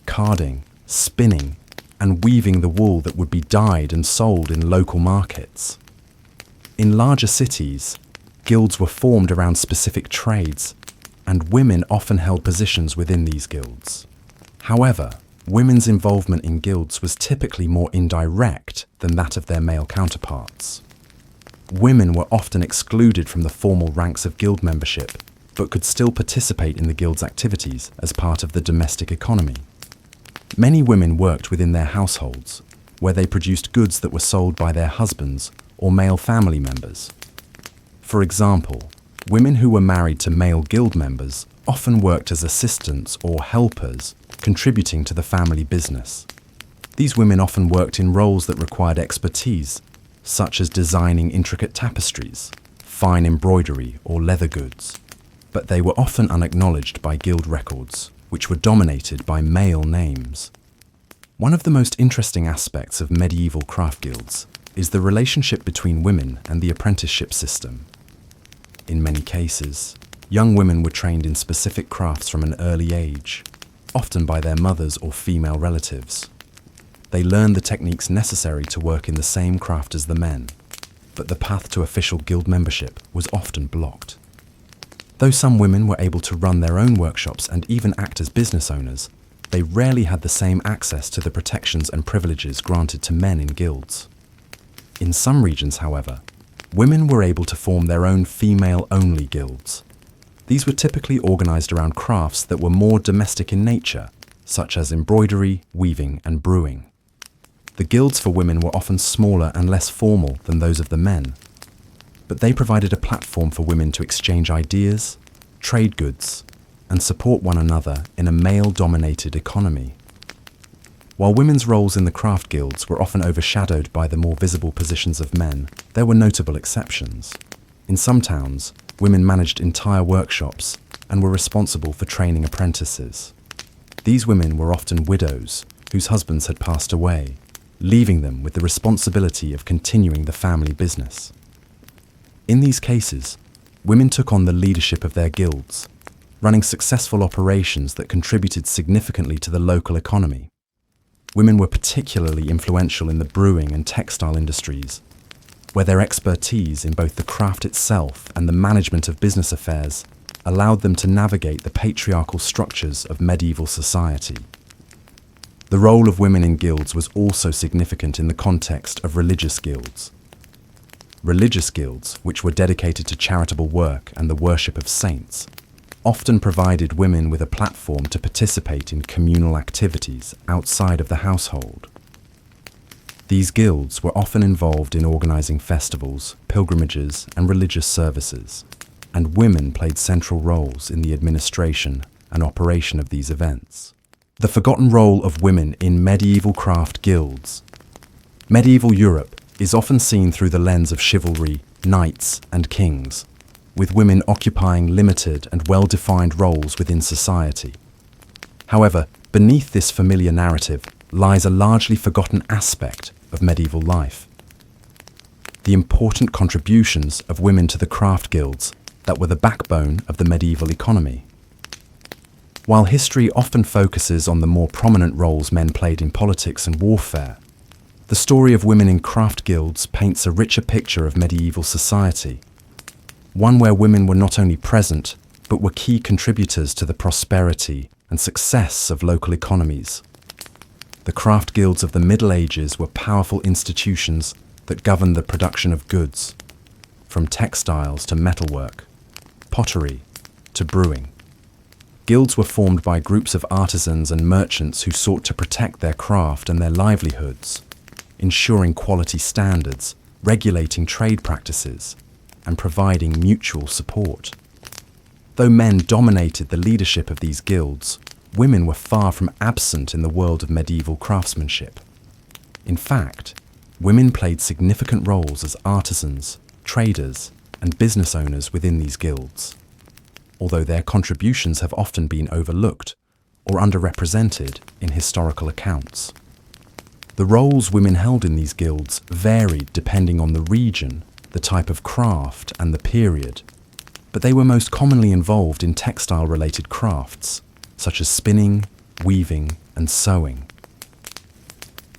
carding, spinning, and weaving the wool that would be dyed and sold in local markets. In larger cities, guilds were formed around specific trades, and women often held positions within these guilds. However, women's involvement in guilds was typically more indirect than that of their male counterparts. Women were often excluded from the formal ranks of guild membership, but could still participate in the guild's activities as part of the domestic economy. Many women worked within their households, where they produced goods that were sold by their husbands or male family members. For example, women who were married to male guild members often worked as assistants or helpers, contributing to the family business. These women often worked in roles that required expertise, such as designing intricate tapestries, fine embroidery, or leather goods. But they were often unacknowledged by guild records, which were dominated by male names. One of the most interesting aspects of medieval craft guilds is the relationship between women and the apprenticeship system. In many cases, young women were trained in specific crafts from an early age, often by their mothers or female relatives. They learned the techniques necessary to work in the same craft as the men, but the path to official guild membership was often blocked. Though some women were able to run their own workshops and even act as business owners, they rarely had the same access to the protections and privileges granted to men in guilds. In some regions, however, women were able to form their own female-only guilds. These were typically organized around crafts that were more domestic in nature, such as embroidery, weaving, and brewing. The guilds for women were often smaller and less formal than those of the men, but they provided a platform for women to exchange ideas, trade goods, and support one another in a male-dominated economy. While women's roles in the craft guilds were often overshadowed by the more visible positions of men, there were notable exceptions. In some towns, women managed entire workshops and were responsible for training apprentices. These women were often widows whose husbands had passed away, leaving them with the responsibility of continuing the family business. In these cases, women took on the leadership of their guilds, running successful operations that contributed significantly to the local economy. Women were particularly influential in the brewing and textile industries, where their expertise in both the craft itself and the management of business affairs allowed them to navigate the patriarchal structures of medieval society. The role of women in guilds was also significant in the context of religious guilds. Religious guilds, which were dedicated to charitable work and the worship of saints, often provided women with a platform to participate in communal activities outside of the household. These guilds were often involved in organizing festivals, pilgrimages, and religious services, and women played central roles in the administration and operation of these events. The forgotten role of women in medieval craft guilds. Medieval Europe is often seen through the lens of chivalry, knights, and kings, with women occupying limited and well-defined roles within society. However, beneath this familiar narrative lies a largely forgotten aspect of medieval life: the important contributions of women to the craft guilds that were the backbone of the medieval economy. While history often focuses on the more prominent roles men played in politics and warfare, the story of women in craft guilds paints a richer picture of medieval society, one where women were not only present, but were key contributors to the prosperity and success of local economies. The craft guilds of the Middle Ages were powerful institutions that governed the production of goods, from textiles to metalwork, pottery to brewing. Guilds were formed by groups of artisans and merchants who sought to protect their craft and their livelihoods, ensuring quality standards, regulating trade practices, and providing mutual support. Though men dominated the leadership of these guilds, women were far from absent in the world of medieval craftsmanship. In fact, women played significant roles as artisans, traders, and business owners within these guilds, although their contributions have often been overlooked or underrepresented in historical accounts. The roles women held in these guilds varied depending on the region, the type of craft, and the period, but they were most commonly involved in textile-related crafts, such as spinning, weaving, and sewing.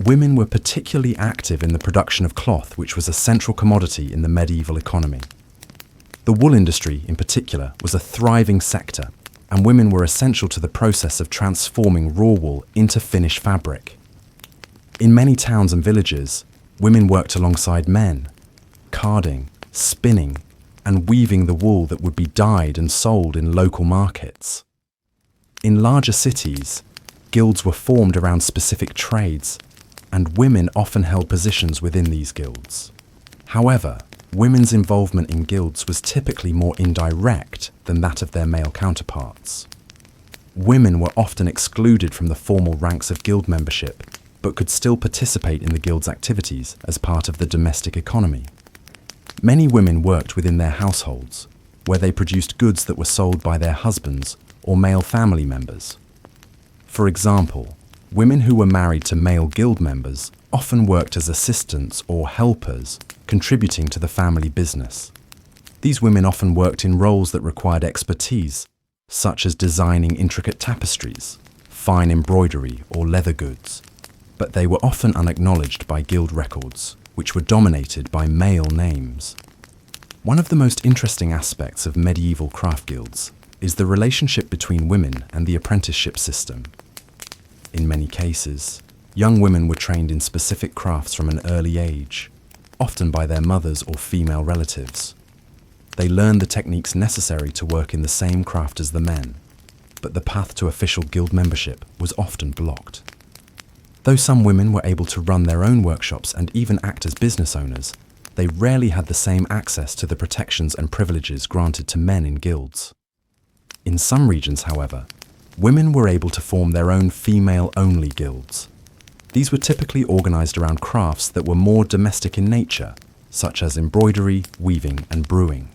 Women were particularly active in the production of cloth, which was a central commodity in the medieval economy. The wool industry, in particular, was a thriving sector, and women were essential to the process of transforming raw wool into finished fabric. In many towns and villages, women worked alongside men, carding, spinning, and weaving the wool that would be dyed and sold in local markets. In larger cities, guilds were formed around specific trades, and women often held positions within these guilds. However, women's involvement in guilds was typically more indirect than that of their male counterparts. Women were often excluded from the formal ranks of guild membership, but could still participate in the guild's activities as part of the domestic economy. Many women worked within their households, where they produced goods that were sold by their husbands or male family members. For example, women who were married to male guild members often worked as assistants or helpers, contributing to the family business. These women often worked in roles that required expertise, such as designing intricate tapestries, fine embroidery, or leather goods, but they were often unacknowledged by guild records, which were dominated by male names. One of the most interesting aspects of medieval craft guilds is the relationship between women and the apprenticeship system. In many cases, young women were trained in specific crafts from an early age, often by their mothers or female relatives. They learned the techniques necessary to work in the same craft as the men, but the path to official guild membership was often blocked. Though some women were able to run their own workshops and even act as business owners, they rarely had the same access to the protections and privileges granted to men in guilds. In some regions, however, women were able to form their own female-only guilds. These were typically organized around crafts that were more domestic in nature, such as embroidery, weaving, and brewing.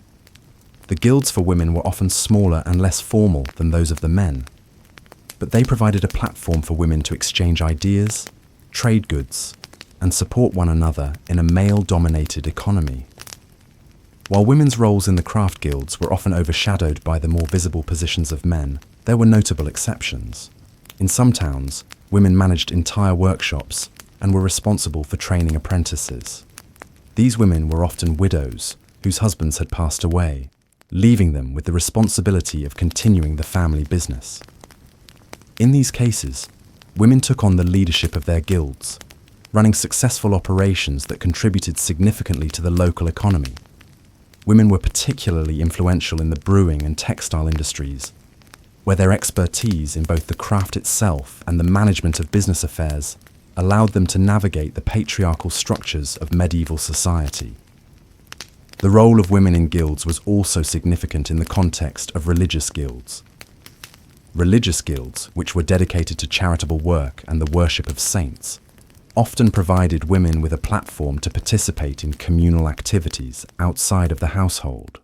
The guilds for women were often smaller and less formal than those of the men, but they provided a platform for women to exchange ideas, trade goods, and support one another in a male-dominated economy. While women's roles in the craft guilds were often overshadowed by the more visible positions of men, there were notable exceptions. In some towns, women managed entire workshops and were responsible for training apprentices. These women were often widows whose husbands had passed away, leaving them with the responsibility of continuing the family business. In these cases, women took on the leadership of their guilds, running successful operations that contributed significantly to the local economy. Women were particularly influential in the brewing and textile industries, where their expertise in both the craft itself and the management of business affairs allowed them to navigate the patriarchal structures of medieval society. The role of women in guilds was also significant in the context of religious guilds. Religious guilds, which were dedicated to charitable work and the worship of saints, often provided women with a platform to participate in communal activities outside of the household.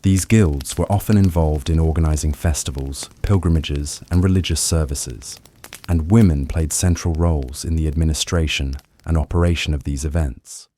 These guilds were often involved in organizing festivals, pilgrimages, and religious services, and women played central roles in the administration and operation of these events.